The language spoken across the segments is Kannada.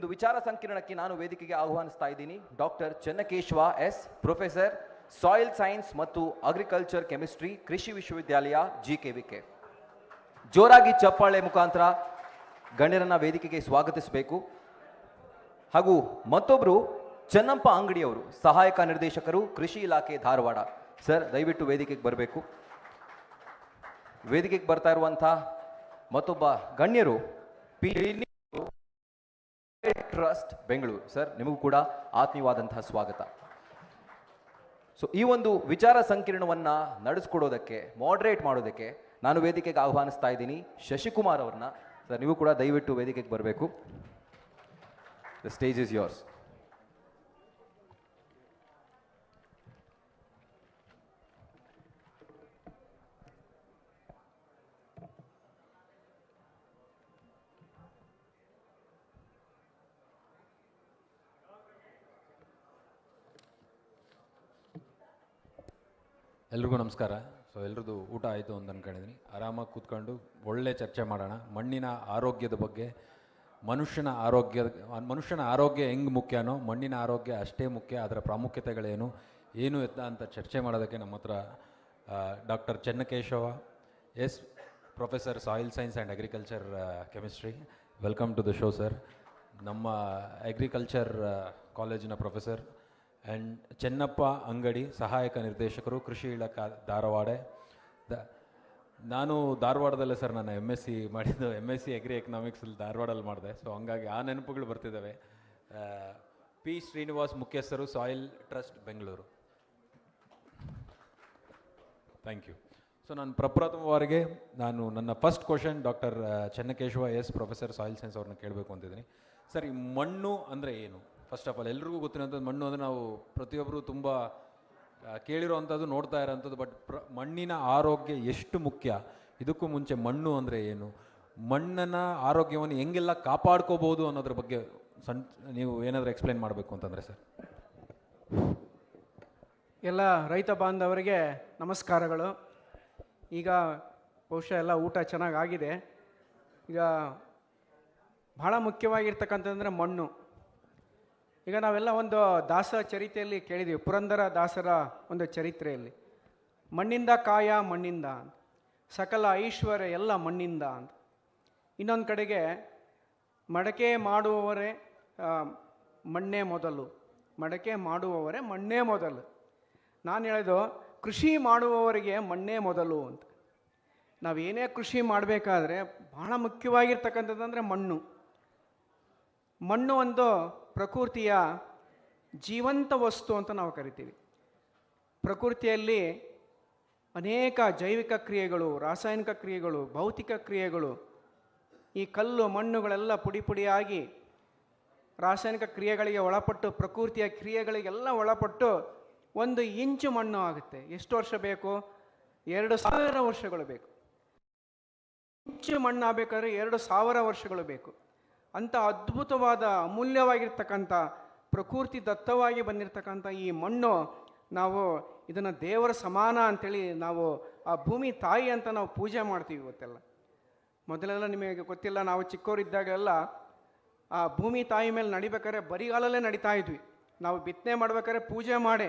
ಒಂದು ವಿಚಾರ ಸಂಕಿರಣಕ್ಕೆ ನಾನು ವೇದಿಕೆಗೆ ಆಹ್ವಾನಿಸ್ತಾ ಇದ್ದೀನಿ doctor Chennakeshava S, professor soil science ಮತ್ತು ಅಗ್ರಿಕಲ್ಚರ್ ಕೆಮಿಸ್ಟ್ರಿ, ಕೃಷಿ ವಿಶ್ವವಿದ್ಯಾಲಯ, GKVK. ಜೋರಾಗಿ ಚಪ್ಪಾಳೆ ಮುಖಾಂತರ ಗಣ್ಯರನ್ನ ವೇದಿಕೆಗೆ ಸ್ವಾಗತಿಸಬೇಕು. ಹಾಗೂ ಮತ್ತೊಬ್ಬರು ಚೆನ್ನಪ್ಪ ಅಂಗಡಿಯವರು, ಸಹಾಯಕ ನಿರ್ದೇಶಕರು, ಕೃಷಿ ಇಲಾಖೆ, ಧಾರವಾಡ. ಸರ್, ದಯವಿಟ್ಟು ವೇದಿಕೆಗೆ ಬರಬೇಕು. ವೇದಿಕೆಗೆ ಬರ್ತಾ ಇರುವಂಥ ಮತ್ತೊಬ್ಬ ಗಣ್ಯರು ಟ್ರಸ್ಟ್ ಬೆಂಗಳೂರು. ಸರ್, ನಿಮಗೂ ಕೂಡ ಆತ್ಮೀಯವಾದಂತಹ ಸ್ವಾಗತ. ಸೊ ಈ ಒಂದು ವಿಚಾರ ಸಂಕಿರಣವನ್ನ ನಡೆಸ್ಕೊಡೋದಕ್ಕೆ, ಮಾಡರೇಟ್ ಮಾಡೋದಕ್ಕೆ ನಾನು ವೇದಿಕೆಗೆ ಆಹ್ವಾನಿಸ್ತಾ ಇದ್ದೀನಿ ಶಶಿಕುಮಾರ್ ಅವ್ರನ್ನ. ಸರ್, ನೀವು ಕೂಡ ದಯವಿಟ್ಟು ವೇದಿಕೆಗೆ ಬರಬೇಕು. The stage is yours. ಎಲ್ರಿಗೂ ನಮಸ್ಕಾರ. ಸೊ ಎಲ್ರದ್ದು ಊಟ ಆಯಿತು ಅಂತ ಅಂದ್ಕೊಂಡಿದ್ದೀನಿ. ಆರಾಮಾಗಿ ಕೂತ್ಕೊಂಡು ಒಳ್ಳೆ ಚರ್ಚೆ ಮಾಡೋಣ. ಮಣ್ಣಿನ ಆರೋಗ್ಯದ ಬಗ್ಗೆ, ಮನುಷ್ಯನ ಆರೋಗ್ಯ ಹೆಂಗೆ ಮುಖ್ಯನೋ ಮಣ್ಣಿನ ಆರೋಗ್ಯ ಅಷ್ಟೇ ಮುಖ್ಯ. ಅದರ ಪ್ರಾಮುಖ್ಯತೆಗಳೇನು ಏನು ಎತ್ತ ಅಂತ ಚರ್ಚೆ ಮಾಡೋದಕ್ಕೆ ನಮ್ಮ ಹತ್ರ doctor Chennakeshava S, professor soil science and agriculture chemistry. Welcome to the show sir. ನಮ್ಮ ಅಗ್ರಿಕಲ್ಚರ್ ಕಾಲೇಜಿನ ಪ್ರೊಫೆಸರ್. ಆ್ಯಂಡ್ ಚೆನ್ನಪ್ಪ ಅಂಗಡಿ, ಸಹಾಯಕ ನಿರ್ದೇಶಕರು, ಕೃಷಿ ಇಲಾಖೆ, ಧಾರವಾಡ. ನಾನು ಧಾರವಾಡದಲ್ಲೇ ಸರ್ ನಾನು MSc ಮಾಡಿದ್ದು. MSc ಅಗ್ರಿ ಎಕನಾಮಿಕ್ಸಲ್ಲಿ ಧಾರವಾಡಲ್ಲಿ ಮಾಡಿದೆ. ಸೊ ಹಂಗಾಗಿ ಆ ನೆನಪುಗಳು ಬರ್ತಿದ್ದಾವೆ. P. ಶ್ರೀನಿವಾಸ್, ಮುಖ್ಯಸ್ಥರು, soil trust, Bengaluru. Thank you. So ನಾನು ಪ್ರಪ್ರಥಮವಾರಿಗೆ ನನ್ನ first question doctor Chennakeshava S, professor soil science ಅವ್ರನ್ನ ಕೇಳಬೇಕು ಅಂತಿದ್ದೀನಿ. ಸರ್, ಈ ಮಣ್ಣು ಅಂದರೆ ಏನು? ಫಸ್ಟ್ ಆಫ್ ಆಲ್ ಎಲ್ರಿಗೂ ಗೊತ್ತಿರೋಂಥದ್ದು ಮಣ್ಣು ಅಂದರೆ ನಾವು ಪ್ರತಿಯೊಬ್ಬರು ತುಂಬ ಕೇಳಿರೋ ಅಂಥದ್ದು, ನೋಡ್ತಾ ಇರೋಂಥದ್ದು. ಬಟ್ ಮಣ್ಣಿನ ಆರೋಗ್ಯ ಎಷ್ಟು ಮುಖ್ಯ, ಇದಕ್ಕೂ ಮುಂಚೆ ಮಣ್ಣು ಅಂದರೆ ಏನು, ಮಣ್ಣನ್ನ ಆರೋಗ್ಯವನ್ನು ಹೆಂಗೆಲ್ಲ ಕಾಪಾಡ್ಕೋಬೋದು ಅನ್ನೋದ್ರ ಬಗ್ಗೆ ನೀವು ಏನಾದರೂ ಎಕ್ಸ್ಪ್ಲೇನ್ ಮಾಡಬೇಕು ಅಂತಂದರೆ ಸರ್. ಎಲ್ಲ ರೈತ ಬಾಂಧವರಿಗೆ ನಮಸ್ಕಾರಗಳು. ಈಗ ಬಹುಶಃ ಎಲ್ಲ ಊಟ ಚೆನ್ನಾಗಾಗಿದೆ. ಈಗ ಬಹಳ ಮುಖ್ಯವಾಗಿರ್ತಕ್ಕಂಥದ್ದರೆ ಮಣ್ಣು. ಈಗ ನಾವೆಲ್ಲ ಒಂದು ದಾಸ ಚರಿತೆಯಲ್ಲಿ ಕೇಳಿದ್ದೀವಿ, ಪುರಂದರ ದಾಸರ ಒಂದು ಚರಿತ್ರೆಯಲ್ಲಿ, ಮಣ್ಣಿಂದ ಕಾಯ ಮಣ್ಣಿಂದ, ಸಕಲ ಐಶ್ವರ್ಯ ಎಲ್ಲ ಮಣ್ಣಿಂದ ಅಂತ. ಇನ್ನೊಂದು ಕಡೆಗೆ ಮಡಕೆ ಮಾಡುವವರೇ ಮಣ್ಣೇ ಮೊದಲು, ಮಡಕೆ ಮಾಡುವವರೇ ಮಣ್ಣೇ ಮೊದಲು. ನಾನು ಹೇಳೋದು ಕೃಷಿ ಮಾಡುವವರಿಗೆ ಮಣ್ಣೇ ಮೊದಲು ಅಂತ. ನಾವೇನೇ ಕೃಷಿ ಮಾಡಬೇಕಾದ್ರೆ ಬಹಳ ಮುಖ್ಯವಾಗಿರ್ತಕ್ಕಂಥದ್ದಂದರೆ ಮಣ್ಣು. ಮಣ್ಣು ಒಂದು ಪ್ರಕೃತಿಯ ಜೀವಂತ ವಸ್ತು ಅಂತ ನಾವು ಕರಿತೀವಿ. ಪ್ರಕೃತಿಯಲ್ಲಿ ಅನೇಕ ಜೈವಿಕ ಕ್ರಿಯೆಗಳು, ರಾಸಾಯನಿಕ ಕ್ರಿಯೆಗಳು, ಭೌತಿಕ ಕ್ರಿಯೆಗಳು, ಈ ಕಲ್ಲು ಮಣ್ಣುಗಳೆಲ್ಲ ಪುಡಿ ಪುಡಿಯಾಗಿ ರಾಸಾಯನಿಕ ಕ್ರಿಯೆಗಳಿಗೆ ಒಳಪಟ್ಟು, ಪ್ರಕೃತಿಯ ಕ್ರಿಯೆಗಳಿಗೆಲ್ಲ ಒಳಪಟ್ಟು 1 ಇಂಚು ಮಣ್ಣು ಆಗುತ್ತೆ. ಎಷ್ಟು ವರ್ಷ ಬೇಕು? 2000 ವರ್ಷಗಳು ಬೇಕು. ಇಂಚು ಮಣ್ಣು ಆಗಬೇಕಾದ್ರೆ 2000 ವರ್ಷಗಳು ಬೇಕು. ಅಂಥ ಅದ್ಭುತವಾದ ಅಮೂಲ್ಯವಾಗಿರ್ತಕ್ಕಂಥ ಪ್ರಕೃತಿ ದತ್ತವಾಗಿ ಬಂದಿರತಕ್ಕಂಥ ಈ ಮಣ್ಣು, ನಾವು ಇದನ್ನು ದೇವರ ಸಮಾನ ಅಂಥೇಳಿ ನಾವು ಆ ಭೂಮಿ ತಾಯಿ ಅಂತ ನಾವು ಪೂಜೆ ಮಾಡ್ತೀವಿ ಇವತ್ತೆಲ್ಲ. ಮೊದಲೆಲ್ಲ ನಿಮಗೆ ಗೊತ್ತಿಲ್ಲ, ನಾವು ಚಿಕ್ಕವರಿದ್ದಾಗೆಲ್ಲ ಆ ಭೂಮಿ ತಾಯಿ ಮೇಲೆ ನಡಿಬೇಕಾದ್ರೆ ಬರಿಗಾಲಲ್ಲೇ ನಡಿತಾ ಇದ್ವಿ. ನಾವು ಬಿತ್ತನೆ ಮಾಡ್ಬೇಕಾದ್ರೆ ಪೂಜೆ ಮಾಡಿ,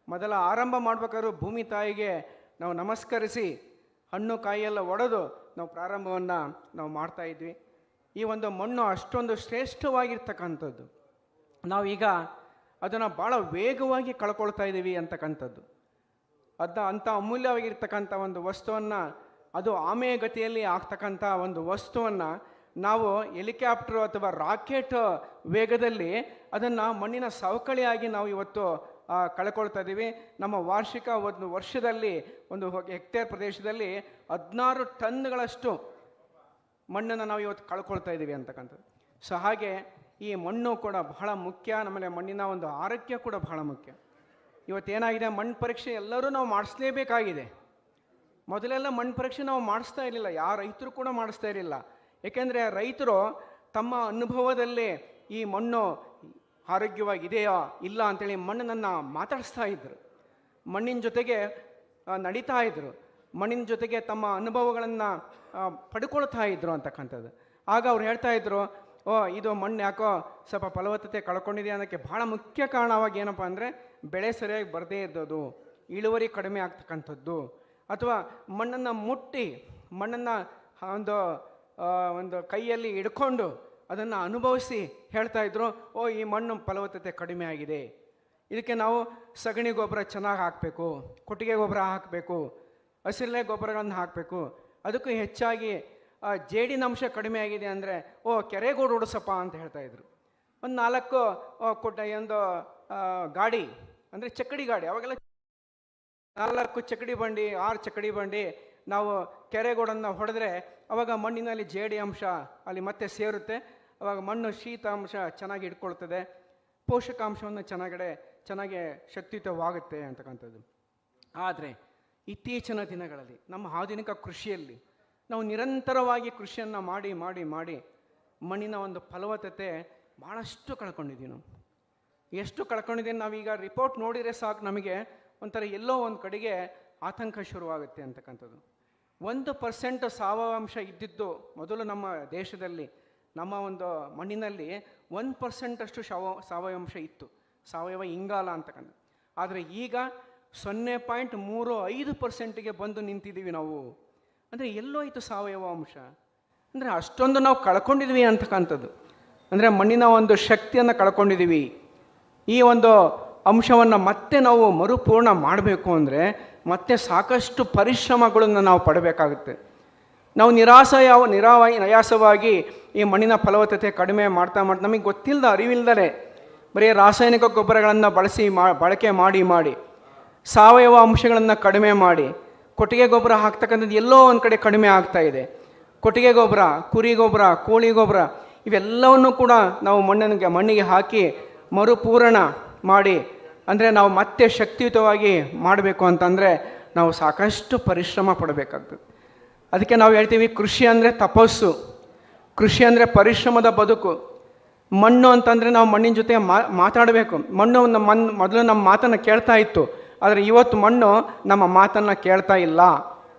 ಮೊದಲ ಆರಂಭ ಮಾಡ್ಬೇಕಾದ್ರೂ ಭೂಮಿ ತಾಯಿಗೆ ನಾವು ನಮಸ್ಕರಿಸಿ ಹಣ್ಣು ಕಾಯಿಯೆಲ್ಲ ಒಡೆದು ನಾವು ಪ್ರಾರಂಭವನ್ನು ನಾವು ಮಾಡ್ತಾಯಿದ್ವಿ. ಈ ಒಂದು ಮಣ್ಣು ಅಷ್ಟೊಂದು ಶ್ರೇಷ್ಠವಾಗಿರ್ತಕ್ಕಂಥದ್ದು. ನಾವೀಗ ಅದನ್ನು ಭಾಳ ವೇಗವಾಗಿ ಕಳ್ಕೊಳ್ತಾ ಇದ್ದೀವಿ ಅಂತಕ್ಕಂಥದ್ದು. ಅಂಥ ಅಮೂಲ್ಯವಾಗಿರ್ತಕ್ಕಂಥ ಒಂದು ವಸ್ತುವನ್ನು, ಅದು ಆಮೆಗತಿಯಲ್ಲಿ ಆಗ್ತಕ್ಕಂಥ ಒಂದು ವಸ್ತುವನ್ನು ನಾವು ಹೆಲಿಕಾಪ್ಟರ್ ಅಥವಾ ರಾಕೆಟ್ ವೇಗದಲ್ಲಿ ಅದನ್ನು ಮಣ್ಣಿನ ಸವಕಳಿಯಾಗಿ ನಾವು ಇವತ್ತು ಕಳ್ಕೊಳ್ತಾ ಇದ್ದೀವಿ. ನಮ್ಮ ವಾರ್ಷಿಕ ಒಂದು ವರ್ಷದಲ್ಲಿ 1 ಹೆಕ್ಟೇರ್ ಪ್ರದೇಶದಲ್ಲಿ 16 ಟನ್ಗಳಷ್ಟು ಮಣ್ಣನ್ನು ನಾವು ಇವತ್ತು ಕಳ್ಕೊಳ್ತಾ ಇದ್ದೀವಿ ಅಂತಕ್ಕಂಥದ್ದು. ಸೊ ಹಾಗೆ ಈ ಮಣ್ಣು ಕೂಡ ಬಹಳ ಮುಖ್ಯ. ಆಮೇಲೆ ಮಣ್ಣಿನ ಒಂದು ಆರೋಗ್ಯ ಕೂಡ ಬಹಳ ಮುಖ್ಯ. ಇವತ್ತೇನಾಗಿದೆ, ಮಣ್ಣು ಪರೀಕ್ಷೆ ಎಲ್ಲರೂ ನಾವು ಮಾಡಿಸ್ಲೇಬೇಕಾಗಿದೆ. ಮೊದಲೆಲ್ಲ ಮಣ್ಣು ಪರೀಕ್ಷೆ ನಾವು ಮಾಡಿಸ್ತಾ ಇರಲಿಲ್ಲ, ಯಾವ ರೈತರು ಕೂಡ ಮಾಡಿಸ್ತಾ ಇರಲಿಲ್ಲ. ಏಕೆಂದರೆ ರೈತರು ತಮ್ಮ ಅನುಭವದಲ್ಲೇ ಈ ಮಣ್ಣು ಆರೋಗ್ಯವಾಗಿದೆಯಾ ಇಲ್ಲ ಅಂಥೇಳಿ ಮಣ್ಣನ್ನು ಮಾತಾಡಿಸ್ತಾ ಇದ್ದರು, ಮಣ್ಣಿನ ಜೊತೆಗೆ ನಡೀತಾ ಇದ್ದರು, ಮಣ್ಣಿನ ಜೊತೆಗೆ ತಮ್ಮ ಅನುಭವಗಳನ್ನು ಪಡ್ಕೊಳ್ತಾ ಇದ್ರು ಅಂತಕ್ಕಂಥದ್ದು. ಆಗ ಅವ್ರು ಹೇಳ್ತಾ ಇದ್ರು, ಇದು ಮಣ್ಣು ಯಾಕೋ ಸ್ವಲ್ಪ ಫಲವತ್ತತೆ ಕಳ್ಕೊಂಡಿದೆ ಅನ್ನೋಕ್ಕೆ ಭಾಳ ಮುಖ್ಯ ಕಾರಣವಾಗಿ ಏನಪ್ಪ ಅಂದರೆ ಬೆಳೆ ಸರಿಯಾಗಿ ಬರದೇ ಇದ್ದದ್ದು, ಇಳುವರಿ ಕಡಿಮೆ ಆಗ್ತಕ್ಕಂಥದ್ದು, ಅಥವಾ ಮಣ್ಣನ್ನು ಮುಟ್ಟಿ ಮಣ್ಣನ್ನು ಒಂದು ಒಂದು ಕೈಯಲ್ಲಿ ಹಿಡ್ಕೊಂಡು ಅದನ್ನು ಅನುಭವಿಸಿ ಹೇಳ್ತಾ ಇದ್ರು, ಈ ಮಣ್ಣು ಫಲವತ್ತತೆ ಕಡಿಮೆ ಆಗಿದೆ, ಇದಕ್ಕೆ ನಾವು ಸಗಣಿ ಗೊಬ್ಬರ ಚೆನ್ನಾಗಿ ಹಾಕಬೇಕು, ಕೊಟ್ಟಿಗೆ ಗೊಬ್ಬರ ಹಾಕಬೇಕು, ಹಸಿರೆಲೆ ಗೊಬ್ಬರಗಳನ್ನು ಹಾಕಬೇಕು, ಅದಕ್ಕೂ ಹೆಚ್ಚಾಗಿ ಜೇಡಿನಂಶ ಕಡಿಮೆ ಆಗಿದೆ ಅಂದರೆ ಕೆರೆಗೋಡು ಹೊಡಿಸಪ್ಪ ಅಂತ ಹೇಳ್ತಾಯಿದ್ರು. ಒಂದು 4 ಒಂದು ಗಾಡಿ ಅಂದರೆ ಚಕ್ಕಡಿ ಗಾಡಿ, ಅವಾಗೆಲ್ಲ 4 ಚಕ್ಕಡಿ ಬಂಡಿ 6 ಚಕ್ಕಡಿ ಬಂಡಿ ನಾವು ಕೆರೆಗೋಡನ್ನು ಹೊಡೆದ್ರೆ ಅವಾಗ ಮಣ್ಣಿನಲ್ಲಿ ಜೇಡಿ ಅಂಶ ಅಲ್ಲಿ ಮತ್ತೆ ಸೇರುತ್ತೆ, ಅವಾಗ ಮಣ್ಣು ಶೀತ ಅಂಶ ಚೆನ್ನಾಗಿ ಇಟ್ಕೊಳ್ತದೆ, ಪೋಷಕಾಂಶವನ್ನು ಚೆನ್ನಾಗಿ ಶಕ್ತಿಯುತವಾಗುತ್ತೆ ಅಂತಕ್ಕಂಥದ್ದು. ಆದರೆ ಇತ್ತೀಚಿನ ದಿನಗಳಲ್ಲಿ ನಮ್ಮ ಆಧುನಿಕ ಕೃಷಿಯಲ್ಲಿ ನಾವು ನಿರಂತರವಾಗಿ ಕೃಷಿಯನ್ನು ಮಾಡಿ ಮಾಡಿ ಮಾಡಿ ಮಣ್ಣಿನ ಒಂದು ಫಲವತ್ತತೆ ಭಾಳಷ್ಟು ಕಳ್ಕೊಂಡಿದ್ದೀವಿ. ನಾವು ಎಷ್ಟು ಕಳ್ಕೊಂಡಿದ್ದೀವಿ, ನಾವೀಗ ರಿಪೋರ್ಟ್ ನೋಡಿದರೆ ಸಾಕು ನಮಗೆ ಒಂಥರ ಎಲ್ಲೋ ಒಂದು ಕಡೆಗೆ ಆತಂಕ ಶುರುವಾಗುತ್ತೆ ಅಂತಕ್ಕಂಥದ್ದು. 1% ಸಾವಯವ ಅಂಶ ಇದ್ದಿದ್ದು ಮೊದಲು ನಮ್ಮ ದೇಶದಲ್ಲಿ, ನಮ್ಮ ಒಂದು ಮಣ್ಣಿನಲ್ಲಿ 1% ಅಷ್ಟು ಸಾವಯವ ಅಂಶ ಇತ್ತು, ಸಾವಯವ ಇಂಗಾಲ ಅಂತಕ್ಕಂಥ. ಆದರೆ ಈಗ 0.35%ಗೆ ಬಂದು ನಿಂತಿದ್ದೀವಿ ನಾವು. ಅಂದರೆ ಎಲ್ಲೋ ಆಯಿತು ಸಾವಯವ ಅಂಶ, ಅಂದರೆ ಅಷ್ಟೊಂದು ನಾವು ಕಳ್ಕೊಂಡಿದ್ವಿ ಅಂತಕ್ಕಂಥದ್ದು. ಅಂದರೆ ಮಣ್ಣಿನ ಒಂದು ಶಕ್ತಿಯನ್ನು ಕಳ್ಕೊಂಡಿದ್ದೀವಿ. ಈ ಒಂದು ಅಂಶವನ್ನು ಮತ್ತೆ ನಾವು ಮರುಪೂರ್ಣ ಮಾಡಬೇಕು ಅಂದರೆ ಮತ್ತೆ ಸಾಕಷ್ಟು ಪರಿಶ್ರಮಗಳನ್ನು ನಾವು ಪಡಬೇಕಾಗುತ್ತೆ. ನಾವು ನಯಾಸವಾಗಿ ಈ ಮಣ್ಣಿನ ಫಲವತ್ತತೆ ಕಡಿಮೆ ಮಾಡ್ತಾ ನಮಗೆ ಗೊತ್ತಿಲ್ಲದ ಅರಿವಿಲ್ಲದೆ ಬರೀ ರಾಸಾಯನಿಕ ಗೊಬ್ಬರಗಳನ್ನು ಬಳಕೆ ಮಾಡಿ ಸಾವಯವ ಅಂಶಗಳನ್ನು ಕಡಿಮೆ ಮಾಡಿ ಕೊಟ್ಟಿಗೆ ಗೊಬ್ಬರ ಹಾಕ್ತಕ್ಕಂಥದ್ದು ಎಲ್ಲೋ ಒಂದು ಕಡೆ ಕಡಿಮೆ ಆಗ್ತಾ ಇದೆ. ಕೊಟ್ಟಿಗೆ ಗೊಬ್ಬರ, ಕುರಿ ಗೊಬ್ಬರ, ಕೋಳಿ ಗೊಬ್ಬರ ಇವೆಲ್ಲವನ್ನು ಕೂಡ ನಾವು ಮಣ್ಣಿಗೆ ಹಾಕಿ ಮರುಪೂರಣ ಮಾಡಿ, ಅಂದರೆ ನಾವು ಮತ್ತೆ ಶಕ್ತಿಯುತವಾಗಿ ಮಾಡಬೇಕು ಅಂತಂದರೆ ನಾವು ಸಾಕಷ್ಟು ಪರಿಶ್ರಮ ಪಡಬೇಕಾಗ್ತದೆ. ಅದಕ್ಕೆ ನಾವು ಹೇಳ್ತೀವಿ ಕೃಷಿ ಅಂದರೆ ತಪಸ್ಸು, ಕೃಷಿ ಅಂದರೆ ಪರಿಶ್ರಮದ ಬದುಕು. ಮಣ್ಣು ಅಂತಂದರೆ ನಾವು ಮಣ್ಣಿನ ಜೊತೆ ಮಾತಾಡಬೇಕು. ಮಣ್ಣು ಮೊದಲು ನಮ್ಮ ಮಾತನ್ನು ಕೇಳ್ತಾ ಇತ್ತು, ಆದರೆ ಇವತ್ತು ಮಣ್ಣು ನಮ್ಮ ಮಾತನ್ನು ಕೇಳ್ತಾ ಇಲ್ಲ.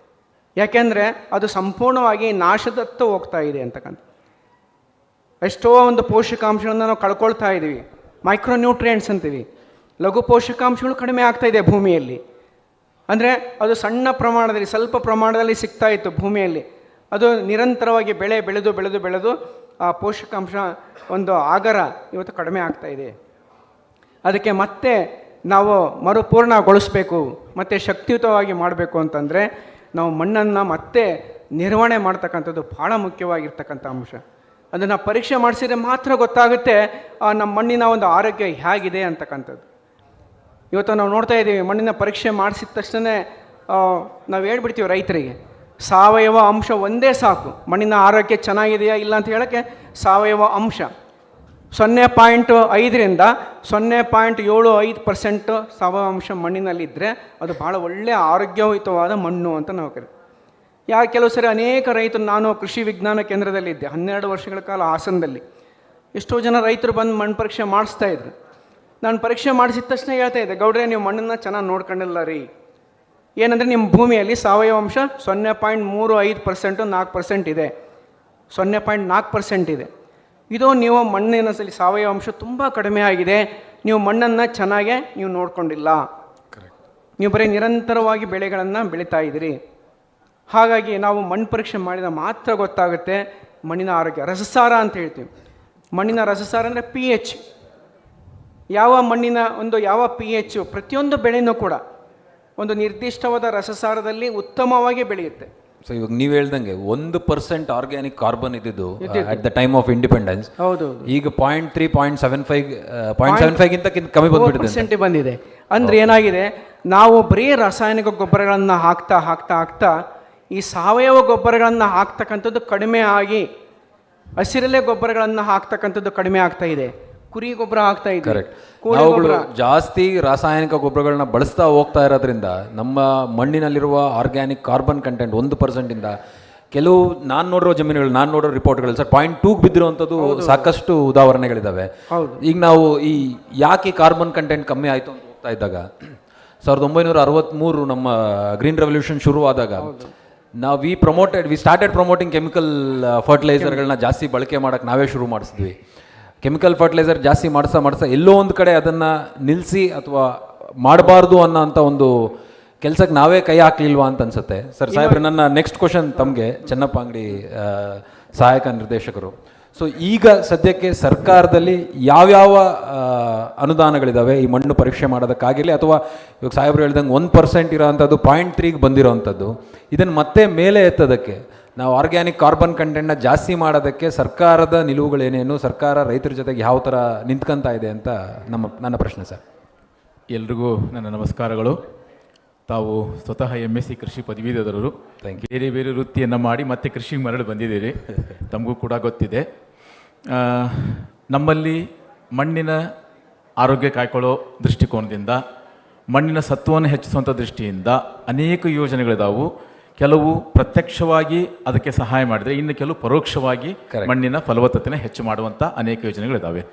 ಯಾಕೆಂದರೆ ಅದು ಸಂಪೂರ್ಣವಾಗಿ ನಾಶದತ್ತ ಹೋಗ್ತಾ ಇದೆ ಅಂತಕ್ಕಂಥ. ಎಷ್ಟೋ ಒಂದು ಪೋಷಕಾಂಶಗಳನ್ನು ನಾವು ಕಳ್ಕೊಳ್ತಾ ಇದ್ದೀವಿ, ಮೈಕ್ರೋನ್ಯೂಟ್ರಿಯೆಂಟ್ಸ್ ಅಂತೀವಿ. ಲಘು ಪೋಷಕಾಂಶಗಳು ಕಡಿಮೆ ಆಗ್ತಾ ಇದೆ ಭೂಮಿಯಲ್ಲಿ. ಅಂದರೆ ಅದು ಸಣ್ಣ ಪ್ರಮಾಣದಲ್ಲಿ, ಸ್ವಲ್ಪ ಪ್ರಮಾಣದಲ್ಲಿ ಸಿಗ್ತಾ ಇತ್ತು ಭೂಮಿಯಲ್ಲಿ. ಅದು ನಿರಂತರವಾಗಿ ಬೆಳೆದು ಆ ಪೋಷಕಾಂಶ ಒಂದು ಆಗರ ಇವತ್ತು ಕಡಿಮೆ ಆಗ್ತಾ ಇದೆ. ಅದಕ್ಕೆ ಮತ್ತೆ ನಾವು ಮರುಪೂರ್ಣಗೊಳಿಸಬೇಕು, ಮತ್ತು ಶಕ್ತಿಯುತವಾಗಿ ಮಾಡಬೇಕು ಅಂತಂದರೆ ನಾವು ಮಣ್ಣನ್ನು ಮತ್ತೆ ನಿರ್ವಹಣೆ ಮಾಡ್ತಕ್ಕಂಥದ್ದು ಭಾಳ ಮುಖ್ಯವಾಗಿರ್ತಕ್ಕಂಥ ಅಂಶ. ಅದನ್ನು ಪರೀಕ್ಷೆ ಮಾಡಿಸಿದ್ರೆ ಮಾತ್ರ ಗೊತ್ತಾಗುತ್ತೆ ನಮ್ಮ ಮಣ್ಣಿನ ಒಂದು ಆರೋಗ್ಯ ಹೇಗಿದೆ ಅಂತಕ್ಕಂಥದ್ದು. ಇವತ್ತು ನಾವು ನೋಡ್ತಾ ಇದ್ದೀವಿ, ಮಣ್ಣಿನ ಪರೀಕ್ಷೆ ಮಾಡಿಸಿದ ತಕ್ಷಣ ನಾವು ಹೇಳ್ಬಿಡ್ತೀವಿ ರೈತರಿಗೆ, ಸಾವಯವ ಅಂಶ ಒಂದೇ ಸಾಕು, ಮಣ್ಣಿನ ಆರೋಗ್ಯ ಚೆನ್ನಾಗಿದೆಯಾ ಇಲ್ಲ ಅಂತ ಹೇಳೋಕ್ಕೆ ಸಾವಯವ ಅಂಶ 0.5ರಿಂದ 0.75% ಸಾವಯವ ಅಂಶ ಮಣ್ಣಿನಲ್ಲಿದ್ದರೆ ಅದು ಭಾಳ ಒಳ್ಳೆಯ ಆರೋಗ್ಯಯುತವಾದ ಮಣ್ಣು ಅಂತ ನಾವು ಕರೀತೀವಿ. ಕೆಲವು ಸರಿ ಅನೇಕ ರೈತರು, ನಾನು ಕೃಷಿ ವಿಜ್ಞಾನ ಕೇಂದ್ರದಲ್ಲಿದ್ದೆ 12 ವರ್ಷಗಳ ಕಾಲ ಹಾಸನದಲ್ಲಿ. ಎಷ್ಟೋ ಜನ ರೈತರು ಬಂದು ಮಣ್ಣು ಪರೀಕ್ಷೆ ಮಾಡಿಸ್ತಾ ಇದ್ರು. ನಾನು ಪರೀಕ್ಷೆ ಮಾಡಿಸಿದ ತಕ್ಷಣ ಹೇಳ್ತಾ ಇದ್ದೆ, ಗೌಡ್ರೆ ನೀವು ಮಣ್ಣನ್ನು ಚೆನ್ನಾಗಿ ನೋಡ್ಕೊಂಡಿಲ್ಲ ರೀ. ಏನಂದರೆ ನಿಮ್ಮ ಭೂಮಿಯಲ್ಲಿ ಸಾವಯವ ಅಂಶ 0.35% 4% ಇದೆ, 0.4% ಇದೆ. ಇದು ನೀವು ಮಣ್ಣಿನ ಸಾವಯವ ಅಂಶ ತುಂಬ ಕಡಿಮೆ ಆಗಿದೆ, ನೀವು ಮಣ್ಣನ್ನು ಚೆನ್ನಾಗೆ ನೀವು ನೋಡ್ಕೊಂಡಿಲ್ಲ, ನೀವು ಬರೀ ನಿರಂತರವಾಗಿ ಬೆಳೆಗಳನ್ನು ಬೆಳೀತಾ ಇದ್ದೀರಿ. ಹಾಗಾಗಿ ನಾವು ಮಣ್ಣು ಪರೀಕ್ಷೆ ಮಾಡಿದ ಮಾತ್ರ ಗೊತ್ತಾಗುತ್ತೆ ಮಣ್ಣಿನ ಆರೋಗ್ಯ. ರಸಸಾರ ಅಂತ ಹೇಳ್ತೀವಿ. ಮಣ್ಣಿನ ರಸಸಾರ ಅಂದರೆ pH. ಯಾವ ಮಣ್ಣಿನ ಯಾವ pH ಪ್ರತಿಯೊಂದು ಬೆಳೆನೂ ಕೂಡ ಒಂದು ನಿರ್ದಿಷ್ಟವಾದ ರಸಸಾರದಲ್ಲಿ ಉತ್ತಮವಾಗಿ ಬೆಳೆಯುತ್ತೆ. ಸೊ ಇವಾಗ ನೀವು ಹೇಳ್ದಂಗೆ 1% ಆರ್ಗ್ಯಾನಿಕ್ ಕಾರ್ಬನ್ ಇದ್ದಿದ್ದು at the time of independence, ಹೌದು, ಈಗ 0.3, 0.75ಗಿಂತ ಕಮ್ಮಿ ಬಂದಿದೆ. ಅಂದ್ರೆ ಏನಾಗಿದೆ, ನಾವು ಬರೀ ರಾಸಾಯನಿಕ ಗೊಬ್ಬರಗಳನ್ನು ಹಾಕ್ತಾ ಈ ಸಾವಯವ ಗೊಬ್ಬರಗಳನ್ನು ಹಾಕ್ತಕ್ಕಂಥದ್ದು ಕಡಿಮೆ ಆಗಿ ಹಸಿರೆಲೆ ಗೊಬ್ಬರಗಳನ್ನು ಹಾಕ್ತಕ್ಕಂಥದ್ದು ಕಡಿಮೆ ಆಗ್ತಾ ಇದೆ. ಕುರಿ ಗೊಬ್ಬರ ಆಗ್ತಾ ಇದೆ. ನಾವುಗಳು ಜಾಸ್ತಿ ರಾಸಾಯನಿಕ ಗೊಬ್ಬರಗಳನ್ನ ಬಳಸ್ತಾ ಹೋಗ್ತಾ ಇರೋದ್ರಿಂದ ನಮ್ಮ ಮಣ್ಣಿನಲ್ಲಿರುವ ಆರ್ಗ್ಯಾನಿಕ್ ಕಾರ್ಬನ್ ಕಂಟೆಂಟ್ 1%ಇಂದ ಕೆಲವು ನಾನು ನೋಡಿರೋ ಜಮೀನುಗಳು, ನಾನು ನೋಡೋ ರಿಪೋರ್ಟ್ಗಳು ಸರ್ 0.2 ಬಿದ್ದಿರುವಂಥದ್ದು ಸಾಕಷ್ಟು ಉದಾಹರಣೆಗಳಿದ್ದಾವೆ. ಈಗ ನಾವು ಯಾಕೆ ಕಾರ್ಬನ್ ಕಂಟೆಂಟ್ ಕಮ್ಮಿ ಆಯಿತು ಅಂತ ಹೋಗ್ತಾ ಇದ್ದಾಗ 1963 ನಮ್ಮ ಗ್ರೀನ್ ರೆವಲ್ಯೂಷನ್ ಶುರುವಾದಾಗ ನಾವು ವಿ ಸ್ಟಾರ್ಟೆಡ್ ಪ್ರಮೋಟಿಂಗ್ ಕೆಮಿಕಲ್ ಫರ್ಟಿಲೈಸರ್ಗಳನ್ನ ಜಾಸ್ತಿ ಬಳಕೆ ಮಾಡೋಕ್ಕೆ ನಾವೇ ಶುರು ಮಾಡಿಸಿದ್ವಿ. ಕೆಮಿಕಲ್ ಫರ್ಟಿಲೈಸರ್ ಜಾಸ್ತಿ ಮಾಡಿಸ ಎಲ್ಲೋ ಒಂದು ಕಡೆ ಅದನ್ನು ನಿಲ್ಲಿಸಿ ಅಥವಾ ಮಾಡಬಾರ್ದು ಅನ್ನೋಂಥ ಒಂದು ಕೆಲಸಕ್ಕೆ ನಾವೇ ಕೈ ಹಾಕ್ಲಿಲ್ವಾ ಅಂತ ಅನ್ಸುತ್ತೆ. ಸರ್ ಸಾಹೇಬ್ರೆ, ನನ್ನ ನೆಕ್ಸ್ಟ್ ಕ್ವಶನ್ ತಮಗೆ, ಚೆನ್ನಪ್ಪ ಅಂಗಡಿ ಸಹಾಯಕ ನಿರ್ದೇಶಕರು. ಸೊ ಈಗ ಸದ್ಯಕ್ಕೆ ಸರ್ಕಾರದಲ್ಲಿ ಯಾವ್ಯಾವ ಅನುದಾನಗಳಿದ್ದಾವೆ ಈ ಮಣ್ಣು ಪರೀಕ್ಷೆ ಮಾಡೋದಕ್ಕಾಗಿರಲಿ, ಅಥವಾ ಇವಾಗ ಸಾಹೇಬ್ರು ಹೇಳ್ದಂಗೆ 1% ಇರೋವಂಥದ್ದು 0.3ಗೆ ಬಂದಿರೋವಂಥದ್ದು, ಇದನ್ನು ಮತ್ತೆ ಮೇಲೆ ಎತ್ತೋದಕ್ಕೆ, ನಾವು ಆರ್ಗ್ಯಾನಿಕ್ ಕಾರ್ಬನ್ ಕಂಟೆಂಟ್ನ ಜಾಸ್ತಿ ಮಾಡೋದಕ್ಕೆ ಸರ್ಕಾರದ ನಿಲುವುಗಳೇನೇನು, ಸರ್ಕಾರ ರೈತರ ಜೊತೆಗೆ ಯಾವ ಥರ ನಿಂತ್ಕೊಂತ ಇದೆ ಅಂತ ನನ್ನ ಪ್ರಶ್ನೆ ಸರ್. ಎಲ್ರಿಗೂ ನನ್ನ ನಮಸ್ಕಾರಗಳು. ತಾವು ಸ್ವತಃ MSc ಕೃಷಿ ಪದವೀಧರರು, ಬೇರೆ ಬೇರೆ ವೃತ್ತಿಯನ್ನು ಮಾಡಿ ಮತ್ತೆ ಕೃಷಿಗೆ ಮರಳಿ ಬಂದಿದ್ದೀರಿ, ತಮಗೂ ಕೂಡ ಗೊತ್ತಿದೆ. ನಮ್ಮಲ್ಲಿ ಮಣ್ಣಿನ ಆರೋಗ್ಯ ಕಾಯ್ಕೊಳ್ಳೋ ದೃಷ್ಟಿಕೋನದಿಂದ, ಮಣ್ಣಿನ ಸತ್ವವನ್ನು ಹೆಚ್ಚಿಸುವಂಥ ದೃಷ್ಟಿಯಿಂದ ಅನೇಕ ಯೋಜನೆಗಳಿದಾವು. ಕೆಲವು ಪ್ರತ್ಯಕ್ಷವಾಗಿ ಅದಕ್ಕೆ ಸಹಾಯ ಮಾಡಿದರೆ, ಇನ್ನು ಕೆಲವು ಪರೋಕ್ಷವಾಗಿ ಮಣ್ಣಿನ ಫಲವತ್ತತೆನ ಹೆಚ್ಚು ಮಾಡುವಂಥ ಅನೇಕ ಯೋಜನೆಗಳಿದ್ದಾವೆ.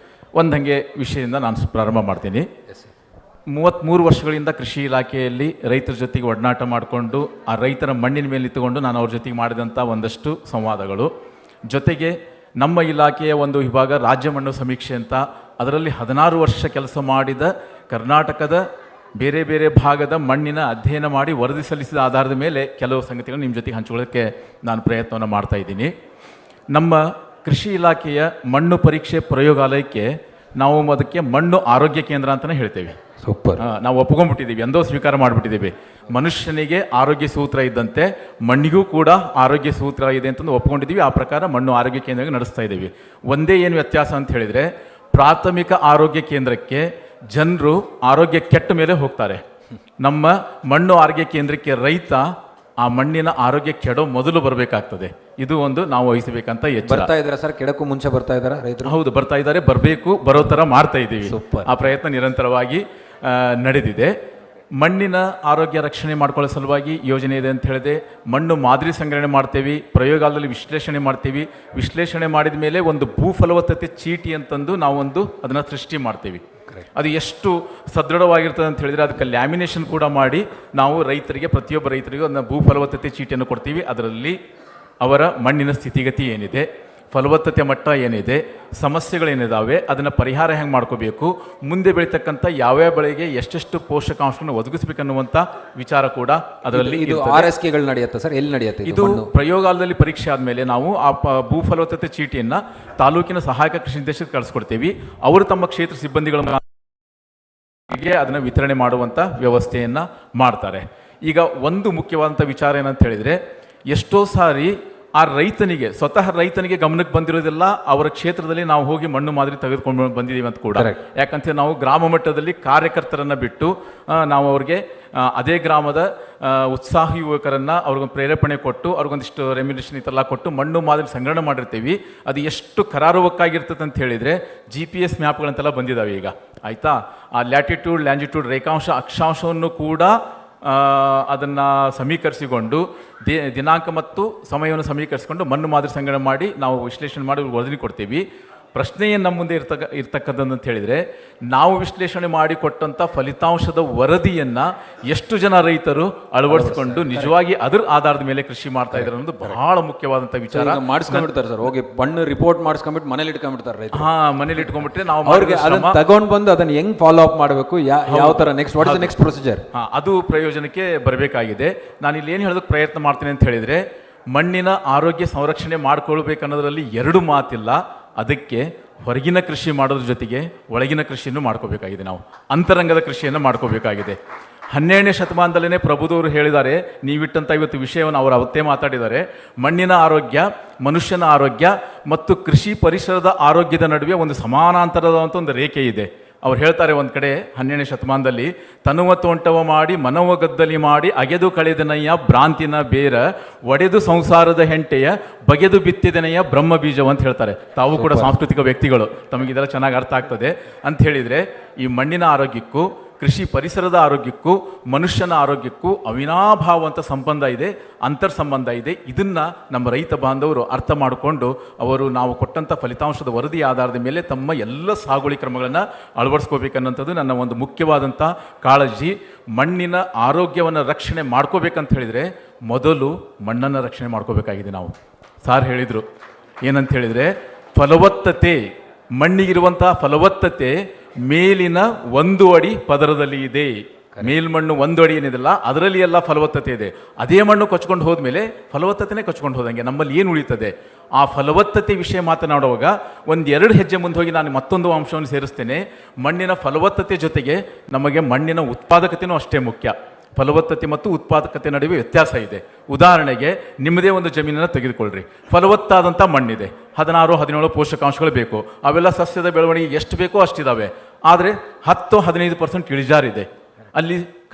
ಒಂದಂಗೆ ವಿಷಯದಿಂದ ನಾನು ಪ್ರಾರಂಭ ಮಾಡ್ತೀನಿ. 33 ವರ್ಷಗಳಿಂದ ಕೃಷಿ ಇಲಾಖೆಯಲ್ಲಿ ರೈತರ ಜೊತೆಗೆ ಒಡನಾಟ ಮಾಡಿಕೊಂಡು, ಆ ರೈತರ ಮಣ್ಣಿನ ಮೇಲೆ ನಿಂತುಕೊಂಡು ನಾನು ಅವ್ರ ಜೊತೆಗೆ ಮಾಡಿದಂಥ ಒಂದಷ್ಟು ಸಂವಾದಗಳು, ಜೊತೆಗೆ ನಮ್ಮ ಇಲಾಖೆಯ ಒಂದು ವಿಭಾಗ ರಾಜ್ಯ ಮಣ್ಣು ಸಮೀಕ್ಷೆ ಅಂತ, ಅದರಲ್ಲಿ 16 ವರ್ಷ ಕೆಲಸ ಮಾಡಿದ ಕರ್ನಾಟಕದ ಬೇರೆ ಬೇರೆ ಭಾಗದ ಮಣ್ಣಿನ ಅಧ್ಯಯನ ಮಾಡಿ ವರದಿ ಸಲ್ಲಿಸಿದ ಆಧಾರದ ಮೇಲೆ ಕೆಲವು ಸಂಗತಿಗಳನ್ನು ನಿಮ್ಮ ಜೊತೆಗೆ ಹಂಚಿಕೊಳ್ಳೋಕ್ಕೆ ನಾನು ಪ್ರಯತ್ನವನ್ನು ಮಾಡ್ತಾ ಇದ್ದೀನಿ. ನಮ್ಮ ಕೃಷಿ ಇಲಾಖೆಯ ಮಣ್ಣು ಪರೀಕ್ಷೆ ಪ್ರಯೋಗಾಲಯಕ್ಕೆ ನಾವು ಅದಕ್ಕೆ ಮಣ್ಣು ಆರೋಗ್ಯ ಕೇಂದ್ರ ಅಂತಲೇ ಹೇಳ್ತೇವೆ. ಸೂಪರ್. ನಾವು ಒಪ್ಕೊಂಡ್ಬಿಟ್ಟಿದ್ದೀವಿ, ಎಂದೋ ಸ್ವೀಕಾರ ಮಾಡಿಬಿಟ್ಟಿದ್ದೀವಿ. ಮನುಷ್ಯನಿಗೆ ಆರೋಗ್ಯ ಸೂತ್ರ ಇದ್ದಂತೆ ಮಣ್ಣಿಗೂ ಕೂಡ ಆರೋಗ್ಯ ಸೂತ್ರ ಇದೆ ಅಂತಂದು ಒಪ್ಕೊಂಡಿದ್ದೀವಿ. ಆ ಪ್ರಕಾರ ಮಣ್ಣು ಆರೋಗ್ಯ ಕೇಂದ್ರ ನಡೆಸ್ತಾ ಇದ್ದೀವಿ. ಒಂದೇ ಏನು ವ್ಯತ್ಯಾಸ ಅಂತ ಹೇಳಿದರೆ, ಪ್ರಾಥಮಿಕ ಆರೋಗ್ಯ ಕೇಂದ್ರಕ್ಕೆ ಜನರು ಆರೋಗ್ಯ ಕೆಟ್ಟ ಮೇಲೆ ಹೋಗ್ತಾರೆ. ನಮ್ಮ ಮಣ್ಣು ಆರೋಗ್ಯ ಕೇಂದ್ರಕ್ಕೆ ರೈತ ಆ ಮಣ್ಣಿನ ಆರೋಗ್ಯ ಕೆಡೋ ಮೊದಲು ಬರಬೇಕಾಗ್ತದೆ. ಇದು ಒಂದು ನಾವು ವಹಿಸಬೇಕಂತ ಬರ್ತಾ ಇದ್ದಾರೆ ಸರ್. ಕೆಡಕ್ಕೂ ಮುಂಚೆ ಬರ್ತಾ ಇದ್ದಾರೆ ರೈತರು? ಹೌದು, ಬರ್ತಾ ಇದ್ದಾರೆ, ಬರಬೇಕು, ಬರೋ ಥರ ಮಾಡ್ತಾ ಇದ್ದೀವಿ. ಆ ಪ್ರಯತ್ನ ನಿರಂತರವಾಗಿ ನಡೆದಿದೆ. ಮಣ್ಣಿನ ಆರೋಗ್ಯ ರಕ್ಷಣೆ ಮಾಡ್ಕೊಳ್ಳೋ ಸಲುವಾಗಿ ಯೋಜನೆ ಇದೆ ಅಂತ ಹೇಳಿದೆ. ಮಣ್ಣು ಮಾದರಿ ಸಂಗ್ರಹಣೆ ಮಾಡ್ತೇವೆ, ಪ್ರಯೋಗಾಲಯದಲ್ಲಿ ವಿಶ್ಲೇಷಣೆ ಮಾಡ್ತೀವಿ. ವಿಶ್ಲೇಷಣೆ ಮಾಡಿದ ಮೇಲೆ ಒಂದು ಭೂ ಫಲವತ್ತತೆ ಚೀಟಿ ಅಂತಂದು ನಾವೊಂದು ಅದನ್ನು ಸೃಷ್ಟಿ ಮಾಡ್ತೀವಿ. ಅದು ಎಷ್ಟು ಸದೃಢವಾಗಿರ್ತದೆ ಅಂತ ಹೇಳಿದರೆ, ಅದಕ್ಕೆ ಲ್ಯಾಮಿನೇಷನ್ ಕೂಡ ಮಾಡಿ ನಾವು ರೈತರಿಗೆ, ಪ್ರತಿಯೊಬ್ಬ ರೈತರಿಗೂ ಅದನ್ನು ಭೂ ಫಲವತ್ತತೆ ಚೀಟಿಯನ್ನು ಕೊಡ್ತೀವಿ. ಅದರಲ್ಲಿ ಅವರ ಮಣ್ಣಿನ ಸ್ಥಿತಿಗತಿ ಏನಿದೆ, ಫಲವತ್ತತೆ ಮಟ್ಟ ಏನಿದೆ, ಸಮಸ್ಯೆಗಳೇನಿದ್ದಾವೆ, ಅದನ್ನು ಪರಿಹಾರ ಹೆಂಗೆ ಮಾಡ್ಕೋಬೇಕು, ಮುಂದೆ ಬೆಳೀತಕ್ಕಂಥ ಯಾವ್ಯಾವ ಬೆಳೆಗೆ ಎಷ್ಟೆಷ್ಟು ಪೋಷಕಾಂಶಗಳನ್ನು ಒದಗಿಸ್ಬೇಕನ್ನುವಂಥ ವಿಚಾರ ಕೂಡ ಅದರಲ್ಲಿ. ಇದು RSKಗಳು ನಡೆಯುತ್ತೆ ಸರ್? ಎಲ್ಲಿ ನಡೆಯುತ್ತೆ ಇದು? ಪ್ರಯೋಗಾಲಯದಲ್ಲಿ ಪರೀಕ್ಷೆ ಆದಮೇಲೆ ನಾವು ಆ ಭೂ ಫಲವತ್ತತೆ ಚೀಟಿಯನ್ನು ತಾಲೂಕಿನ ಸಹಾಯಕ ಕೃಷಿ ನಿರ್ದೇಶಕರಿಗೆ ಕಳಿಸ್ಕೊಡ್ತೀವಿ. ಅವರು ತಮ್ಮ ಕ್ಷೇತ್ರ ಸಿಬ್ಬಂದಿಗಳ ಅದನ್ನು ವಿತರಣೆ ಮಾಡುವಂಥ ವ್ಯವಸ್ಥೆಯನ್ನು ಮಾಡ್ತಾರೆ. ಈಗ ಒಂದು ಮುಖ್ಯವಾದಂಥ ವಿಚಾರ ಏನಂತ ಹೇಳಿದರೆ, ಎಷ್ಟೋ ಸಾರಿ ಆ ರೈತನಿಗೆ, ಸ್ವತಃ ರೈತನಿಗೆ ಗಮನಕ್ಕೆ ಬಂದಿರೋದಿಲ್ಲ, ಅವರ ಕ್ಷೇತ್ರದಲ್ಲಿ ನಾವು ಹೋಗಿ ಮಣ್ಣು ಮಾದರಿ ತೆಗೆದುಕೊಂಡು ಬಂದಿದ್ದೀವಿ ಅಂತ ಕೂಡ. ಯಾಕಂತ ನಾವು ಗ್ರಾಮ ಮಟ್ಟದಲ್ಲಿ ಕಾರ್ಯಕರ್ತರನ್ನು ಬಿಟ್ಟು ನಾವು ಅವ್ರಿಗೆ ಅದೇ ಗ್ರಾಮದ ಉತ್ಸಾಹಿ ಯುವಕರನ್ನು ಅವ್ರಿಗೊಂದು ಪ್ರೇರೇಪಣೆ ಕೊಟ್ಟು, ಅವ್ರಿಗೊಂದಿಷ್ಟು ರೆಮ್ಯುನೇಷನ್ ಈ ಥರ ಕೊಟ್ಟು ಮಣ್ಣು ಮಾದರಿ ಸಂಗ್ರಹಣೆ ಮಾಡಿರ್ತೀವಿ. ಅದು ಎಷ್ಟು ಕರಾರುವಕ್ಕಾಗಿರ್ತದೆ ಅಂತ ಹೇಳಿದರೆ, GPS ಮ್ಯಾಪ್ಗಳಂತೆಲ್ಲ ಬಂದಿದ್ದಾವೆ ಈಗ, ಆಯಿತಾ. ಆ ಲ್ಯಾಟಿಟ್ಯೂಡ್, ಲ್ಯಾಂಜಿಟ್ಯೂಡ್, ರೇಖಾಂಶ, ಅಕ್ಷಾಂಶವನ್ನು ಕೂಡ ಅದನ್ನು ಸಮೀಕರಿಸಿಕೊಂಡು ದಿನಾಂಕ ಮತ್ತು ಸಮಯವನ್ನು ಸಮೀಕರಿಸಿಕೊಂಡು ಮಣ್ಣು ಮಾದರಿ ಸಂಗ್ರಹಣೆ ಮಾಡಿ ನಾವು ವಿಶ್ಲೇಷಣೆ ಮಾಡಿ ವರದಿ ಕೊಡ್ತೀವಿ. ಪ್ರಶ್ನೆ ಏನು ನಮ್ಮ ಮುಂದೆ ಇರ್ತಕ್ಕಂಥದ್ದು ಅಂತ ಹೇಳಿದರೆ, ನಾವು ವಿಶ್ಲೇಷಣೆ ಮಾಡಿ ಕೊಟ್ಟಂಥ ಫಲಿತಾಂಶದ ವರದಿಯನ್ನು ಎಷ್ಟು ಜನ ರೈತರು ಅಳವಡಿಸಿಕೊಂಡು ನಿಜವಾಗಿ ಅದರ ಆಧಾರದ ಮೇಲೆ ಕೃಷಿ ಮಾಡ್ತಾ ಇದ್ದಾರೆ ಅನ್ನೋದು ಬಹಳ ಮುಖ್ಯವಾದಂಥ ವಿಚಾರ. ಮಾಡಿಸ್ಕೊಂಡ್ಬಿಡ್ತಾರೆ ಸರ್, ಹೋಗಿ ಮಣ್ಣು ರಿಪೋರ್ಟ್ ಮಾಡಿಸ್ಕೊಂಡ್ಬಿಟ್ಟು ಮನೇಲಿ ಇಟ್ಕೊಂಡ್ಬಿಡ್ತಾರೆ ರೈತರು. ಮನೇಲಿ ಇಟ್ಕೊಂಡ್ಬಿಟ್ರೆ ನಾವು ಅವ್ರಿಗೆ ಅದನ್ನು ತಗೊಂಡು ಬಂದು ಅದನ್ನು ಹೆಂಗ್ ಫಾಲೋ ಅಪ್ ಮಾಡಬೇಕು, ಯಾವ ಥರ ನೆಕ್ಸ್ಟ್ ಪ್ರೊಸೀಜರ್, ಅದು ಪ್ರಯೋಜನಕ್ಕೆ ಬರಬೇಕಾಗಿದೆ. ನಾನು ಇಲ್ಲಿ ಏನು ಹೇಳೋದಕ್ಕೆ ಪ್ರಯತ್ನ ಮಾಡ್ತೀನಿ ಅಂತ ಹೇಳಿದರೆ, ಮಣ್ಣಿನ ಆರೋಗ್ಯ ಸಂರಕ್ಷಣೆ ಮಾಡ್ಕೊಳ್ಬೇಕನ್ನೋದ್ರಲ್ಲಿ ಎರಡು ಮಾತಿಲ್ಲ. ಅದಕ್ಕೆ ಹೊರಗಿನ ಕೃಷಿ ಮಾಡೋದ್ರ ಜೊತೆಗೆ ಒಳಗಿನ ಕೃಷಿಯನ್ನು ಮಾಡ್ಕೋಬೇಕಾಗಿದೆ. ನಾವು ಅಂತರಂಗದ ಕೃಷಿಯನ್ನು ಮಾಡ್ಕೋಬೇಕಾಗಿದೆ. 12ನೇ ಶತಮಾನದಲ್ಲೇ ಪ್ರಭುದವರು ಹೇಳಿದ್ದಾರೆ, ನೀವಿಟ್ಟಂಥ ಇವತ್ತು ವಿಷಯವನ್ನು ಅವರು ಅವತ್ತೇ ಮಾತಾಡಿದ್ದಾರೆ. ಮಣ್ಣಿನ ಆರೋಗ್ಯ, ಮನುಷ್ಯನ ಆರೋಗ್ಯ ಮತ್ತು ಕೃಷಿ ಪರಿಸರದ ಆರೋಗ್ಯದ ನಡುವೆ ಒಂದು ಸಮಾನಾಂತರದಂಥ ಒಂದು ರೇಖೆ ಇದೆ. ಅವ್ರು ಹೇಳ್ತಾರೆ ಒಂದು ಕಡೆ 12ನೇ ಶತಮಾನದಲ್ಲಿ, ತನುವ ತೋಂಟವ ಮಾಡಿ ಮನವ ಗದ್ದಲಿ ಮಾಡಿ ಅಗೆದು ಕಳೆದನಯ್ಯ ಭ್ರಾಂತಿನ ಬೇರ ಒಡೆದು ಸಂಸಾರದ ಹೆಂಟೆಯ ಬಗೆದು ಬಿತ್ತಿದನೆಯ ಬ್ರಹ್ಮ ಬೀಜವ ಅಂತ ಹೇಳ್ತಾರೆ. ತಾವು ಕೂಡ ಸಾಂಸ್ಕೃತಿಕ ವ್ಯಕ್ತಿಗಳು, ತಮಗಿದೆಲ್ಲ ಚೆನ್ನಾಗಿ ಅರ್ಥ ಆಗ್ತದೆ ಅಂತ ಹೇಳಿದರೆ, ಈ ಮಣ್ಣಿನ ಆರೋಗ್ಯಕ್ಕೂ ಕೃಷಿ ಪರಿಸರದ ಆರೋಗ್ಯಕ್ಕೂ ಮನುಷ್ಯನ ಆರೋಗ್ಯಕ್ಕೂ ಅವಿನಾಭಾವಂತ ಸಂಬಂಧ ಇದೆ, ಅಂತರ್ ಸಂಬಂಧ ಇದೆ. ಇದನ್ನು ನಮ್ಮ ರೈತ ಬಾಂಧವರು ಅರ್ಥ ಮಾಡಿಕೊಂಡು ಅವರು ನಾವು ಕೊಟ್ಟಂಥ ಫಲಿತಾಂಶದ ವರದಿ ಆಧಾರದ ಮೇಲೆ ತಮ್ಮ ಎಲ್ಲ ಸಾಗುವಳಿ ಕ್ರಮಗಳನ್ನು ಅಳವಡಿಸ್ಕೋಬೇಕನ್ನೋಂಥದ್ದು ನನ್ನ ಒಂದು ಮುಖ್ಯವಾದಂಥ ಕಾಳಜಿ. ಮಣ್ಣಿನ ಆರೋಗ್ಯವನ್ನು ರಕ್ಷಣೆ ಮಾಡ್ಕೋಬೇಕಂತ ಹೇಳಿದರೆ ಮೊದಲು ಮಣ್ಣನ್ನು ರಕ್ಷಣೆ ಮಾಡ್ಕೋಬೇಕಾಗಿದೆ. ನಾವು ಸಾರ್ ಹೇಳಿದರು ಏನಂತ ಹೇಳಿದರೆ, ಫಲವತ್ತತೆ, ಮಣ್ಣಿಗಿರುವಂತಹ ಫಲವತ್ತತೆ ಮೇಲಿನ 1 ಅಡಿ ಪದರದಲ್ಲಿ ಇದೆ. ಮೇಲ್ಮಣ್ಣು 1 ಅಡಿ ಏನಿದೆಲ್ಲ ಅದರಲ್ಲಿ ಎಲ್ಲ ಫಲವತ್ತತೆ ಇದೆ. ಅದೇ ಮಣ್ಣು ಕೊಚ್ಕೊಂಡು ಹೋದ್ಮೇಲೆ ಫಲವತ್ತತೆನೇ ಕೊಚ್ಕೊಂಡು ಹೋದಂಗೆ ನಮ್ಮಲ್ಲಿ ಏನು ಉಳಿತದೆ? ಆ ಫಲವತ್ತತೆ ವಿಷಯ ಮಾತನಾಡುವಾಗ 1-2 ಹೆಜ್ಜೆ ಮುಂದೆ ಹೋಗಿ ನಾನು ಮತ್ತೊಂದು ಅಂಶವನ್ನು ಸೇರಿಸ್ತೇನೆ. ಮಣ್ಣಿನ ಫಲವತ್ತತೆ ಜೊತೆಗೆ ನಮಗೆ ಮಣ್ಣಿನ ಉತ್ಪಾದಕತೆಯೂ ಅಷ್ಟೇ ಮುಖ್ಯ. ಫಲವತ್ತತೆ ಮತ್ತು ಉತ್ಪಾದಕತೆ ನಡುವೆ ವ್ಯತ್ಯಾಸ ಇದೆ. ಉದಾಹರಣೆಗೆ ನಿಮ್ಮದೇ ಒಂದು ಜಮೀನನ್ನು ತೆಗೆದುಕೊಳ್ಳ್ರಿ, ಫಲವತ್ತಾದಂಥ ಮಣ್ಣಿದೆ, 16-17 ಪೋಷಕಾಂಶಗಳು ಬೇಕು, ಅವೆಲ್ಲ ಸಸ್ಯದ ಬೆಳವಣಿಗೆ ಎಷ್ಟು ಬೇಕೋ ಅಷ್ಟಿದ್ದಾವೆ. ಆದರೆ 10-15% ಇಳಿಜಾರಿದೆ. ಅಲ್ಲಿ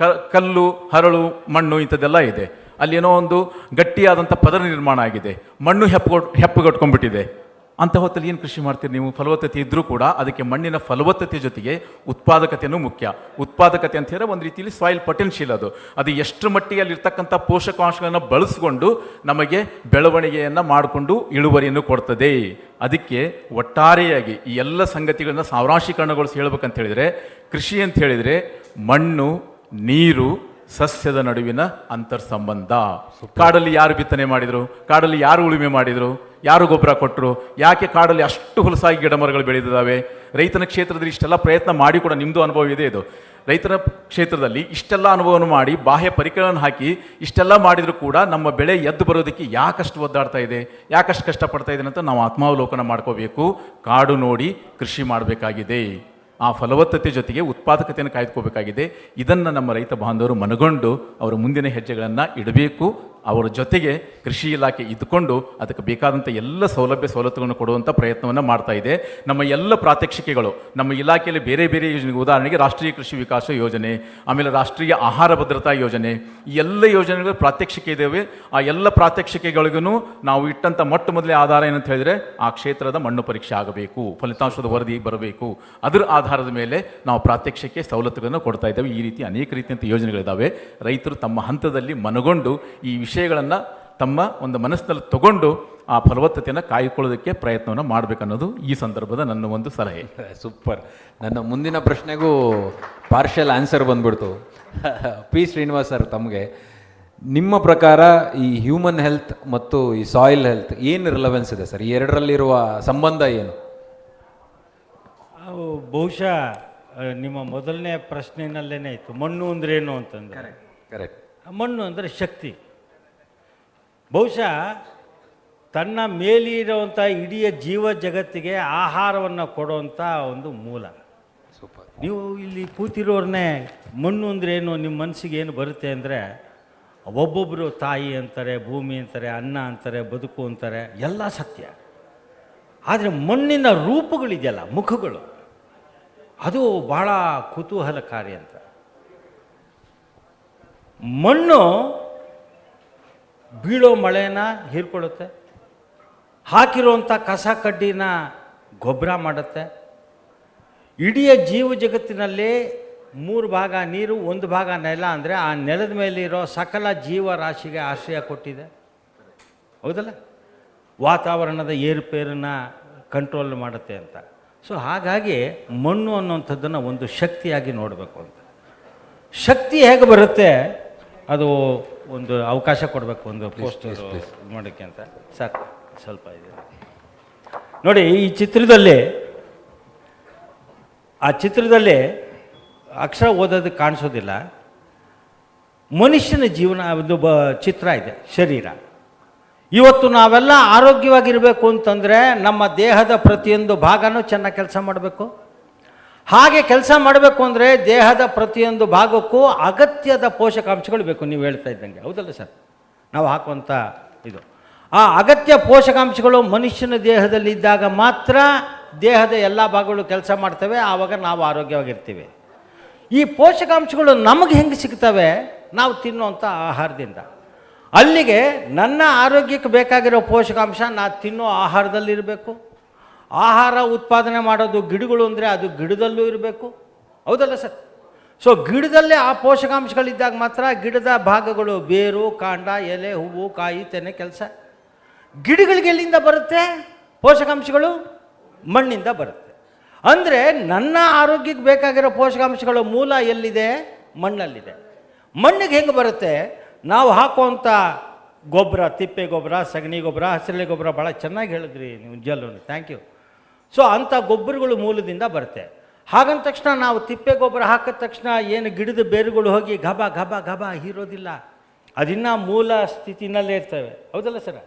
ಕಲ್ಲು, ಹರಳು, ಮಣ್ಣು ಇಂಥದ್ದೆಲ್ಲ ಇದೆ. ಅಲ್ಲಿ ಏನೋ ಒಂದು ಗಟ್ಟಿಯಾದಂಥ ಪದರ ನಿರ್ಮಾಣ ಆಗಿದೆ, ಮಣ್ಣು ಹೆಪ್ಪುಗಟ್ಕೊಂಡ್ಬಿಟ್ಟಿದೆ. ಅಂಥ ಹೊತ್ತಲ್ಲಿ ಏನು ಕೃಷಿ ಮಾಡ್ತೀರಿ ನೀವು? ಫಲವತ್ತತೆ ಇದ್ದರೂ ಕೂಡ ಅದಕ್ಕೆ ಮಣ್ಣಿನ ಫಲವತ್ತತೆ ಜೊತೆಗೆ ಉತ್ಪಾದಕತೆಯೂ ಮುಖ್ಯ. ಉತ್ಪಾದಕತೆ ಅಂತ ಹೇಳಿದ್ರೆ ಒಂದು ರೀತಿಯಲ್ಲಿ ಸಾಯಿಲ್ ಪೊಟೆನ್ಷಿಯಲ್, ಅದು ಎಷ್ಟು ಮಟ್ಟಿಗೆ ಅಲ್ಲಿರ್ತಕ್ಕಂಥ ಪೋಷಕಾಂಶಗಳನ್ನು ಬಳಸಿಕೊಂಡು ನಮಗೆ ಬೆಳವಣಿಗೆಯನ್ನು ಮಾಡಿಕೊಂಡು ಇಳುವರಿಯನ್ನು ಕೊಡ್ತದೆ. ಅದಕ್ಕೆ ಒಟ್ಟಾರೆಯಾಗಿ ಈ ಎಲ್ಲ ಸಂಗತಿಗಳನ್ನ ಸಾರಾಂಶೀಕರಣಗೊಳಿಸಿ ಹೇಳ್ಬೇಕಂತ ಹೇಳಿದರೆ, ಕೃಷಿ ಅಂತ ಹೇಳಿದರೆ ಮಣ್ಣು, ನೀರು, ಸಸ್ಯದ ನಡುವಿನ ಅಂತರ್ ಸಂಬಂಧ. ಕಾಡಲ್ಲಿ ಯಾರು ಬಿತ್ತನೆ ಮಾಡಿದರು? ಕಾಡಲ್ಲಿ ಯಾರು ಉಳುಮೆ ಮಾಡಿದರು? ಯಾರು ಗೊಬ್ಬರ ಕೊಟ್ಟರು? ಯಾಕೆ ಕಾಡಲ್ಲಿ ಅಷ್ಟು ಹುಲಸಾಗಿ ಗಿಡ ಮರಗಳು ಬೆಳೆದಿದ್ದಾವೆ? ರೈತನ ಕ್ಷೇತ್ರದಲ್ಲಿ ಇಷ್ಟೆಲ್ಲ ಪ್ರಯತ್ನ ಮಾಡಿ ಕೂಡ, ನಿಮ್ಮದು ಅನುಭವ ಇದೆ ಇದು, ರೈತರ ಕ್ಷೇತ್ರದಲ್ಲಿ ಇಷ್ಟೆಲ್ಲ ಅನುಭವವನ್ನು ಮಾಡಿ ಬಾಹ್ಯ ಪರಿಕರಗಳನ್ನು ಹಾಕಿ ಇಷ್ಟೆಲ್ಲ ಮಾಡಿದರೂ ಕೂಡ ನಮ್ಮ ಬೆಳೆ ಎದ್ದು ಬರೋದಕ್ಕೆ ಯಾಕಷ್ಟು ಒದ್ದಾಡ್ತಾ ಇದೆ, ಯಾಕಷ್ಟು ಕಷ್ಟಪಡ್ತಾ ಇದೆ ಅಂತ ನಾವು ಆತ್ಮಾವಲೋಕನ ಮಾಡ್ಕೋಬೇಕು. ಕಾಡು ನೋಡಿ ಕೃಷಿ ಮಾಡಬೇಕಾಗಿದೆ. ಆ ಫಲವತ್ತತೆ ಜೊತೆಗೆ ಉತ್ಪಾದಕತೆಯನ್ನು ಕಾಯ್ದುಕೋಬೇಕಾಗಿದೆ. ಇದನ್ನು ನಮ್ಮ ರೈತ ಬಾಂಧವರು ಮನಗೊಂಡು ಅವರ ಮುಂದಿನ ಹೆಜ್ಜೆಗಳನ್ನು ಇಡಬೇಕು. ಅವರ ಜೊತೆಗೆ ಕೃಷಿ ಇಲಾಖೆ ಇದ್ದುಕೊಂಡು ಅದಕ್ಕೆ ಬೇಕಾದಂಥ ಎಲ್ಲ ಸವಲತ್ತುಗಳನ್ನು ಕೊಡುವಂಥ ಪ್ರಯತ್ನವನ್ನು ಮಾಡ್ತಾ ಇದೆ. ನಮ್ಮ ಎಲ್ಲ ಪ್ರಾತ್ಯಕ್ಷಿಕೆಗಳು ನಮ್ಮ ಇಲಾಖೆಯಲ್ಲಿ ಬೇರೆ ಬೇರೆ ಯೋಜನೆ, ಉದಾಹರಣೆಗೆ ರಾಷ್ಟ್ರೀಯ ಕೃಷಿ ವಿಕಾಸ ಯೋಜನೆ, ಆಮೇಲೆ ರಾಷ್ಟ್ರೀಯ ಆಹಾರ ಭದ್ರತಾ ಯೋಜನೆ, ಈ ಎಲ್ಲ ಯೋಜನೆಗಳು ಪ್ರಾತ್ಯಕ್ಷಿಕೆ ಇದ್ದಾವೆ. ಆ ಎಲ್ಲ ಪ್ರಾತ್ಯಕ್ಷಿಕೆಗಳಿಗೂ ನಾವು ಇಟ್ಟಂಥ ಮೊದಲೇ ಆಧಾರ ಏನಂತ ಹೇಳಿದರೆ ಆ ಕ್ಷೇತ್ರದ ಮಣ್ಣು ಪರೀಕ್ಷೆ ಆಗಬೇಕು, ಫಲಿತಾಂಶದ ವರದಿ ಬರಬೇಕು. ಅದರ ಆಧಾರದ ಮೇಲೆ ನಾವು ಪ್ರಾತ್ಯಕ್ಷಿಕೆ ಸವಲತ್ತುಗಳನ್ನು ಕೊಡ್ತಾ ಇದ್ದೇವೆ. ಈ ರೀತಿ ಅನೇಕ ರೀತಿಯಂಥ ಯೋಜನೆಗಳಿದ್ದಾವೆ. ರೈತರು ತಮ್ಮ ಹಂತದಲ್ಲಿ ಮನಗೊಂಡು ಈ ವಿಷಯಗಳನ್ನು ತಮ್ಮ ಒಂದು ಮನಸ್ಸಿನಲ್ಲಿ ತಗೊಂಡು ಆ ಫಲವತ್ತತೆಯನ್ನು ಕಾಯ್ಕೊಳ್ಳೋದಕ್ಕೆ ಪ್ರಯತ್ನವನ್ನು ಮಾಡಬೇಕನ್ನೋದು ಈ ಸಂದರ್ಭದ ನನ್ನ ಒಂದು ಸಲಹೆ. ಸೂಪರ್. ನನ್ನ ಮುಂದಿನ ಪ್ರಶ್ನೆಗೂ ಪಾರ್ಷಲ್ ಆನ್ಸರ್ ಬಂದ್ಬಿಡ್ತು. ಪಿ ಶ್ರೀನಿವಾಸ್ ಸರ್, ತಮಗೆ ನಿಮ್ಮ ಪ್ರಕಾರ ಈ ಹ್ಯೂಮನ್ ಹೆಲ್ತ್ ಮತ್ತು ಈ ಸಾಯಿಲ್ ಹೆಲ್ತ್ ಏನು ರಿಲೆವೆನ್ಸ್ ಇದೆ ಸರ್? ಈ ಎರಡರಲ್ಲಿರುವ ಸಂಬಂಧ ಏನು? ಬಹುಶಃ ನಿಮ್ಮ ಮೊದಲನೇ ಪ್ರಶ್ನೆಯಲ್ಲೇ ಇತ್ತು, ಮಣ್ಣು ಅಂದ್ರೇನು ಅಂತಂದರೆ. ಕರೆಕ್ಟ್. ಮಣ್ಣು ಅಂದರೆ ಶಕ್ತಿ. ಬಹುಶಃ ತನ್ನ ಮೇಲಿರುವಂಥ ಇಡೀ ಜೀವ ಜಗತ್ತಿಗೆ ಆಹಾರವನ್ನು ಕೊಡುವಂಥ ಒಂದು ಮೂಲ. ಸೂಪರ್. ನೀವು ಇಲ್ಲಿ ಕೂತಿರೋರನ್ನೇ ಮಣ್ಣು ಅಂದ್ರೇನು ನಿಮ್ಮ ಮನಸ್ಸಿಗೆ ಏನು ಬರುತ್ತೆ ಅಂದರೆ, ಒಬ್ಬೊಬ್ಬರು ತಾಯಿ ಅಂತಾರೆ, ಭೂಮಿ ಅಂತಾರೆ, ಅನ್ನ ಅಂತಾರೆ, ಬದುಕು ಅಂತಾರೆ, ಎಲ್ಲ ಸತ್ಯ. ಆದರೆ ಮಣ್ಣಿನ ರೂಪಗಳಿದೆಯಲ್ಲ, ಮುಖಗಳು, ಅದು ಭಾಳ ಕುತೂಹಲಕಾರಿ ಅಂತ. ಮಣ್ಣು ಬೀಳೋ ಮಳೆನ ಹೀರ್ಕೊಳ್ಳುತ್ತೆ, ಹಾಕಿರುವಂಥ ಕಸ ಕಡ್ಡಿನ ಗೊಬ್ಬರ ಮಾಡುತ್ತೆ. ಇಡೀ ಜೀವ ಜಗತ್ತಿನಲ್ಲಿ 3 ಭಾಗ ನೀರು, 1 ಭಾಗ ನೆಲ ಅಂದರೆ ಆ ನೆಲದ ಮೇಲಿರೋ ಸಕಲ ಜೀವರಾಶಿಗೆ ಆಶ್ರಯ ಕೊಟ್ಟಿದೆ. ಹೌದಲ್ಲ? ವಾತಾವರಣದ ಏರುಪೇರನ್ನು ಕಂಟ್ರೋಲ್ ಮಾಡುತ್ತೆ ಅಂತ. ಸೊ ಹಾಗಾಗಿ ಮಣ್ಣು ಅನ್ನುವಂಥದ್ದನ್ನು ಒಂದು ಶಕ್ತಿಯಾಗಿ ನೋಡಬೇಕು ಅಂತ. ಶಕ್ತಿ ಹೇಗೆ ಬರುತ್ತೆ, ಅದು ಒಂದು ಅವಕಾಶ ಕೊಡಬೇಕು, ಒಂದು ಪೋಸ್ಟರ್ ಮಾಡೋಕ್ಕೆ ಅಂತ. ಸರ್ ಸ್ವಲ್ಪ ಇದೆ ನೋಡಿ, ಈ ಚಿತ್ರದಲ್ಲಿ ಅಕ್ಷರ ಓದೋದಕ್ಕೆ ಕಾಣಿಸೋದಿಲ್ಲ. ಮನುಷ್ಯನ ಜೀವನ ಒಂದು ಚಿತ್ರ ಇದೆ, ಶರೀರ. ಇವತ್ತು ನಾವೆಲ್ಲ ಆರೋಗ್ಯವಾಗಿರಬೇಕು ಅಂತಂದರೆ ನಮ್ಮ ದೇಹದ ಪ್ರತಿಯೊಂದು ಭಾಗನೂ ಚೆನ್ನಾಗಿ ಕೆಲಸ ಮಾಡಬೇಕು. ಹಾಗೆ ಕೆಲಸ ಮಾಡಬೇಕು ಅಂದರೆ ದೇಹದ ಪ್ರತಿಯೊಂದು ಭಾಗಕ್ಕೂ ಅಗತ್ಯದ ಪೋಷಕಾಂಶಗಳು ಬೇಕು. ನೀವು ಹೇಳ್ತಾ ಇದ್ದಂಗೆ, ಹೌದಲ್ಲ ಸರ್? ನಾವು ಹಾಕುವಂಥ ಇದು, ಆ ಅಗತ್ಯ ಪೋಷಕಾಂಶಗಳು ಮನುಷ್ಯನ ದೇಹದಲ್ಲಿ ಇದ್ದಾಗ ಮಾತ್ರ ದೇಹದ ಎಲ್ಲ ಭಾಗಗಳು ಕೆಲಸ ಮಾಡ್ತವೆ. ಆವಾಗ ನಾವು ಆರೋಗ್ಯವಾಗಿರ್ತೀವಿ. ಈ ಪೋಷಕಾಂಶಗಳು ನಮಗೆ ಹೆಂಗೆ ಸಿಗ್ತವೆ? ನಾವು ತಿನ್ನುವಂಥ ಆಹಾರದಿಂದ. ಅಲ್ಲಿಗೆ ನನ್ನ ಆರೋಗ್ಯಕ್ಕೆ ಬೇಕಾಗಿರೋ ಪೋಷಕಾಂಶ ನಾನು ತಿನ್ನೋ ಆಹಾರದಲ್ಲಿರಬೇಕು. ಆಹಾರ ಉತ್ಪಾದನೆ ಮಾಡೋದು ಗಿಡಗಳು ಅಂದರೆ ಅದು ಗಿಡದಲ್ಲೂ ಇರಬೇಕು. ಹೌದಲ್ಲ ಸರ್? ಸೊ ಗಿಡದಲ್ಲೇ ಆ ಪೋಷಕಾಂಶಗಳಿದ್ದಾಗ ಮಾತ್ರ ಗಿಡದ ಭಾಗಗಳು ಬೇರು, ಕಾಂಡ, ಎಲೆ, ಹೂವು, ಕಾಯಿ, ತೆನೆ ಕೆಲಸ. ಗಿಡಗಳಿಗೆ ಎಲ್ಲಿಂದ ಬರುತ್ತೆ ಪೋಷಕಾಂಶಗಳು? ಮಣ್ಣಿಂದ ಬರುತ್ತೆ. ಅಂದರೆ ನನ್ನ ಆರೋಗ್ಯಕ್ಕೆ ಬೇಕಾಗಿರೋ ಪೋಷಕಾಂಶಗಳ ಮೂಲ ಎಲ್ಲಿದೆ? ಮಣ್ಣಲ್ಲಿದೆ. ಮಣ್ಣಿಗೆ ಹೆಂಗೆ ಬರುತ್ತೆ? ನಾವು ಹಾಕುವಂಥ ಗೊಬ್ಬರ, ತಿಪ್ಪೆ ಗೊಬ್ಬರ, ಸಗಣಿ ಗೊಬ್ಬರ, ಹಸಿರೆಲೆ ಗೊಬ್ಬರ, ಭಾಳ ಚೆನ್ನಾಗಿ ಹೇಳಿದ್ರಿ ನೀವು ಜಲ್ಲು, ಥ್ಯಾಂಕ್ ಯು. ಸೊ ಅಂಥ ಗೊಬ್ಬರಗಳು ಮೂಲದಿಂದ ಬರುತ್ತೆ. ಹಾಗಂದ ತಕ್ಷಣ ನಾವು ತಿಪ್ಪೆ ಗೊಬ್ಬರ ಹಾಕಿದ ತಕ್ಷಣ ಏನು ಗಿಡದ ಬೇರುಗಳು ಹೋಗಿ ಗಬ ಗಬ ಗಬ ಹೀರೋದಿಲ್ಲ, ಅದಿನ್ನೂ ಮೂಲ ಸ್ಥಿತಿನಲ್ಲೇ ಇರ್ತವೆ, ಹೌದಲ್ಲ ಸರ್?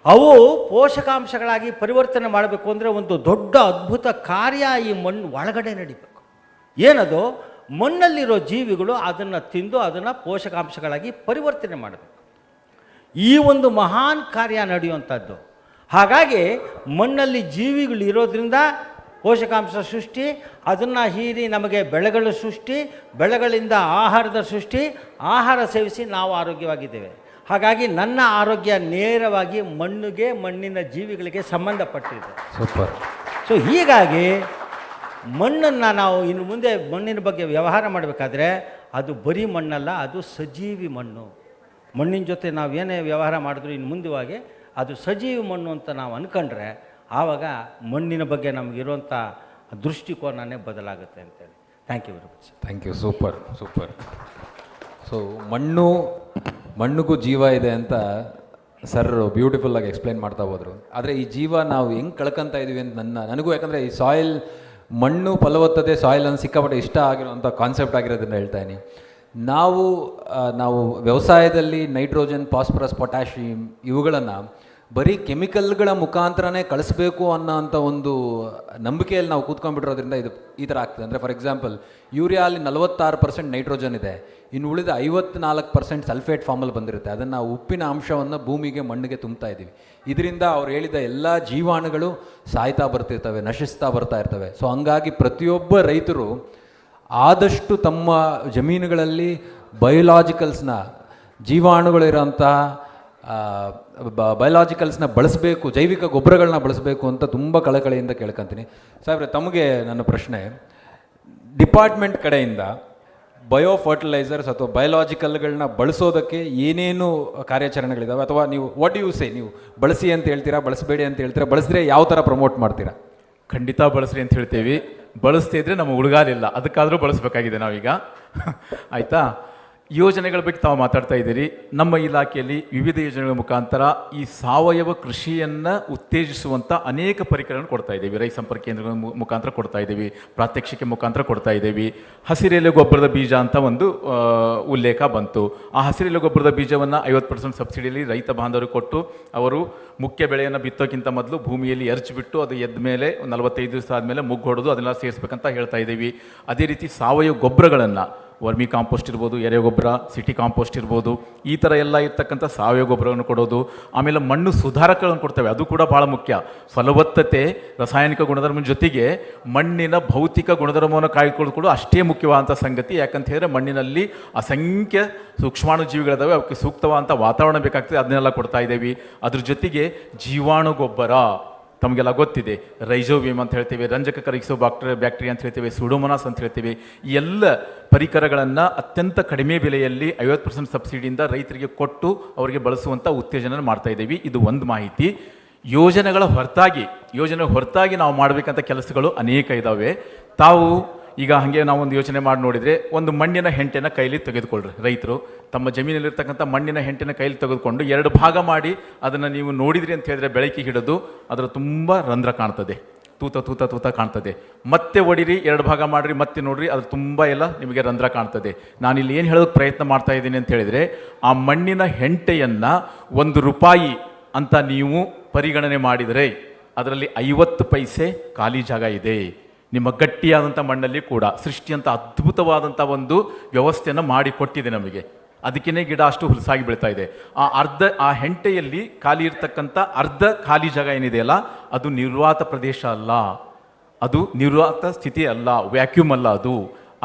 ಅವು ಪೋಷಕಾಂಶಗಳಾಗಿ ಪರಿವರ್ತನೆ ಮಾಡಬೇಕು ಅಂದರೆ ಒಂದು ದೊಡ್ಡ ಅದ್ಭುತ ಕಾರ್ಯ ಈ ಮಣ್ಣು ಒಳಗಡೆ ನಡಿಬೇಕು. ಏನದು? ಮಣ್ಣಲ್ಲಿರೋ ಜೀವಿಗಳು ಅದನ್ನು ತಿಂದು ಅದನ್ನು ಪೋಷಕಾಂಶಗಳಾಗಿ ಪರಿವರ್ತನೆ ಮಾಡಬೇಕು. ಈ ಒಂದು ಮಹಾನ್ ಕಾರ್ಯ ನಡೆಯುವಂಥದ್ದು. ಹಾಗಾಗಿ ಮಣ್ಣಲ್ಲಿ ಜೀವಿಗಳು ಇರೋದ್ರಿಂದ ಪೋಷಕಾಂಶ ಸೃಷ್ಟಿ, ಅದನ್ನು ಹೀರಿ ನಮಗೆ ಬೆಳೆಗಳ ಸೃಷ್ಟಿ, ಬೆಳೆಗಳಿಂದ ಆಹಾರದ ಸೃಷ್ಟಿ, ಆಹಾರ ಸೇವಿಸಿ ನಾವು ಆರೋಗ್ಯವಾಗಿದ್ದೇವೆ. ಹಾಗಾಗಿ ನನ್ನ ಆರೋಗ್ಯ ನೇರವಾಗಿ ಮಣ್ಣಿಗೆ, ಮಣ್ಣಿನ ಜೀವಿಗಳಿಗೆ ಸಂಬಂಧಪಟ್ಟಿದೆ. ಸೂಪರ್. ಸೊ ಹೀಗಾಗಿ ಮಣ್ಣನ್ನು ನಾವು ಇನ್ನು ಮುಂದೆ ಮಣ್ಣಿನ ಬಗ್ಗೆ ವ್ಯವಹಾರ ಮಾಡಬೇಕಾದ್ರೆ ಅದು ಬರೀ ಮಣ್ಣಲ್ಲ, ಅದು ಸಜೀವಿ ಮಣ್ಣು. ಮಣ್ಣಿನ ಜೊತೆ ನಾವು ಏನೇ ವ್ಯವಹಾರ ಮಾಡಿದ್ರು ಇನ್ನು ಮುಂದೆವಾಗಿ ಅದು ಸಜೀವಿ ಮಣ್ಣು ಅಂತ ನಾವು ಅಂದ್ಕೊಂಡ್ರೆ ಆವಾಗ ಮಣ್ಣಿನ ಬಗ್ಗೆ ನಮಗಿರುವಂಥ ದೃಷ್ಟಿಕೋನನೇ ಬದಲಾಗುತ್ತೆ ಅಂತೇಳಿ. Thank you very much. Thank you. Super super. So ಮಣ್ಣಿಗೂ ಜೀವ ಇದೆ ಅಂತ ಸರ್ ಬ್ಯೂಟಿಫುಲ್ಲಾಗಿ ಎಕ್ಸ್ಪ್ಲೈನ್ ಮಾಡ್ತಾ ಹೋದರು. ಆದರೆ ಈ ಜೀವ ನಾವು ಹೆಂಗೆ ಕಳ್ಕೊತಾ ಇದ್ದೀವಿ ಅಂತ ನನಗೂ, ಯಾಕಂದರೆ ಈ ಸಾಯಿಲ್, ಮಣ್ಣು ಫಲವತ್ತತೆ, ಸಾಯಿಲ್ ಅನ್ನು ಸಿಕ್ಕಾಪಟ್ಟೆ ಇಷ್ಟ ಆಗಿರೋಂಥ ಕಾನ್ಸೆಪ್ಟ್ ಆಗಿರೋದನ್ನು ಹೇಳ್ತಾ ಇದ್ದೀನಿ. ನಾವು ವ್ಯವಸಾಯದಲ್ಲಿ ನೈಟ್ರೋಜನ್, ಫಾಸ್ಫರಸ್, ಪೊಟ್ಯಾಷಿಯಮ್ ಇವುಗಳನ್ನು ಬರೀ ಕೆಮಿಕಲ್ಗಳ ಮುಖಾಂತರನೇ ಕಳಿಸ್ಬೇಕು ಅನ್ನೋಂಥ ಒಂದು ನಂಬಿಕೆಯಲ್ಲಿ ನಾವು ಕೂತ್ಕೊಂಡ್ಬಿಟ್ಟಿರೋದ್ರಿಂದ ಇದು ಈ ಥರ ಆಗ್ತದೆ. ಅಂದರೆ ಫಾರ್ ಎಕ್ಸಾಂಪಲ್ ಯೂರಿಯಾ ಅಲ್ಲಿ 46% ನೈಟ್ರೋಜನ್ ಇದೆ, ಇನ್ನು ಉಳಿದ 54% ಸಲ್ಫೇಟ್ ಫಾರ್ಮಲ್ಲಿ ಬಂದಿರುತ್ತೆ. ಅದನ್ನು ಉಪ್ಪಿನ ಅಂಶವನ್ನು ಭೂಮಿಗೆ, ಮಣ್ಣಿಗೆ ತುಂಬ್ತಾ ಇದ್ದೀವಿ. ಇದರಿಂದ ಅವ್ರು ಹೇಳಿದ ಎಲ್ಲ ಜೀವಾಣುಗಳು ಸಾಯ್ತಾ ಬರ್ತಿರ್ತವೆ, ನಶಿಸ್ತಾ ಬರ್ತಾ ಇರ್ತವೆ. ಸೊ ಹಂಗಾಗಿ ಪ್ರತಿಯೊಬ್ಬ ರೈತರು ಆದಷ್ಟು ತಮ್ಮ ಜಮೀನುಗಳಲ್ಲಿ ಬಯೋಲಾಜಿಕಲ್ಸ್ನ, ಜೀವಾಣುಗಳಿರೋಂತಹ ಬಯೋಲಾಜಿಕಲ್ಸ್ನ ಬಳಸಬೇಕು, ಜೈವಿಕ ಗೊಬ್ಬರಗಳನ್ನ ಬಳಸಬೇಕು ಅಂತ ತುಂಬ ಕಳಕಳಿಯಿಂದ ಕೇಳ್ಕೊತೀನಿ. ಸಾಹೇಬ್ರೆ, ತಮಗೆ ನನ್ನ ಪ್ರಶ್ನೆ, ಡಿಪಾರ್ಟ್ಮೆಂಟ್ ಕಡೆಯಿಂದ ಬಯೋ ಫರ್ಟಿಲೈಸರ್ಸ್ ಅಥವಾ ಬಯೋಲಾಜಿಕಲ್ಗಳನ್ನ ಬಳಸೋದಕ್ಕೆ ಏನೇನು ಕಾರ್ಯಾಚರಣೆಗಳಿದ್ದಾವೆ, ಅಥವಾ ನೀವು ವಾಟ್ ಯು ಸೇ, ನೀವು ಬಳಸಿ ಅಂತ ಹೇಳ್ತೀರಾ, ಬಳಸಬೇಡಿ ಅಂತ ಹೇಳ್ತೀರಾ, ಬಳಸಿದ್ರೆ ಯಾವ ಥರ ಪ್ರಮೋಟ್ ಮಾಡ್ತೀರಾ? ಖಂಡಿತ ಬಳಸ್ರಿ ಅಂತ ಹೇಳ್ತೇವೆ. ಬಳಸ್ತಾ ಇದ್ರೆ ನಮ್ಮ ಹುಡುಗಾಲಿಲ್ಲ, ಅದಕ್ಕಾದರೂ ಬಳಸಬೇಕಾಗಿದೆ ನಾವೀಗ. ಆಯಿತಾ? ಯೋಜನೆಗಳ ಬಗ್ಗೆ ತಾವು ಮಾತಾಡ್ತಾ ಇದ್ದೀರಿ. ನಮ್ಮ ಇಲಾಖೆಯಲ್ಲಿ ವಿವಿಧ ಯೋಜನೆಗಳ ಮುಖಾಂತರ ಈ ಸಾವಯವ ಕೃಷಿಯನ್ನು ಉತ್ತೇಜಿಸುವಂಥ ಅನೇಕ ಪರಿಕರಗಳನ್ನು ಕೊಡ್ತಾ ಇದ್ದೀವಿ. ರೈತ ಸಂಪರ್ಕ ಕೇಂದ್ರಗಳ ಮುಖಾಂತರ ಕೊಡ್ತಾ ಇದ್ದೀವಿ, ಪ್ರಾತ್ಯಕ್ಷಿಕೆ ಮುಖಾಂತರ ಕೊಡ್ತಾ ಇದ್ದೀವಿ. ಹಸಿರೆಲೆ ಗೊಬ್ಬರದ ಬೀಜ ಅಂತ ಒಂದು ಉಲ್ಲೇಖ ಬಂತು. ಆ ಹಸಿರೆಲೆ ಗೊಬ್ಬರದ ಬೀಜವನ್ನು 50% ಸಬ್ಸಿಡಿಯಲ್ಲಿ ರೈತ ಬಾಂಧವರಿಗೆ ಕೊಟ್ಟು ಅವರು ಮುಖ್ಯ ಬೆಳೆಯನ್ನು ಬಿತ್ತೋಕ್ಕಿಂತ ಮೊದಲು ಭೂಮಿಯಲ್ಲಿ ಎರಚಿಬಿಟ್ಟು ಅದು ಎದ್ದ ಮೇಲೆ 45 ದಿವಸ ಆದಮೇಲೆ ಮುಗ್ಗು ಹೊಡೆದು ಅದನ್ನೆಲ್ಲ ಸೇರಿಸ್ಬೇಕಂತ ಹೇಳ್ತಾ ಇದ್ದೀವಿ. ಅದೇ ರೀತಿ ಸಾವಯವ ಗೊಬ್ಬರಗಳನ್ನು, ವರ್ಮಿ ಕಾಂಪೋಸ್ಟ್ ಇರ್ಬೋದು, ಎರೆಗೊಬ್ಬರ, ಸಿಟಿ ಕಾಂಪೋಸ್ಟ್ ಇರ್ಬೋದು, ಈ ಥರ ಎಲ್ಲ ಇರ್ತಕ್ಕಂಥ ಸಾವಯವ ಗೊಬ್ಬರವನ್ನು ಕೊಡೋದು. ಆಮೇಲೆ ಮಣ್ಣು ಸುಧಾರಕಗಳನ್ನು ಕೊಡ್ತೇವೆ, ಅದು ಕೂಡ ಭಾಳ ಮುಖ್ಯ. ಫಲವತ್ತತೆ, ರಾಸಾಯನಿಕ ಗುಣಧರ್ಮದ ಜೊತೆಗೆ ಮಣ್ಣಿನ ಭೌತಿಕ ಗುಣಧರ್ಮವನ್ನು ಕಾಯ್ಕೊಳ್ಳೋದು ಕೂಡ ಅಷ್ಟೇ ಮುಖ್ಯವಾದಂಥ ಸಂಗತಿ. ಯಾಕಂತ ಹೇಳಿದ್ರೆ ಮಣ್ಣಿನಲ್ಲಿ ಅಸಂಖ್ಯ ಸೂಕ್ಷ್ಮಾಣು ಜೀವಿಗಳಿದಾವೆ, ಅವಕ್ಕೆ ಸೂಕ್ತವಾದಂಥ ವಾತಾವರಣ ಬೇಕಾಗ್ತದೆ, ಅದನ್ನೆಲ್ಲ ಕೊಡ್ತಾ ಇದ್ದೇವೆ. ಅದ್ರ ಜೊತೆಗೆ ಜೀವಾಣು ಗೊಬ್ಬರ ತಮಗೆಲ್ಲ ಗೊತ್ತಿದೆ, ರೈಜೋಬಿಯಮ್ ಅಂತ ಹೇಳ್ತೇವೆ, ರಂಜಕ ಕರಗಿಸೋ ಬ್ಯಾಕ್ಟೀರಿಯಾ ಅಂತ ಹೇಳ್ತೇವೆ, ಸುಡೋಮೊನಾಸ್ ಅಂತ ಹೇಳ್ತೇವೆ. ಈ ಎಲ್ಲ ಪರಿಕರಗಳನ್ನು ಅತ್ಯಂತ ಕಡಿಮೆ ಬೆಲೆಯಲ್ಲಿ 50% ಸಬ್ಸಿಡಿಯಿಂದ ರೈತರಿಗೆ ಕೊಟ್ಟು ಅವರಿಗೆ ಬಳಸುವಂಥ ಉತ್ತೇಜನ ಮಾಡ್ತಾ ಇದ್ದೀವಿ. ಇದು ಒಂದು ಮಾಹಿತಿ. ಯೋಜನೆ ಹೊರತಾಗಿ ನಾವು ಮಾಡಬೇಕಂತ ಕೆಲಸಗಳು ಅನೇಕ ಇದ್ದಾವೆ. ತಾವು ಈಗ ಹಾಗೆ ನಾವೊಂದು ಯೋಚನೆ ಮಾಡಿ ನೋಡಿದರೆ, ಒಂದು ಮಣ್ಣಿನ ಹೆಂಟೆನ ಕೈಲಿ ತೆಗೆದುಕೊಳ್ಳ್ರಿ. ರೈತರು ತಮ್ಮ ಜಮೀನಲ್ಲಿರ್ತಕ್ಕಂಥ ಮಣ್ಣಿನ ಹೆಂಟೆನ ಕೈಲಿ ತೆಗೆದುಕೊಂಡು 2 ಭಾಗ ಮಾಡಿ ಅದನ್ನು ನೀವು ನೋಡಿದ್ರಿ ಅಂತ ಹೇಳಿದ್ರೆ ಬೆಳಕಿಗೆ ಹಿಡಿದು ಅದರ ತುಂಬ ರಂಧ್ರ ಕಾಣ್ತದೆ, ತೂತ ಕಾಣ್ತದೆ. ಮತ್ತೆ ಹೊಡಿರಿ, 2 ಭಾಗ ಮಾಡಿರಿ, ಮತ್ತೆ ನೋಡ್ರಿ, ಅದು ತುಂಬ ಎಲ್ಲ ನಿಮಗೆ ರಂಧ್ರ ಕಾಣ್ತದೆ. ನಾನಿಲ್ಲಿ ಏನು ಹೇಳೋದಕ್ಕೆ ಪ್ರಯತ್ನ ಮಾಡ್ತಾ ಇದ್ದೀನಿ ಅಂತ ಹೇಳಿದರೆ, ಆ ಮಣ್ಣಿನ ಹೆಂಟೆಯನ್ನು ₹1 ಅಂತ ನೀವು ಪರಿಗಣನೆ ಮಾಡಿದರೆ ಅದರಲ್ಲಿ 50 ಪೈಸೆ ಖಾಲಿ ಜಾಗ ಇದೆ. ನಿಮ್ಮ ಗಟ್ಟಿಯಾದಂಥ ಮಣ್ಣಲ್ಲಿ ಕೂಡ ಸೃಷ್ಟಿಯಂಥ ಅದ್ಭುತವಾದಂಥ ಒಂದು ವ್ಯವಸ್ಥೆಯನ್ನು ಮಾಡಿಕೊಟ್ಟಿದೆ ನಮಗೆ. ಅದಕ್ಕೇ ಗಿಡ ಅಷ್ಟು ಹುಲಸಾಗಿ ಬೆಳೀತಾ ಇದೆ. ಆ ಹೆಂಟೆಯಲ್ಲಿ ಖಾಲಿ ಇರ್ತಕ್ಕಂಥ ಅರ್ಧ ಖಾಲಿ ಜಾಗ ಏನಿದೆಯಲ್ಲ, ಅದು ನಿರ್ವಾತ ಪ್ರದೇಶ ಅಲ್ಲ, ಅದು ನಿರ್ವಾತ ಸ್ಥಿತಿ ಅಲ್ಲ, ವ್ಯಾಕ್ಯೂಮ್ ಅಲ್ಲ.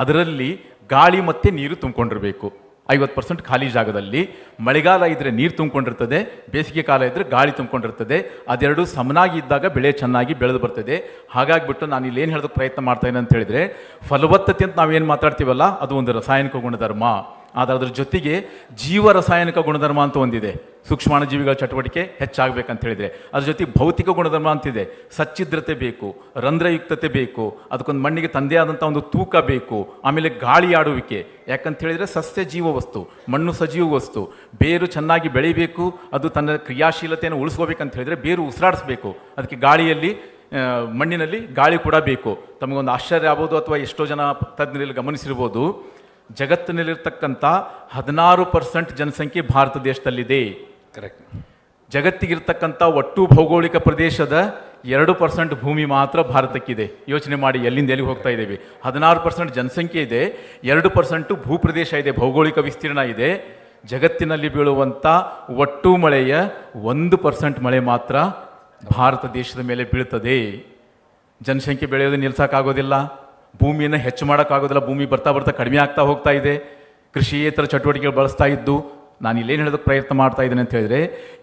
ಅದರಲ್ಲಿ ಗಾಳಿ ಮತ್ತು ನೀರು ತುಂಬಿಕೊಂಡಿರಬೇಕು. 50% ಖಾಲಿ ಜಾಗದಲ್ಲಿ. ಮಳೆಗಾಲ ಇದ್ದರೆ ನೀರು ತುಂಬಿಕೊಂಡಿರ್ತದೆ, ಬೇಸಿಗೆ ಕಾಲ ಇದ್ದರೆ ಗಾಳಿ ತುಂಬಿಕೊಂಡಿರ್ತದೆ. ಅದೆರಡು ಸಮನಾಗಿ ಇದ್ದಾಗ ಬೆಳೆ ಚೆನ್ನಾಗಿ ಬೆಳೆದು ಬರ್ತದೆ. ಹಾಗಾಗಿಬಿಟ್ಟು ನಾನು ಇಲ್ಲಿ ಏನು ಹೇಳೋದಕ್ಕೆ ಪ್ರಯತ್ನ ಮಾಡ್ತಾ ಇದ್ದೇನೆ ಅಂತ ಹೇಳಿದರೆ, ಫಲವತ್ತತೆ ಅಂತ ನಾವೇನು ಮಾತಾಡ್ತೀವಲ್ಲ, ಅದು ಒಂದು ರಾಸಾಯನಿಕ ಗುಣಧರ್ಮ. ಆದರೆ ಅದ್ರ ಜೊತೆಗೆ ಜೀವ ರಾಸಾಯನಿಕ ಗುಣಧರ್ಮ ಅಂತ ಒಂದಿದೆ. ಸೂಕ್ಷ್ಮಾಣುಜೀವಿಗಳ ಚಟುವಟಿಕೆ ಹೆಚ್ಚಾಗಬೇಕಂತ ಹೇಳಿದರೆ ಅದ್ರ ಜೊತೆ ಭೌತಿಕ ಗುಣಧರ್ಮ ಅಂತಿದೆ. ಸಚ್ಛಿದ್ರತೆ ಬೇಕು, ರಂಧ್ರಯುಕ್ತತೆ ಬೇಕು, ಅದಕ್ಕೊಂದು ಮಣ್ಣಿಗೆ ತಂದೆ ಆದಂಥ ಒಂದು ತೂಕ ಬೇಕು. ಆಮೇಲೆ ಗಾಳಿ ಆಡುವಿಕೆ, ಯಾಕಂತ ಹೇಳಿದರೆ ಸಸ್ಯ ಜೀವ ವಸ್ತು, ಮಣ್ಣು ಸಜೀವ ವಸ್ತು. ಬೇರು ಚೆನ್ನಾಗಿ ಬೆಳಿಬೇಕು, ಅದು ತನ್ನ ಕ್ರಿಯಾಶೀಲತೆಯನ್ನು ಉಳಿಸ್ಕೋಬೇಕಂತ ಹೇಳಿದರೆ ಬೇರು ಉಸಿರಾಡಿಸ್ಬೇಕು. ಅದಕ್ಕೆ ಗಾಳಿಯಲ್ಲಿ ಮಣ್ಣಿನಲ್ಲಿ ಗಾಳಿ ಕೂಡ ಬೇಕು. ತಮಗೊಂದು ಆಶ್ಚರ್ಯ ಆಗ್ಬೋದು, ಅಥವಾ ಎಷ್ಟೋ ಜನ ತಜ್ಞರಲ್ಲಿ ಗಮನಿಸಿರ್ಬೋದು, ಜಗತ್ತಿನಲ್ಲಿರ್ತಕ್ಕಂಥ 16% ಜನಸಂಖ್ಯೆ ಭಾರತ ದೇಶದಲ್ಲಿದೆ. ಕರೆಕ್ಟ್. ಜಗತ್ತಿಗಿರ್ತಕ್ಕಂಥ ಒಟ್ಟು ಭೌಗೋಳಿಕ ಪ್ರದೇಶದ 2% ಭೂಮಿ ಮಾತ್ರ ಭಾರತಕ್ಕಿದೆ. ಯೋಚನೆ ಮಾಡಿ ಎಲ್ಲಿಂದ ಎಲ್ಲಿಗೆ ಹೋಗ್ತಾ ಇದ್ದೇವೆ. 16% ಜನಸಂಖ್ಯೆ ಇದೆ, 2% ಭೂಪ್ರದೇಶ ಇದೆ, ಭೌಗೋಳಿಕ ವಿಸ್ತೀರ್ಣ ಇದೆ. ಜಗತ್ತಿನಲ್ಲಿ ಬೀಳುವಂಥ ಒಟ್ಟು ಮಳೆಯ 1% ಮಳೆ ಮಾತ್ರ ಭಾರತ ದೇಶದ ಮೇಲೆ ಬೀಳ್ತದೆ. ಜನಸಂಖ್ಯೆ ಬೆಳೆಯೋದು ನಿಲ್ಸೋಕ್ಕಾಗೋದಿಲ್ಲ, ಭೂಮಿಯನ್ನು ಹೆಚ್ಚು ಮಾಡೋಕ್ಕಾಗೋದಿಲ್ಲ. ಭೂಮಿ ಬರ್ತಾ ಬರ್ತಾ ಕಡಿಮೆ ಆಗ್ತಾ ಹೋಗ್ತಾ ಇದೆ. ಕೃಷಿಯೇತರ ಚಟುವಟಿಕೆಗಳು ಬಳಸ್ತಾ ಇದ್ದು ನಾನು ಇಲ್ಲೇನು ಹೇಳೋದಕ್ಕೆ ಪ್ರಯತ್ನ ಮಾಡ್ತಾ ಇದ್ದೇನೆ ಅಂತ ಹೇಳಿದರೆ,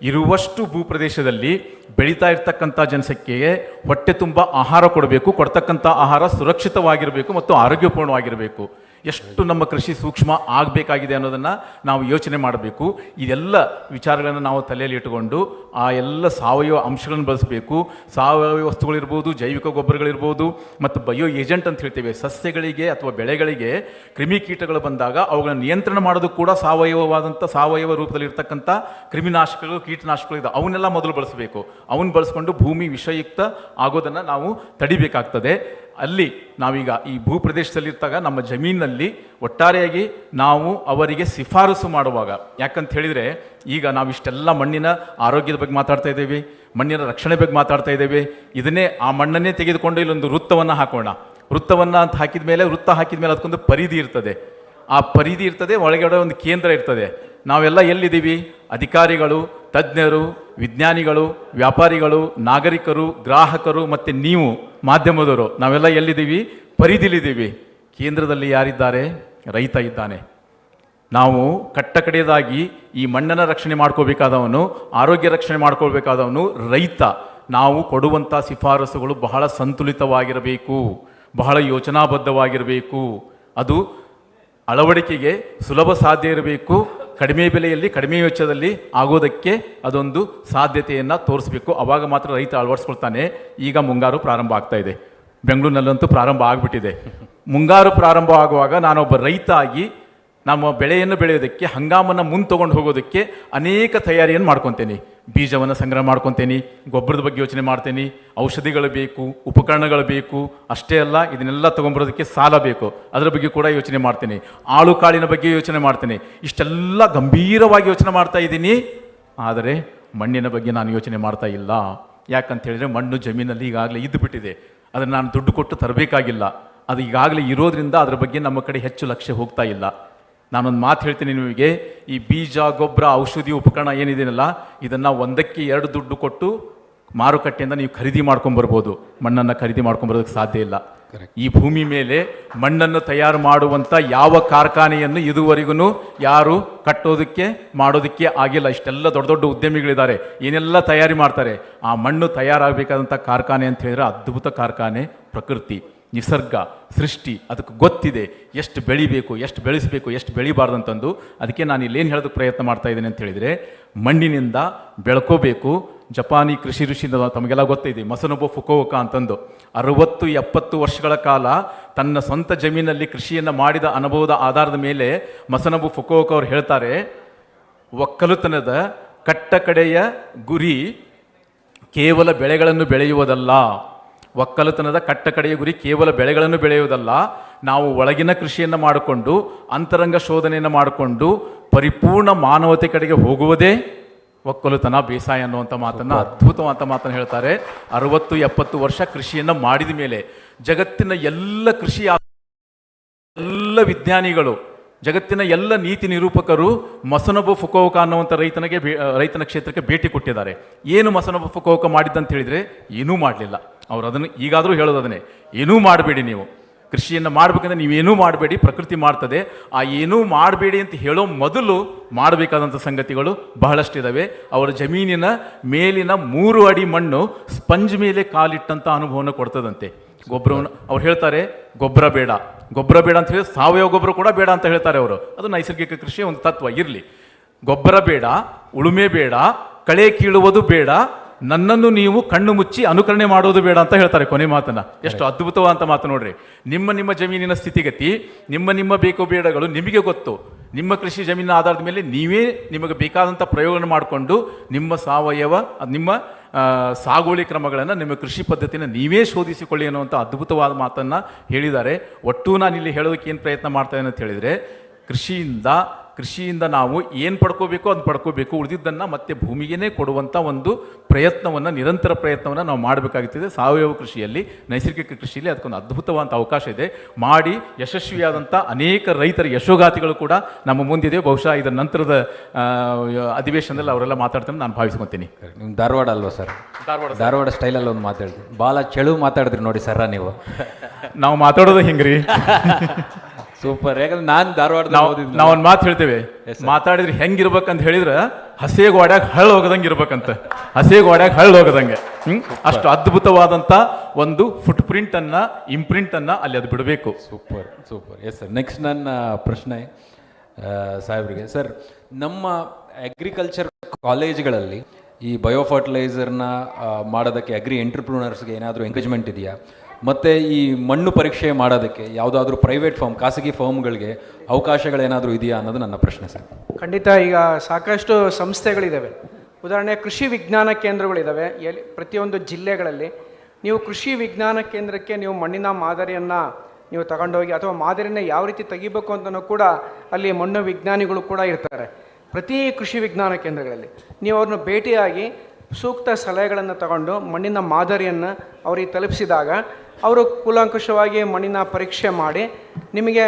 ಇರುವಷ್ಟು ಭೂಪ್ರದೇಶದಲ್ಲಿ ಬೆಳೀತಾ ಇರ್ತಕ್ಕಂಥ ಜನಸಂಖ್ಯೆಗೆ ಹೊಟ್ಟೆ ತುಂಬ ಆಹಾರ ಕೊಡಬೇಕು. ಕೊಡ್ತಕ್ಕಂಥ ಆಹಾರ ಸುರಕ್ಷಿತವಾಗಿರಬೇಕು ಮತ್ತು ಆರೋಗ್ಯಪೂರ್ಣವಾಗಿರಬೇಕು. ಎಷ್ಟು ನಮ್ಮ ಕೃಷಿ ಸೂಕ್ಷ್ಮ ಆಗಬೇಕಾಗಿದೆ ಅನ್ನೋದನ್ನು ನಾವು ಯೋಚನೆ ಮಾಡಬೇಕು. ಇದೆಲ್ಲ ವಿಚಾರಗಳನ್ನು ನಾವು ತಲೆಯಲ್ಲಿ ಇಟ್ಟುಕೊಂಡು ಆ ಎಲ್ಲ ಸಾವಯವ ಅಂಶಗಳನ್ನು ಬಳಸಬೇಕು. ಸಾವಯವ ವಸ್ತುಗಳಿರ್ಬೋದು, ಜೈವಿಕ ಗೊಬ್ಬರಗಳಿರ್ಬೋದು, ಮತ್ತು ಬಯೋ ಏಜೆಂಟ್ ಅಂತ ಹೇಳ್ತೇವೆ. ಸಸ್ಯಗಳಿಗೆ ಅಥವಾ ಬೆಳೆಗಳಿಗೆ ಕ್ರಿಮಿಕೀಟಗಳು ಬಂದಾಗ ಅವುಗಳನ್ನು ನಿಯಂತ್ರಣ ಮಾಡೋದು ಕೂಡ ಸಾವಯವ ರೂಪದಲ್ಲಿ ಇರ್ತಕ್ಕಂಥ ಕ್ರಿಮಿನಾಶಕಗಳು, ಕೀಟನಾಶಕಗಳು ಇದೆ. ಅವನ್ನೆಲ್ಲ ಮೊದಲು ಬಳಸಬೇಕು. ಅವನ್ನ ಬಳಸ್ಕೊಂಡು ಭೂಮಿ ವಿಷಯುಕ್ತ ಆಗೋದನ್ನು ನಾವು ತಡಿಬೇಕಾಗ್ತದೆ. ಅಲ್ಲಿ ನಾವೀಗ ಈ ಭೂಪ್ರದೇಶದಲ್ಲಿರ್ತಾಗ ನಮ್ಮ ಜಮೀನಿನಲ್ಲಿ ಒಟ್ಟಾರೆಯಾಗಿ ನಾವು ಅವರಿಗೆ ಶಿಫಾರಸು ಮಾಡುವಾಗ, ಯಾಕಂತ ಹೇಳಿದರೆ ಈಗ ನಾವು ಇಷ್ಟೆಲ್ಲ ಮಣ್ಣಿನ ಆರೋಗ್ಯದ ಬಗ್ಗೆ ಮಾತಾಡ್ತಾ ಇದ್ದೇವೆ, ಮಣ್ಣಿನ ರಕ್ಷಣೆ ಬಗ್ಗೆ ಮಾತಾಡ್ತಾ ಇದ್ದೇವೆ. ಇದನ್ನೇ ಆ ಮಣ್ಣನ್ನೇ ತೆಗೆದುಕೊಂಡು ಇಲ್ಲೊಂದು ವೃತ್ತವನ್ನು ಹಾಕೋಣ. ವೃತ್ತವನ್ನು ಅಂತ ಹಾಕಿದ ಮೇಲೆ ಅದಕ್ಕೊಂದು ಪರಿಧಿ ಇರ್ತದೆ. ಆ ಪರಿಧಿ ಇರ್ತದೆ, ಒಳಗಡೆ ಒಂದು ಕೇಂದ್ರ ಇರ್ತದೆ. ನಾವೆಲ್ಲ ಎಲ್ಲಿದ್ದೀವಿ? ಅಧಿಕಾರಿಗಳು, ತಜ್ಞರು, ವಿಜ್ಞಾನಿಗಳು, ವ್ಯಾಪಾರಿಗಳು, ನಾಗರಿಕರು, ಗ್ರಾಹಕರು ಮತ್ತು ನೀವು ಮಾಧ್ಯಮದವರು ನಾವೆಲ್ಲ ಎಲ್ಲಿದ್ದೀವಿ? ಪರಿಧಿಲಿದ್ದೀವಿ. ಕೇಂದ್ರದಲ್ಲಿ ಯಾರಿದ್ದಾರೆ? ರೈತ ಇದ್ದಾನೆ. ನಾವು ಕಟ್ಟಕಡೆಯದಾಗಿ ಈ ಮಣ್ಣನ್ನು ರಕ್ಷಣೆ ಮಾಡ್ಕೋಬೇಕಾದವನು, ಆರೋಗ್ಯ ರಕ್ಷಣೆ ಮಾಡ್ಕೊಳ್ಬೇಕಾದವನು ರೈತ. ನಾವು ಕೊಡುವಂಥ ಶಿಫಾರಸುಗಳು ಬಹಳ ಸಂತುಲಿತವಾಗಿರಬೇಕು, ಬಹಳ ಯೋಚನಾಬದ್ಧವಾಗಿರಬೇಕು. ಅದು ಅಳವಡಿಕೆಗೆ ಸುಲಭ ಸಾಧ್ಯ ಇರಬೇಕು. ಕಡಿಮೆ ಬೆಲೆಯಲ್ಲಿ ಕಡಿಮೆ ವೆಚ್ಚದಲ್ಲಿ ಆಗೋದಕ್ಕೆ ಅದೊಂದು ಸಾಧ್ಯತೆಯನ್ನು ತೋರಿಸ್ಬೇಕು. ಆವಾಗ ಮಾತ್ರ ರೈತ ಅಳವಡಿಸ್ಕೊಳ್ತಾನೆ. ಈಗ ಮುಂಗಾರು ಪ್ರಾರಂಭ ಆಗ್ತಾ ಇದೆ, ಬೆಂಗಳೂರಿನಲ್ಲಂತೂ ಪ್ರಾರಂಭ ಆಗಿಬಿಟ್ಟಿದೆ. ಮುಂಗಾರು ಪ್ರಾರಂಭ ಆಗುವಾಗ ನಾನೊಬ್ಬ ರೈತ ಆಗಿ ನಮ್ಮ ಬೆಳೆಯನ್ನು ಬೆಳೆಯೋದಕ್ಕೆ, ಹಂಗಾಮನ್ನು ಮುಂದೆ ತೊಗೊಂಡು ಹೋಗೋದಕ್ಕೆ ಅನೇಕ ತಯಾರಿಯನ್ನು ಮಾಡ್ಕೊತೇನೆ. ಬೀಜವನ್ನು ಸಂಗ್ರಹ ಮಾಡ್ಕೊತೇನೆ, ಗೊಬ್ಬರದ ಬಗ್ಗೆ ಯೋಚನೆ ಮಾಡ್ತೇನೆ, ಔಷಧಿಗಳು ಬೇಕು, ಉಪಕರಣಗಳು ಬೇಕು. ಅಷ್ಟೇ ಅಲ್ಲ, ಇದನ್ನೆಲ್ಲ ತೊಗೊಂಬರೋದಕ್ಕೆ ಸಾಲ ಬೇಕು, ಅದರ ಬಗ್ಗೆ ಕೂಡ ಯೋಚನೆ ಮಾಡ್ತೇನೆ. ಆಳು ಕಾಳಿನ ಬಗ್ಗೆ ಯೋಚನೆ ಮಾಡ್ತೇನೆ. ಇಷ್ಟೆಲ್ಲ ಗಂಭೀರವಾಗಿ ಯೋಚನೆ ಮಾಡ್ತಾ ಇದ್ದೀನಿ. ಆದರೆ ಮಣ್ಣಿನ ಬಗ್ಗೆ ನಾನು ಯೋಚನೆ ಮಾಡ್ತಾ ಇಲ್ಲ. ಯಾಕಂತ ಹೇಳಿದರೆ ಮಣ್ಣು ಜಮೀನಲ್ಲಿ ಈಗಾಗಲೇ ಇದ್ದು ಬಿಟ್ಟಿದೆ. ಅದನ್ನು ನಾನು ದುಡ್ಡು ಕೊಟ್ಟು ತರಬೇಕಾಗಿಲ್ಲ. ಅದು ಈಗಾಗಲೇ ಇರೋದ್ರಿಂದ ಅದರ ಬಗ್ಗೆ ನಮ್ಮ ಕಡೆ ಹೆಚ್ಚು ಲಕ್ಷ್ಯ ಹೋಗ್ತಾ ಇಲ್ಲ. ನಾನೊಂದು ಮಾತು ಹೇಳ್ತೀನಿ ನಿಮಗೆ, ಈ ಬೀಜ, ಗೊಬ್ಬರ, ಔಷಧಿ, ಉಪಕರಣ ಏನಿದೆಯಲ್ಲ, ಇದನ್ನು 1ಕ್ಕೆ 2 ದುಡ್ಡು ಕೊಟ್ಟು ಮಾರುಕಟ್ಟೆಯಿಂದ ನೀವು ಖರೀದಿ ಮಾಡ್ಕೊಂಬರ್ಬೋದು. ಮಣ್ಣನ್ನು ಖರೀದಿ ಮಾಡ್ಕೊಂಬರೋದಕ್ಕೆ ಸಾಧ್ಯ ಇಲ್ಲ. ಈ ಭೂಮಿ ಮೇಲೆ ಮಣ್ಣನ್ನು ತಯಾರು ಮಾಡುವಂಥ ಯಾವ ಕಾರ್ಖಾನೆಯನ್ನು ಇದುವರೆಗೂ ಯಾರು ಕಟ್ಟೋದಕ್ಕೆ ಮಾಡೋದಕ್ಕೆ ಆಗಿಲ್ಲ. ಇಷ್ಟೆಲ್ಲ ದೊಡ್ಡ ದೊಡ್ಡ ಉದ್ಯಮಿಗಳಿದ್ದಾರೆ, ಏನೆಲ್ಲ ತಯಾರಿ ಮಾಡ್ತಾರೆ. ಆ ಮಣ್ಣು ತಯಾರಾಗಬೇಕಾದಂಥ ಕಾರ್ಖಾನೆ ಅಂತ ಹೇಳಿದ್ರೆ ಅದ್ಭುತ ಕಾರ್ಖಾನೆ ಪ್ರಕೃತಿ, ನಿಸರ್ಗ, ಸೃಷ್ಟಿ. ಅದಕ್ಕೆ ಗೊತ್ತಿದೆ ಎಷ್ಟು ಬೆಳಿಬೇಕು, ಎಷ್ಟು ಬೆಳೆಸಬೇಕು, ಎಷ್ಟು ಬೆಳಿಬಾರ್ದಂತಂದು. ಅದಕ್ಕೆ ನಾನು ಇಲ್ಲೇನು ಹೇಳೋದಕ್ಕೆ ಪ್ರಯತ್ನ ಮಾಡ್ತಾ ಇದ್ದೇನೆ ಅಂತ ಹೇಳಿದರೆ, ಮಣ್ಣಿನಿಂದ ಬೆಳ್ಕೋಬೇಕು. ಜಪಾನಿ ಕೃಷಿ ಋಷಿ ತಮಗೆಲ್ಲ ಗೊತ್ತಿದೆ, ಮಸನೊಬೊ ಫುಕುವೋಕ ಅಂತಂದು 60-70 ವರ್ಷಗಳ ಕಾಲ ತನ್ನ ಸ್ವಂತ ಜಮೀನಲ್ಲಿ ಕೃಷಿಯನ್ನು ಮಾಡಿದ ಅನುಭವದ ಆಧಾರದ ಮೇಲೆ ಮಸನೊಬೊ ಫುಕುವೋಕ ಅವರು ಹೇಳ್ತಾರೆ, ಒಕ್ಕಲುತನದ ಕಟ್ಟಕಡೆಯ ಗುರಿ ಕೇವಲ ಬೆಳೆಗಳನ್ನು ಬೆಳೆಯುವುದಲ್ಲ. ಒಕ್ಕಲುತನದ ಕಟ್ಟಕಡೆಯ ಗುರಿ ಕೇವಲ ಬೆಳೆಗಳನ್ನು ಬೆಳೆಯುವುದಲ್ಲ. ನಾವು ಒಳಗಿನ ಕೃಷಿಯನ್ನು ಮಾಡಿಕೊಂಡು, ಅಂತರಂಗ ಶೋಧನೆಯನ್ನು ಮಾಡಿಕೊಂಡು ಪರಿಪೂರ್ಣ ಮಾನವತೆ ಕಡೆಗೆ ಹೋಗುವುದೇ ಒಕ್ಕಲುತನ, ಬೇಸಾಯ ಅನ್ನುವಂಥ ಮಾತನ್ನು, ಅದ್ಭುತವಾದ ಮಾತನ್ನು ಹೇಳ್ತಾರೆ. 60-70 ವರ್ಷ ಕೃಷಿಯನ್ನು ಮಾಡಿದ ಮೇಲೆ ಜಗತ್ತಿನ ಎಲ್ಲ ಎಲ್ಲ ವಿಜ್ಞಾನಿಗಳು, ಜಗತ್ತಿನ ಎಲ್ಲ ನೀತಿ ನಿರೂಪಕರು ಮಸನೊಬೊ ಫುಕುವೋಕ ಅನ್ನುವಂಥ ರೈತನ ಕ್ಷೇತ್ರಕ್ಕೆ ಭೇಟಿ ಕೊಟ್ಟಿದ್ದಾರೆ. ಏನು ಮಸನೊಬೊ ಫುಕುವೋಕ ಮಾಡಿದ್ದಂತ ಹೇಳಿದರೆ ಏನೂ ಮಾಡಲಿಲ್ಲ. ಅವರು ಅದನ್ನು ಈಗಾದರೂ ಹೇಳೋದು ಅದನ್ನೇ, ಏನೂ ಮಾಡಬೇಡಿ ನೀವು, ಕೃಷಿಯನ್ನು ಮಾಡಬೇಕಂದ್ರೆ ನೀವೇನೂ ಮಾಡಬೇಡಿ, ಪ್ರಕೃತಿ ಮಾಡ್ತದೆ. ಆ ಏನೂ ಮಾಡಬೇಡಿ ಅಂತ ಹೇಳೋ ಮೊದಲು ಮಾಡಬೇಕಾದಂಥ ಸಂಗತಿಗಳು ಬಹಳಷ್ಟಿದ್ದಾವೆ. ಅವರ ಜಮೀನಿನ ಮೇಲಿನ 3 ಅಡಿ ಮಣ್ಣು ಸ್ಪಂಜ್ ಮೇಲೆ ಕಾಲಿಟ್ಟಂಥ ಅನುಭವವನ್ನು ಕೊಡ್ತದಂತೆ. ಗೊಬ್ಬರವನ್ನು ಅವ್ರು ಹೇಳ್ತಾರೆ, ಗೊಬ್ಬರ ಬೇಡ ಅಂತ ಹೇಳಿ ಸಾವಯವ ಗೊಬ್ಬರ ಕೂಡ ಬೇಡ ಅಂತ ಹೇಳ್ತಾರೆ ಅವರು. ಅದು ನೈಸರ್ಗಿಕ ಕೃಷಿಯ ಒಂದು ತತ್ವ. ಇರಲಿ, ಗೊಬ್ಬರ ಬೇಡ, ಉಳುಮೆ ಬೇಡ, ಕಳೆ ಕೀಳುವುದು ಬೇಡ, ನನ್ನನ್ನು ನೀವು ಕಣ್ಣು ಮುಚ್ಚಿ ಅನುಕರಣೆ ಮಾಡೋದು ಬೇಡ ಅಂತ ಹೇಳ್ತಾರೆ ಕೊನೆ ಮಾತನ್ನ. ಎಷ್ಟು ಅದ್ಭುತವಾದಂಥ ಮಾತು ನೋಡ್ರಿ. ನಿಮ್ಮ ಜಮೀನಿನ ಸ್ಥಿತಿಗತಿ, ನಿಮ್ಮ ಬೇಕು ಬೇಡಗಳು ನಿಮಗೆ ಗೊತ್ತು. ನಿಮ್ಮ ಕೃಷಿ ಜಮೀನಿನ ಆಧಾರದ ಮೇಲೆ ನೀವೇ ನಿಮಗೆ ಬೇಕಾದಂಥ ಪ್ರಯೋಗವನ್ನು ಮಾಡಿಕೊಂಡು ನಿಮ್ಮ ಸಾವಯವ, ನಿಮ್ಮ ಸಾಗುವಳಿ ಕ್ರಮಗಳನ್ನು, ನಿಮ್ಮ ಕೃಷಿ ಪದ್ಧತಿನ ನೀವೇ ಶೋಧಿಸಿಕೊಳ್ಳಿ ಅನ್ನುವಂಥ ಅದ್ಭುತವಾದ ಮಾತನ್ನು ಹೇಳಿದ್ದಾರೆ. ಒಟ್ಟು ನಾನು ಇಲ್ಲಿ ಹೇಳೋದಕ್ಕೆ ಏನು ಪ್ರಯತ್ನ ಮಾಡ್ತಾ ಇದ್ದೇನೆ ಅಂತ ಹೇಳಿದರೆ, ಕೃಷಿಯಿಂದ ನಾವು ಏನು ಪಡ್ಕೋಬೇಕು ಅದನ್ನು ಪಡ್ಕೋಬೇಕು, ಉಳಿದಿದ್ದನ್ನು ಮತ್ತೆ ಭೂಮಿಗೇ ಕೊಡುವಂಥ ಒಂದು ಪ್ರಯತ್ನವನ್ನು, ನಿರಂತರ ಪ್ರಯತ್ನವನ್ನು ನಾವು ಮಾಡಬೇಕಾಗುತ್ತದೆ. ಸಾವಯವ ಕೃಷಿಯಲ್ಲಿ, ನೈಸರ್ಗಿಕ ಕೃಷಿಯಲ್ಲಿ ಅದಕ್ಕೊಂದು ಅದ್ಭುತವಾದಂಥ ಅವಕಾಶ ಇದೆ. ಮಾಡಿ ಯಶಸ್ವಿಯಾದಂಥ ಅನೇಕ ರೈತರ ಯಶೋಗಾತಿಗಳು ಕೂಡ ನಮ್ಮ ಮುಂದಿದೆ. ಬಹುಶಃ ಇದರ ನಂತರದ ಅಧಿವೇಶನದಲ್ಲಿ ಅವರೆಲ್ಲ ಮಾತಾಡ್ತಾರೆ ನಾನು ಭಾವಿಸ್ಕೊತೀನಿ. ನಿಮ್ಮ ಧಾರವಾಡ ಅಲ್ವಾ ಸರ್? ಧಾರವಾಡ ಸ್ಟೈಲಲ್ಲಿ ಒಂದು ಮಾತಾಡಿದ್ರಿ, ಭಾಳ ಚೆಳು ಮಾತಾಡಿದ್ರಿ ನೋಡಿ ಸರ ನೀವು. ನಾವು ಮಾತಾಡೋದು ಹಿಂಗ್ರಿ. ಸೂಪರ್. ಯಾಕಂದ್ರೆ ನಾನು ಧಾರವಾಡ ನಾವು ಒಂದು ಮಾತು ಹೇಳ್ತೇವೆ, ಮಾತಾಡಿದ್ರೆ ಹೆಂಗಿರ್ಬೇಕಂತ ಹೇಳಿದ್ರೆ ಹಸೆ ಗೋಡ್ಯಾಗ ಹಳ್ಳ ಹೋಗದಂಗೆ ಇರ್ಬೇಕಂತ. ಹಸೆ ಗೋಡ್ಯಾಗ ಹಳ್ಳ ಹೋಗದಂಗೆ. ಅಷ್ಟು ಅದ್ಭುತವಾದಂಥ ಒಂದು ಫುಟ್ ಅನ್ನ, ಇಂಪ್ರಿಂಟ್ ಅನ್ನ ಅಲ್ಲಿ ಅದು ಬಿಡಬೇಕು. ಸೂಪರ್. Yes sir. ನೆಕ್ಸ್ಟ್ ನನ್ನ ಪ್ರಶ್ನೆ ಸಾಹೇಬ್ರಿಗೆ. ಸರ್, ನಮ್ಮ ಅಗ್ರಿಕಲ್ಚರ್ ಕಾಲೇಜ್ಗಳಲ್ಲಿ ಈ ಬಯೋ ಫರ್ಟಿಲೈಸರ್ನ ಮಾಡೋದಕ್ಕೆ ಅಗ್ರಿ ಎಂಟರ್ಪ್ರೂನರ್ಸ್ಗೆ ಏನಾದರೂ ಎಂಕರೇಜ್ಮೆಂಟ್ ಇದೆಯಾ? ಮತ್ತು ಈ ಮಣ್ಣು ಪರೀಕ್ಷೆ ಮಾಡೋದಕ್ಕೆ ಯಾವುದಾದ್ರೂ ಪ್ರೈವೇಟ್ ಫರ್ಮ್, ಖಾಸಗಿ ಫರ್ಮ್ಗಳಿಗೆ ಅವಕಾಶಗಳೇನಾದರೂ ಇದೆಯಾ ಅನ್ನೋದು ನನ್ನ ಪ್ರಶ್ನೆ ಸರ್. ಖಂಡಿತ. ಈಗ ಸಾಕಷ್ಟು ಸಂಸ್ಥೆಗಳಿದ್ದಾವೆ. ಉದಾಹರಣೆ ಕೃಷಿ ವಿಜ್ಞಾನ ಕೇಂದ್ರಗಳಿದ್ದಾವೆ ಪ್ರತಿಯೊಂದು ಜಿಲ್ಲೆಗಳಲ್ಲಿ. ನೀವು ಕೃಷಿ ವಿಜ್ಞಾನ ಕೇಂದ್ರಕ್ಕೆ ನೀವು ಮಣ್ಣಿನ ಮಾದರಿಯನ್ನು ನೀವು ತಗೊಂಡೋಗಿ, ಅಥವಾ ಮಾದರಿನ ಯಾವ ರೀತಿ ತೆಗಿಬೇಕು ಅಂತಲೂ ಕೂಡ ಅಲ್ಲಿ ಮಣ್ಣು ವಿಜ್ಞಾನಿಗಳು ಕೂಡ ಇರ್ತಾರೆ ಪ್ರತಿ ಕೃಷಿ ವಿಜ್ಞಾನ ಕೇಂದ್ರಗಳಲ್ಲಿ. ನೀವು ಅವ್ರನ್ನ ಭೇಟಿಯಾಗಿ ಸೂಕ್ತ ಸಲಹೆಗಳನ್ನು ತಗೊಂಡು ಮಣ್ಣಿನ ಮಾದರಿಯನ್ನು ಅವರಿಗೆ ತಲುಪಿಸಿದಾಗ ಅವರು ಕೂಲಂಕುಷವಾಗಿ ಮಣ್ಣಿನ ಪರೀಕ್ಷೆ ಮಾಡಿ ನಿಮಗೆ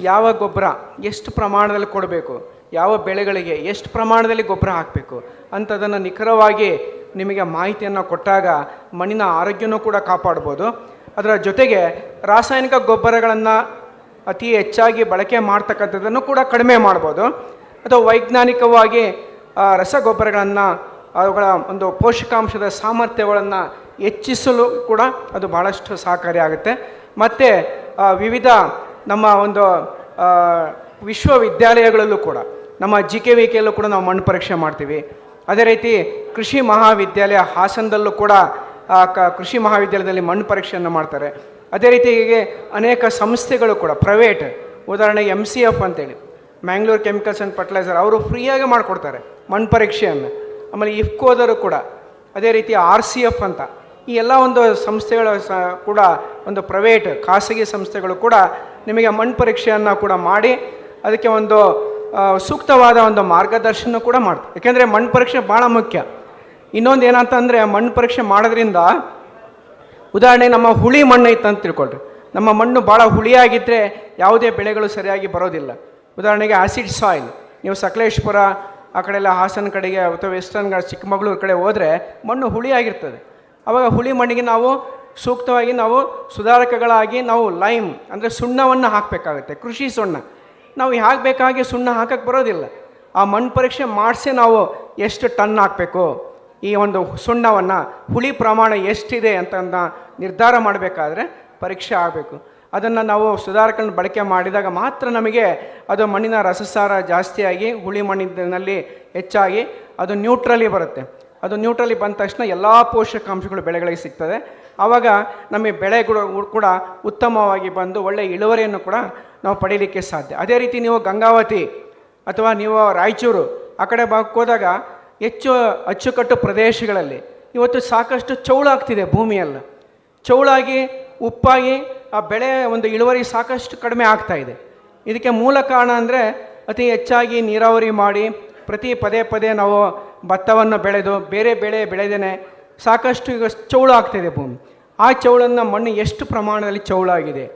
ಯಾವ ಗೊಬ್ಬರ ಎಷ್ಟು ಪ್ರಮಾಣದಲ್ಲಿ ಕೊಡಬೇಕು, ಯಾವ ಬೆಳೆಗಳಿಗೆ ಎಷ್ಟು ಪ್ರಮಾಣದಲ್ಲಿ ಗೊಬ್ಬರ ಹಾಕಬೇಕು ಅಂಥದ್ದನ್ನು ನಿಖರವಾಗಿ ನಿಮಗೆ ಮಾಹಿತಿಯನ್ನು ಕೊಟ್ಟಾಗ ಮಣ್ಣಿನ ಆರೋಗ್ಯನೂ ಕೂಡ ಕಾಪಾಡ್ಬೋದು. ಅದರ ಜೊತೆಗೆ ರಾಸಾಯನಿಕ ಗೊಬ್ಬರಗಳನ್ನು ಅತಿ ಹೆಚ್ಚಾಗಿ ಬಳಕೆ ಮಾಡ್ತಕ್ಕಂಥದ್ದನ್ನು ಕೂಡ ಕಡಿಮೆ ಮಾಡ್ಬೋದು. ಅಥವಾ ವೈಜ್ಞಾನಿಕವಾಗಿ ರಸಗೊಬ್ಬರಗಳನ್ನು, ಅವುಗಳ ಒಂದು ಪೋಷಕಾಂಶದ ಸಾಮರ್ಥ್ಯಗಳನ್ನು ಹೆಚ್ಚಿಸಲು ಕೂಡ ಅದು ಭಾಳಷ್ಟು ಸಹಕಾರಿಯಾಗುತ್ತೆ. ಮತ್ತು ವಿವಿಧ ನಮ್ಮ ಒಂದು ವಿಶ್ವವಿದ್ಯಾಲಯಗಳಲ್ಲೂ ಕೂಡ, ನಮ್ಮ GKVKಯಲ್ಲೂ ಕೂಡ ನಾವು ಮಣ್ಣು ಪರೀಕ್ಷೆ ಮಾಡ್ತೀವಿ. ಅದೇ ರೀತಿ ಕೃಷಿ ಮಹಾವಿದ್ಯಾಲಯ ಹಾಸನದಲ್ಲೂ ಕೂಡ ಕೃಷಿ ಮಹಾವಿದ್ಯಾಲಯದಲ್ಲಿ ಮಣ್ಣು ಪರೀಕ್ಷೆಯನ್ನು ಮಾಡ್ತಾರೆ. ಅದೇ ರೀತಿ ಹೀಗೆ ಅನೇಕ ಸಂಸ್ಥೆಗಳು ಕೂಡ ಪ್ರೈವೇಟ್, ಉದಾಹರಣೆಗೆ MCF ಅಂತೇಳಿ, ಮ್ಯಾಂಗ್ಳೂರ್ ಕೆಮಿಕಲ್ಸ್ ಆ್ಯಂಡ್ ಫರ್ಟಿಲೈಸರ್, ಅವರು ಫ್ರೀಯಾಗಿ ಮಾಡಿಕೊಡ್ತಾರೆ ಮಣ್ಣು ಪರೀಕ್ಷೆಯನ್ನು. ಆಮೇಲೆ IFCOದವರು ಕೂಡ, ಅದೇ ರೀತಿ RCF ಅಂತ, ಈ ಎಲ್ಲ ಒಂದು ಸಂಸ್ಥೆಗಳು ಕೂಡ, ಒಂದು ಪ್ರೈವೇಟ್ ಖಾಸಗಿ ಸಂಸ್ಥೆಗಳು ಕೂಡ ನಿಮಗೆ ಮಣ್ಣು ಪರೀಕ್ಷೆಯನ್ನು ಕೂಡ ಮಾಡಿ ಅದಕ್ಕೆ ಒಂದು ಸೂಕ್ತವಾದ ಒಂದು ಮಾರ್ಗದರ್ಶನ ಕೂಡ ಮಾಡ್ತಾರೆ. ಯಾಕೆಂದರೆ ಮಣ್ಣು ಪರೀಕ್ಷೆ ಭಾಳ ಮುಖ್ಯ. ಇನ್ನೊಂದು ಏನಂತಂದರೆ, ಮಣ್ಣು ಪರೀಕ್ಷೆ ಮಾಡೋದ್ರಿಂದ, ಉದಾಹರಣೆ ನಮ್ಮ ಹುಳಿ ಮಣ್ಣು ಇತ್ತು ಅಂತ ತಿಳ್ಕೊಳ್ರಿ, ನಮ್ಮ ಮಣ್ಣು ಭಾಳ ಹುಳಿಯಾಗಿದ್ದರೆ ಯಾವುದೇ ಬೆಳೆಗಳು ಸರಿಯಾಗಿ ಬರೋದಿಲ್ಲ. ಉದಾಹರಣೆಗೆ ಆಸಿಡ್ ಸಾಯಿಲ್, ನೀವು ಸಕಲೇಶ್ಪುರ ಆ ಕಡೆ ಎಲ್ಲ ಹಾಸನ ಕಡೆಗೆ ಅಥವಾ ವೆಸ್ಟರ್ನ್ ಚಿಕ್ಕಮಗಳೂರು ಕಡೆ ಹೋದರೆ ಮಣ್ಣು ಹುಳಿಯಾಗಿರ್ತದೆ. ಆವಾಗ ಹುಳಿ ಮಣ್ಣಿಗೆ ನಾವು ಸೂಕ್ತವಾಗಿ ನಾವು ಸುಧಾರಕಗಳಾಗಿ ನಾವು ಲೈಮ್ ಅಂದರೆ ಸುಣ್ಣವನ್ನು ಹಾಕಬೇಕಾಗುತ್ತೆ. ಕೃಷಿ ಸುಣ್ಣ ನಾವು ಹೇಗೆ ಬೇಕಾಗಿ ಸುಣ್ಣ ಹಾಕಕ್ಕೆ ಬರೋದಿಲ್ಲ. ಆ ಮಣ್ಣು ಪರೀಕ್ಷೆ ಮಾಡಿಸಿ ನಾವು ಎಷ್ಟು ಟನ್ ಹಾಕಬೇಕು, ಈ ಒಂದು ಸುಣ್ಣವನ್ನು ಹುಳಿ ಪ್ರಮಾಣ ಎಷ್ಟಿದೆ ಅಂತ ನಿರ್ಧಾರ ಮಾಡಬೇಕಾದ್ರೆ ಪರೀಕ್ಷೆ ಆಗಬೇಕು. ಅದನ್ನು ನಾವು ಸುಧಾರಕಗಳನ್ನು ಬಳಕೆ ಮಾಡಿದಾಗ ಮಾತ್ರ ನಮಗೆ ಅದು ಮಣ್ಣಿನ ರಸಸಾರ ಜಾಸ್ತಿಯಾಗಿ ಹುಳಿ ಮಣ್ಣಿನಲ್ಲಿ ಹೆಚ್ಚಾಗಿ ಅದು ನ್ಯೂಟ್ರಲಿ ಬರುತ್ತೆ. ಅದು ನ್ಯೂಟ್ರಲಿ ಬಂದ ತಕ್ಷಣ ಎಲ್ಲ ಪೋಷಕಾಂಶಗಳು ಬೆಳೆಗಳಿಗೆ ಸಿಗ್ತದೆ. ಆವಾಗ ನಮಗೆ ಬೆಳೆಗಳು ಕೂಡ ಉತ್ತಮವಾಗಿ ಬಂದು ಒಳ್ಳೆಯ ಇಳುವರಿಯನ್ನು ಕೂಡ ನಾವು ಪಡೀಲಿಕ್ಕೆ ಸಾಧ್ಯ. ಅದೇ ರೀತಿ ನೀವು ಗಂಗಾವತಿ ಅಥವಾ ನೀವು ರಾಯಚೂರು ಆ ಕಡೆ ಭಾಗಕ್ಕೆ ಹೋದಾಗ ಹೆಚ್ಚು ಅಚ್ಚುಕಟ್ಟು ಪ್ರದೇಶಗಳಲ್ಲಿ ಇವತ್ತು ಸಾಕಷ್ಟು ಚೌಳಾಗ್ತಿದೆ. ಭೂಮಿಯೆಲ್ಲ ಚೌಳಾಗಿ ಉಪ್ಪಾಗಿ ಆ ಬೆಳೆ ಒಂದು ಇಳುವರಿ ಸಾಕಷ್ಟು ಕಡಿಮೆ ಆಗ್ತಾಯಿದೆ. ಇದಕ್ಕೆ ಮೂಲ ಕಾರಣ ಅಂದರೆ ಅತಿ ಹೆಚ್ಚಾಗಿ ನೀರಾವರಿ ಮಾಡಿ ಪದೇ ನಾವು ಭತ್ತವನ್ನು ಬೆಳೆದು ಬೇರೆ ಬೆಳೆ ಬೆಳೆದೇನೆ ಸಾಕಷ್ಟು ಈಗ ಚೌಳು ಆಗ್ತಾಯಿದೆ ಭೂಮಿ. ಆ ಚೌಳನ್ನು ಮಣ್ಣು ಎಷ್ಟು ಪ್ರಮಾಣದಲ್ಲಿ ಚೌಳಾಗಿದೆ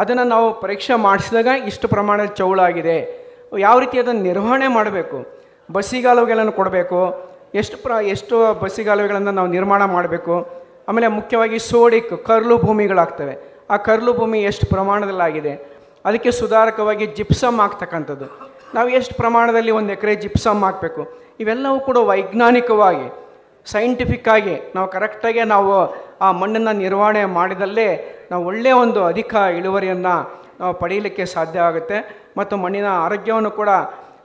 ಅದನ್ನು ನಾವು ಪರೀಕ್ಷೆ ಮಾಡಿಸಿದಾಗ ಇಷ್ಟು ಪ್ರಮಾಣದಲ್ಲಿ ಚೌಳಾಗಿದೆ, ಯಾವ ರೀತಿ ಅದನ್ನು ನಿರ್ವಹಣೆ ಮಾಡಬೇಕು, ಬಸಿಗಾಲುವೆಗಳನ್ನು ಕೊಡಬೇಕು, ಎಷ್ಟು ಬಸಿಗಾಲುವೆಗಳನ್ನು ನಾವು ನಿರ್ಮಾಣ ಮಾಡಬೇಕು. ಆಮೇಲೆ ಮುಖ್ಯವಾಗಿ ಸೋಡಿಕ್ ಕರ್ಲು ಭೂಮಿಗಳಾಗ್ತವೆ, ಆ ಕರ್ಲು ಭೂಮಿ ಎಷ್ಟು ಪ್ರಮಾಣದಲ್ಲಾಗಿದೆ, ಅದಕ್ಕೆ ಸುಧಾರಕವಾಗಿ ಜಿಪ್ಸಮ್ ಹಾಕ್ತಕ್ಕಂಥದ್ದು, ನಾವು ಎಷ್ಟು ಪ್ರಮಾಣದಲ್ಲಿ 1 ಎಕರೆ ಜಿಪ್ಸಮ್ ಹಾಕಬೇಕು, ಇವೆಲ್ಲವೂ ಕೂಡ ವೈಜ್ಞಾನಿಕವಾಗಿ ಸೈಂಟಿಫಿಕ್ಕಾಗಿ ನಾವು ಕರೆಕ್ಟಾಗಿ ನಾವು ಆ ಮಣ್ಣನ್ನು ನಿರ್ವಹಣೆ ಮಾಡಿದಲ್ಲೇ ನಾವು ಒಳ್ಳೆಯ ಒಂದು ಅಧಿಕ ಇಳುವರಿಯನ್ನು ನಾವು ಪಡೀಲಿಕ್ಕೆ ಸಾಧ್ಯ ಆಗುತ್ತೆ ಮತ್ತು ಮಣ್ಣಿನ ಆರೋಗ್ಯವನ್ನು ಕೂಡ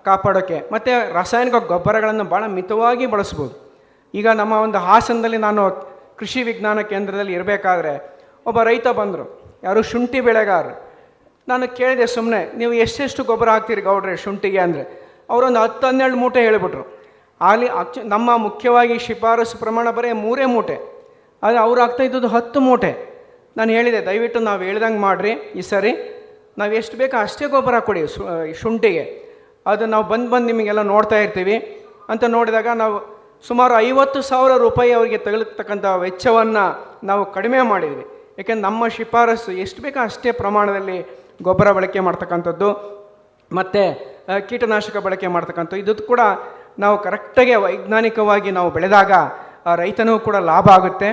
ಕಾಪಾಡೋಕ್ಕೆ. ಮತ್ತು ರಾಸಾಯನಿಕ ಗೊಬ್ಬರಗಳನ್ನು ಭಾಳ ಮಿತವಾಗಿ ಬಳಸ್ಬೋದು. ಈಗ ನಮ್ಮ ಒಂದು ಹಾಸನದಲ್ಲಿ ನಾನು ಕೃಷಿ ವಿಜ್ಞಾನ ಕೇಂದ್ರದಲ್ಲಿ ಇರಬೇಕಾದ್ರೆ ಒಬ್ಬ ರೈತ ಬಂದರು, ಯಾರು ಶುಂಠಿ ಬೆಳೆಗಾರರು. ನಾನು ಕೇಳಿದೆ ಸುಮ್ಮನೆ, ನೀವು ಎಷ್ಟೆಷ್ಟು ಗೊಬ್ಬರ ಹಾಕ್ತೀರಿ ಗೌಡ್ರೆ ಶುಂಠಿಗೆ ಅಂದರೆ ಅವರೊಂದು 10-12 ಮೂಟೆ ಹೇಳಿಬಿಟ್ರು. ಅಲ್ಲಿ ನಮ್ಮ ಮುಖ್ಯವಾಗಿ ಶಿಫಾರಸು ಪ್ರಮಾಣ ಬರೀ 3 ಮೂಟೆ, ಆದರೆ ಅವ್ರು ಆಗ್ತಾಯಿದ್ದದ್ದು 10 ಮೂಟೆ. ನಾನು ಹೇಳಿದೆ, ದಯವಿಟ್ಟು ನಾವು ಹೇಳ್ದಂಗೆ ಮಾಡಿರಿ, ಈ ಸರಿ ನಾವು ಎಷ್ಟು ಬೇಕೋ ಅಷ್ಟೇ ಗೊಬ್ಬರ ಕೊಡಿ ಶುಂಠಿಗೆ, ಅದು ನಾವು ಬಂದು ನಿಮಗೆಲ್ಲ ನೋಡ್ತಾ ಇರ್ತೀವಿ ಅಂತ. ನೋಡಿದಾಗ ನಾವು ಸುಮಾರು 50,000 ರೂಪಾಯಿ ಅವರಿಗೆ ತಗಲತಕ್ಕಂಥ ವೆಚ್ಚವನ್ನು ನಾವು ಕಡಿಮೆ ಮಾಡಿದ್ವಿ. ಏಕೆಂದ್ರೆ ನಮ್ಮ ಶಿಫಾರಸು ಎಷ್ಟು ಬೇಕೋ ಅಷ್ಟೇ ಪ್ರಮಾಣದಲ್ಲಿ ಗೊಬ್ಬರ ಬಳಕೆ ಮಾಡ್ತಕ್ಕಂಥದ್ದು ಮತ್ತು ಕೀಟನಾಶಕ ಬಳಕೆ ಮಾಡ್ತಕ್ಕಂಥದ್ದು, ಇದು ಕೂಡ ನಾವು ಕರೆಕ್ಟಾಗಿ ವೈಜ್ಞಾನಿಕವಾಗಿ ನಾವು ಬೆಳೆದಾಗ ರೈತನೂ ಕೂಡ ಲಾಭ ಆಗುತ್ತೆ,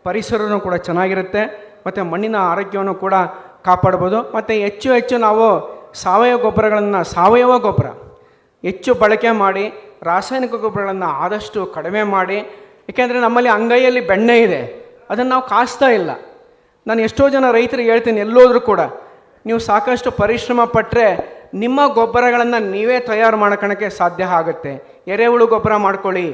ಪರಿಸರನೂ ಕೂಡ ಚೆನ್ನಾಗಿರುತ್ತೆ ಮತ್ತು ಮಣ್ಣಿನ ಆರೋಗ್ಯವನ್ನು ಕೂಡ ಕಾಪಾಡ್ಬೋದು. ಮತ್ತು ಹೆಚ್ಚು ನಾವು ಸಾವಯವ ಗೊಬ್ಬರ ಹೆಚ್ಚು ಬಳಕೆ ಮಾಡಿ ರಾಸಾಯನಿಕ ಗೊಬ್ಬರಗಳನ್ನು ಆದಷ್ಟು ಕಡಿಮೆ ಮಾಡಿ. ಏಕೆಂದರೆ ನಮ್ಮಲ್ಲಿ ಅಂಗೈಯಲ್ಲಿ ಬೆಣ್ಣೆ ಇದೆ, ಅದನ್ನು ನಾವು ಕಾಸ್ತಾ ಇಲ್ಲ. ನಾನು ಎಷ್ಟೋ ಜನ ರೈತರಿಗೆ ಹೇಳ್ತೀನಿ, ಎಲ್ಲೋದ್ರೂ ಕೂಡ ನೀವು ಸಾಕಷ್ಟು ಪರಿಶ್ರಮ ಪಟ್ಟರೆ ನಿಮ್ಮ ಗೊಬ್ಬರಗಳನ್ನು ನೀವೇ ತಯಾರು ಮಾಡ್ಕೊಳ್ಳೋಕ್ಕೆ ಸಾಧ್ಯ ಆಗುತ್ತೆ. ಎರೆಹುಳು ಗೊಬ್ಬರ ಮಾಡ್ಕೊಳ್ಳಿ,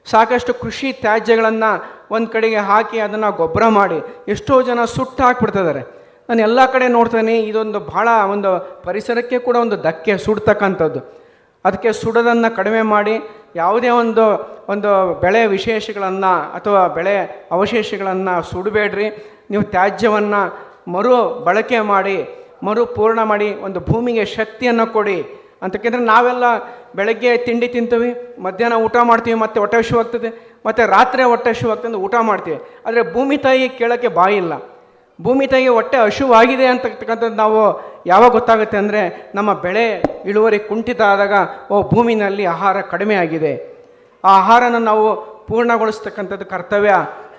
ಸಾಕಷ್ಟು ಕೃಷಿ ತ್ಯಾಜ್ಯಗಳನ್ನು ಒಂದು ಕಡೆಗೆ ಹಾಕಿ ಅದನ್ನು ಗೊಬ್ಬರ ಮಾಡಿ. ಎಷ್ಟೋ ಜನ ಸುಟ್ಟು ಹಾಕ್ಬಿಡ್ತಿದ್ದಾರೆ. ನಾನು ಎಲ್ಲ ಕಡೆ ನೋಡ್ತೇನೆ, ಇದೊಂದು ಭಾಳ ಒಂದು ಪರಿಸರಕ್ಕೆ ಕೂಡ ಒಂದು ಧಕ್ಕೆ ಸುಡ್ತಕ್ಕಂಥದ್ದು. ಅದಕ್ಕೆ ಸುಡೋದನ್ನು ಕಡಿಮೆ ಮಾಡಿ ಯಾವುದೇ ಒಂದು ಬೆಳೆ ವಿಶೇಷಗಳನ್ನು ಅಥವಾ ಬೆಳೆ ಅವಶೇಷಗಳನ್ನು ಸುಡಬೇಡ್ರಿ. ನೀವು ತ್ಯಾಜ್ಯವನ್ನು ಬಳಕೆ ಮಾಡಿ ಪೂರ್ಣ ಮಾಡಿ ಒಂದು ಭೂಮಿಗೆ ಶಕ್ತಿಯನ್ನು ಕೊಡಿ ಅಂತಕ್ಕೆಂದರೆ ನಾವೆಲ್ಲ ಬೆಳಗ್ಗೆ ತಿಂಡಿ ತಿಂತೀವಿ, ಮಧ್ಯಾಹ್ನ ಊಟ ಮಾಡ್ತೀವಿ, ಮತ್ತು ಹೊಟ್ಟೆ ಹಸಿವಾಗ್ತದೆ, ಮತ್ತು ರಾತ್ರಿ ಹೊಟ್ಟೆ ಹಸಿವಾಗ್ತದೆ ಊಟ ಮಾಡ್ತೀವಿ. ಆದರೆ ಭೂಮಿ ತಾಯಿ ಕೇಳೋಕ್ಕೆ ಬಾಯಿ ಇಲ್ಲ. ಭೂಮಿ ತಾಯಿಗೆ ಹೊಟ್ಟೆ ಹಸಿವಾಗಿದೆ ಅಂತಕ್ಕಂಥದ್ದು ನಾವು ಯಾವಾಗ ಗೊತ್ತಾಗುತ್ತೆ ಅಂದರೆ ನಮ್ಮ ಬೆಳೆ ಇಳುವರಿ ಕುಂಠಿತ ಆದಾಗ, ಭೂಮಿನಲ್ಲಿ ಆಹಾರ ಕಡಿಮೆ ಆಗಿದೆ, ಆ ಆಹಾರನ ನಾವು ಪೂರ್ಣಗೊಳಿಸ್ತಕ್ಕಂಥದ್ದು ಕರ್ತವ್ಯ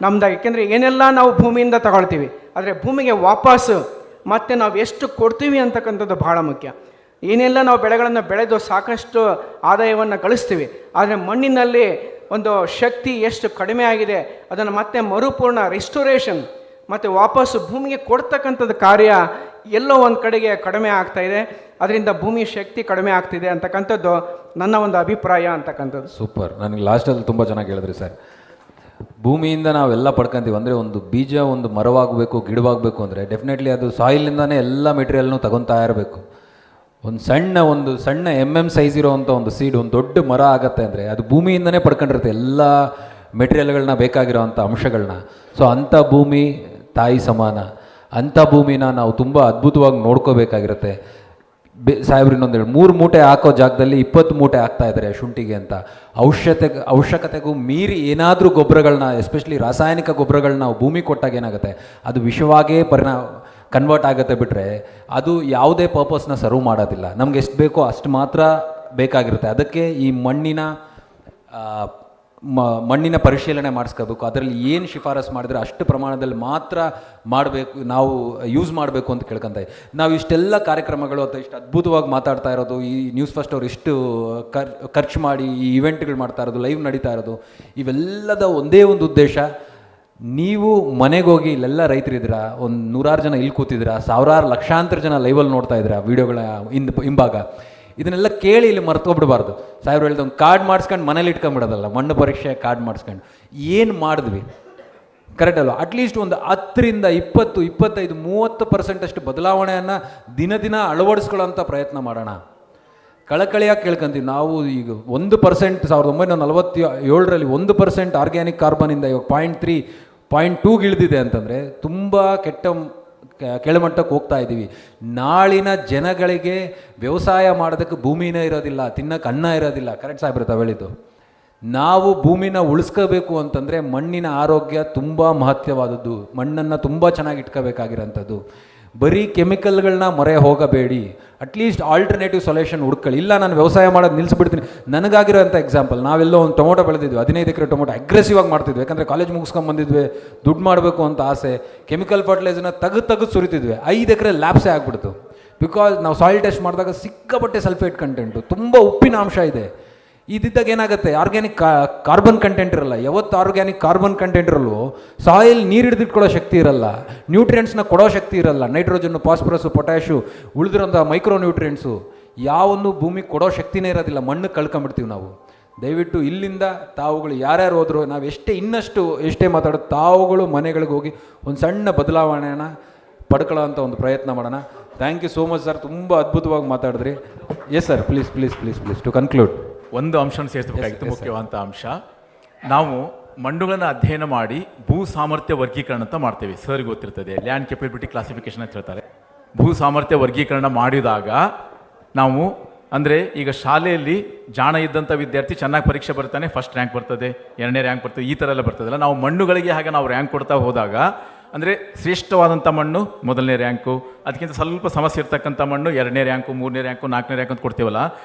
ನಮ್ದು. ಏಕೆಂದರೆ ಏನೆಲ್ಲ ನಾವು ಭೂಮಿಯಿಂದ ತಗೊಳ್ತೀವಿ, ಆದರೆ ಭೂಮಿಗೆ ವಾಪಸ್ಸು ಮತ್ತು ನಾವು ಎಷ್ಟು ಕೊಡ್ತೀವಿ ಅಂತಕ್ಕಂಥದ್ದು ಭಾಳ ಮುಖ್ಯ. ಏನೆಲ್ಲ ನಾವು ಬೆಳೆಗಳನ್ನು ಬೆಳೆದು ಸಾಕಷ್ಟು ಆದಾಯವನ್ನು ಗಳಿಸ್ತೀವಿ, ಆದರೆ ಮಣ್ಣಿನಲ್ಲಿ ಒಂದು ಶಕ್ತಿ ಎಷ್ಟು ಕಡಿಮೆ ಆಗಿದೆ ಅದನ್ನು ಮತ್ತೆ ಮರುಪೂರ್ಣ ರಿಸ್ಟೋರೇಷನ್ ಮತ್ತು ವಾಪಸ್ಸು ಭೂಮಿಗೆ ಕೊಡ್ತಕ್ಕಂಥದ್ದು ಕಾರ್ಯ ಎಲ್ಲೋ ಒಂದು ಕಡೆಗೆ ಕಡಿಮೆ ಆಗ್ತಾಯಿದೆ. ಅದರಿಂದ ಭೂಮಿ ಶಕ್ತಿ ಕಡಿಮೆ ಆಗ್ತಿದೆ ಅಂತಕ್ಕಂಥದ್ದು ನನ್ನ ಒಂದು ಅಭಿಪ್ರಾಯ ಅಂತಕ್ಕಂಥದ್ದು. ಸೂಪರ್. ನನಗೆ ಲಾಸ್ಟಲ್ಲಿ ತುಂಬ ಚೆನ್ನಾಗಿ ಹೇಳಿದ್ರಿ ಸರ್. ಭೂಮಿಯಿಂದ ನಾವೆಲ್ಲ ಪಡ್ಕೊಂತೀವಿ ಅಂದರೆ ಒಂದು ಬೀಜ ಒಂದು ಮರವಾಗಬೇಕು, ಗಿಡವಾಗಬೇಕು ಅಂದರೆ ಡೆಫಿನೆಟ್ಲಿ ಅದು ಸಾಯಿಲಿಂದಾನೇ ಎಲ್ಲ ಮೆಟೀರಿಯಲ್ನೂ ತಗೊತಾ ಇರಬೇಕು. ಒಂದು ಸಣ್ಣ ಸೈಜ್ ಇರೋವಂಥ ಒಂದು ಸೀಡ್ ಒಂದು ದೊಡ್ಡ ಮರ ಆಗತ್ತೆ ಅಂದರೆ ಅದು ಭೂಮಿಯಿಂದನೇ ಪಡ್ಕೊಂಡಿರುತ್ತೆ ಎಲ್ಲ ಮೆಟೀರಿಯಲ್ಗಳನ್ನ, ಬೇಕಾಗಿರೋವಂಥ ಅಂಶಗಳನ್ನ. ಸೊ ಅಂಥ ಭೂಮಿ ತಾಯಿ ಸಮಾನ. ಅಂಥ ಭೂಮಿನ ನಾವು ತುಂಬ ಅದ್ಭುತವಾಗಿ ನೋಡ್ಕೋಬೇಕಾಗಿರುತ್ತೆ. ಸಾಹೇಬ್ರು ಇನ್ನೊಂದು 3 ಮೂಟೆ ಹಾಕೋ ಜಾಗದಲ್ಲಿ 20 ಮೂಟೆ ಹಾಕ್ತಾ ಇದ್ದಾರೆ ಶುಂಠಿಗೆ ಅಂತ. ಅವಶ್ಯಕತೆಗೂ ಮೀರಿ ಏನಾದರೂ ಗೊಬ್ಬರಗಳನ್ನ, ಎಸ್ಪೆಷಲಿ ರಾಸಾಯನಿಕ ಗೊಬ್ಬರಗಳನ್ನ ನಾವು ಭೂಮಿ ಕೊಟ್ಟಾಗ ಏನಾಗುತ್ತೆ, ಅದು ವಿಷವಾಗೇ ಕನ್ವರ್ಟ್ ಆಗುತ್ತೆ ಬಿಟ್ಟರೆ ಅದು ಯಾವುದೇ ಪರ್ಪಸ್ನ ಸರ್ವ್ ಮಾಡೋದಿಲ್ಲ. ನಮ್ಗೆ ಎಷ್ಟು ಬೇಕೋ ಅಷ್ಟು ಮಾತ್ರ ಬೇಕಾಗಿರುತ್ತೆ. ಅದಕ್ಕೆ ಈ ಮಣ್ಣಿನ ಪರಿಶೀಲನೆ ಮಾಡಿಸ್ಕೋಬೇಕು. ಅದರಲ್ಲಿ ಏನು ಶಿಫಾರಸು ಮಾಡಿದ್ರೆ ಅಷ್ಟು ಪ್ರಮಾಣದಲ್ಲಿ ಮಾತ್ರ ಮಾಡಬೇಕು, ನಾವು ಯೂಸ್ ಮಾಡಬೇಕು ಅಂತ ಕೇಳ್ಕೊಂತ. ನಾವು ಇಷ್ಟೆಲ್ಲ ಕಾರ್ಯಕ್ರಮಗಳು ಅಥವಾ ಇಷ್ಟು ಅದ್ಭುತವಾಗಿ ಮಾತಾಡ್ತಾ ಇರೋದು, ಈ ನ್ಯೂಸ್ ಫಸ್ಟ್ ಅವ್ರು ಇಷ್ಟು ಖರ್ಚು ಮಾಡಿ ಈ ಇವೆಂಟ್ಗಳು ಮಾಡ್ತಾ ಇರೋದು, ಲೈವ್ ನಡೀತಾ ಇರೋದು, ಇವೆಲ್ಲದ ಒಂದೇ ಒಂದು ಉದ್ದೇಶ, ನೀವು ಮನೆಗೆ ಹೋಗಿ ಇಲ್ಲೆಲ್ಲ ರೈತರಿದ್ದೀರಾ, ಒಂದು 100 ಜನ ಇಲ್ಲಿ ಕೂತಿದ್ದೀರಾ, ಸಾವಿರಾರು ಲಕ್ಷಾಂತರ ಜನ ಲೈವಲ್ಲಿ ನೋಡ್ತಾ ಇದ್ದೀರಾ ವಿಡಿಯೋಗಳ ಹಿಂಭಾಗ. ಇದನ್ನೆಲ್ಲ ಕೇಳಿ ಇಲ್ಲಿ ಮರ್ತೋಗ್ಬಿಡಬಾರ್ದು. ಸಾಹೇಬ್ರು ಹೇಳಿದ ಒಂದು ಕಾರ್ಡ್ ಮಾಡಿಸ್ಕೊಂಡು ಮನೇಲಿ ಇಟ್ಕೊಂಡ್ಬಿಡೋದಲ್ಲ, ಮಣ್ಣು ಪರೀಕ್ಷೆ ಕಾರ್ಡ್ ಮಾಡಿಸ್ಕೊಂಡು ಏನು ಮಾಡಿದ್ವಿ ಕರೆಕ್ಟ್ ಅಲ್ವಾ? ಅಟ್ಲೀಸ್ಟ್ ಒಂದು 10ರಿಂದ 20, 25, 30% ಅಷ್ಟು ಬದಲಾವಣೆಯನ್ನು ದಿನ ಅಳವಡಿಸ್ಕೊಳ್ಳೋಂಥ ಪ್ರಯತ್ನ ಮಾಡೋಣ. ಕಳಕಳಿಯಾಗಿ ಕೇಳ್ಕೊಂತೀವಿ ನಾವು. ಈಗ 1% 1947ರಲ್ಲಿ 1% ಆರ್ಗ್ಯಾನಿಕ್ ಕಾರ್ಬನಿಂದ ಇವಾಗ 0.3, 0.2 ಇಳಿದಿದೆ ಅಂತಂದರೆ ತುಂಬ ಕೆಳಮಟ್ಟಕ್ಕೆ ಹೋಗ್ತಾ ಇದ್ದೀವಿ. ನಾಳಿನ ಜನಗಳಿಗೆ ವ್ಯವಸಾಯ ಮಾಡೋದಕ್ಕೆ ಭೂಮಿನೇ ಇರೋದಿಲ್ಲ, ತಿನ್ನಕ್ಕೆ ಅನ್ನ ಇರೋದಿಲ್ಲ. ಕರೆಕ್ಟ್ ಸಾಹೇಬ್ರೆ ತಾವು ಹೇಳಿದ್ದು. ನಾವು ಭೂಮಿನ ಉಳಿಸ್ಕೋಬೇಕು ಅಂತಂದರೆ ಮಣ್ಣಿನ ಆರೋಗ್ಯ ತುಂಬ ಮಹತ್ವವಾದದ್ದು. ಮಣ್ಣನ್ನು ತುಂಬ ಚೆನ್ನಾಗಿ ಇಟ್ಕೋಬೇಕಾಗಿರೋಂಥದ್ದು. ಬರೀ ಕೆಮಿಕಲ್ಗಳನ್ನ ಮೊರೆ ಹೋಗಬೇಡಿ, ಅಟ್ಲೀಸ್ಟ್ ಆಲ್ಟರ್ನೇಟಿವ್ ಸೊಲ್ಯೂಷನ್ ಹುಡ್ಕೊಳ್ಳಿ. ಇಲ್ಲ ನಾನು ವ್ಯವಸಾಯ ಮಾಡೋದು ನಿಲ್ಲಿಸ್ಬಿಡ್ತೀನಿ. ನನಗಾಗಿರೋಂಥ ಎಕ್ಸಾಂಪಲ್, ನಾವೆಲ್ಲೋ ಒಂದು ಟೊಮೊಟೊ ಬೆಳೆದಿದ್ವಿ, 15 ಎಕರೆ ಟೊಮೊಟೊ ಅಗ್ರೆಸಿವ್ ಆಗಿ ಮಾಡ್ತಿದ್ವಿ. ಯಾಕಂದರೆ ಕಾಲೇಜ್ ಮುಗಿಸ್ಕೊಂಡು ಬಂದಿದ್ವಿ, ದುಡ್ಡು ಮಾಡಬೇಕು ಅಂತ ಆಸೆ, ಕೆಮಿಕಲ್ ಫರ್ಟಿಲೈಸರ್ನ ತೆಗೆದು ಸುರಿತಿದ್ವಿ. 5 ಎಕರೆ ಲ್ಯಾಬ್ಸೇ ಆಗ್ಬಿಡ್ತು. ಬಿಕಾಸ್ ನಾವು ಸಾಯಿಲ್ ಟೆಸ್ಟ್ ಮಾಡಿದಾಗ ಸಿಕ್ಕಾಪಟ್ಟೆ ಸಲ್ಫೇಟ್ ಕಂಟೆಂಟು, ತುಂಬ ಉಪ್ಪಿನ ಅಂಶ ಇದೆ. ಇದ್ದಾಗ ಏನಾಗುತ್ತೆ, ಆರ್ಗ್ಯಾನಿಕ್ ಕಾರ್ಬನ್ ಕಂಟೆಂಟ್ ಇರಲ್ಲ. ಯಾವತ್ತು ಆರ್ಗ್ಯಾನಿಕ್ ಕಾರ್ಬನ್ ಕಂಟೆಂಟ್ ಇರಲ್ವೋ ಸಾಯಿಲ್ ನೀರು ಹಿಡಿದಿಟ್ಕೊಳ್ಳೋ ಶಕ್ತಿ ಇರಲ್ಲ, ನ್ಯೂಟ್ರಿಯೆಂಟ್ಸ್ನ ಕೊಡೋ ಶಕ್ತಿ ಇರಲ್ಲ. ನೈಟ್ರೋಜನ್ನು, ಫಾಸ್ಫರಸ್ಸು, ಪೊಟ್ಯಾಶು, ಉಳಿದಿರೋಂಥ ಮೈಕ್ರೋ ನ್ಯೂಟ್ರಿಯೆಂಟ್ಸು ಯಾವನ್ನು ಭೂಮಿಗೆ ಕೊಡೋ ಶಕ್ತಿನೇ ಇರೋದಿಲ್ಲ. ಮಣ್ಣು ಕಳ್ಕೊಂಬಿಡ್ತೀವಿ ನಾವು. ದಯವಿಟ್ಟು ಇಲ್ಲಿಂದ ತಾವುಗಳು ಯಾರ್ಯಾರು ಹೋದ್ರು, ನಾವು ಎಷ್ಟೇ ಮಾತಾಡೋದು, ತಾವುಗಳು ಮನೆಗಳಿಗೆ ಹೋಗಿ ಒಂದು ಸಣ್ಣ ಬದಲಾವಣೆನ ಪಡ್ಕೊಳ್ಳೋ ಅಂಥ ಒಂದು ಪ್ರಯತ್ನ ಮಾಡೋಣ. Thank you so much sir, ತುಂಬ ಅದ್ಭುತವಾಗಿ ಮಾತಾಡಿದ್ರಿ. Yes sir, please please please please to conclude. ಒಂದು ಅಂಶನ ಸೇರಿಸಬೇಕಾಗಿತ್ತು, ಮುಖ್ಯವಾದಂಥ ಅಂಶ. ನಾವು ಮಣ್ಣುಗಳನ್ನು ಅಧ್ಯಯನ ಮಾಡಿ ಭೂ ಸಾಮರ್ಥ್ಯ ವರ್ಗೀಕರಣ ಅಂತ ಮಾಡ್ತೇವೆ. ಸರ್ ಗೊತ್ತಿರ್ತದೆ, ಲ್ಯಾಂಡ್ ಕೆಪಬಿಲಿಟಿ ಕ್ಲಾಸಿಫಿಕೇಶನ್ ಅಂತ ಹೇಳ್ತಾರೆ. ಭೂ ಸಾಮರ್ಥ್ಯ ವರ್ಗೀಕರಣ ಮಾಡಿದಾಗ ನಾವು ಅಂದರೆ ಈಗ ಶಾಲೆಯಲ್ಲಿ ಜಾಣ ಇದ್ದಂಥ ವಿದ್ಯಾರ್ಥಿ ಚೆನ್ನಾಗಿ ಪರೀಕ್ಷೆ ಬರ್ತಾನೆ, ಫಸ್ಟ್ ರ್ಯಾಂಕ್ ಬರ್ತದೆ, 2ನೇ ರ್ಯಾಂಕ್ ಬರ್ತದೆ, ಈ ಥರ ಎಲ್ಲ ಬರ್ತದಲ್ಲ. ನಾವು ಮಣ್ಣುಗಳಿಗೆ ಹಾಗೆ ನಾವು ರ್ಯಾಂಕ್ ಕೊಡ್ತಾ ಹೋದಾಗ ಅಂದರೆ ಶ್ರೇಷ್ಠವಾದಂಥ ಮಣ್ಣು 1ನೇ ರ್ಯಾಂಕು, ಅದಕ್ಕಿಂತ ಸ್ವಲ್ಪ ಸಮಸ್ಯೆ ಇರ್ತಕ್ಕಂಥ ಮಣ್ಣು 2ನೇ ರ್ಯಾಂಕು, 3ನೇ ರ್ಯಾಂಕು, 4ನೇ ರ್ಯಾಂಕ್ ಅಂತ ಕೊಡ್ತೀವಲ್ಲ.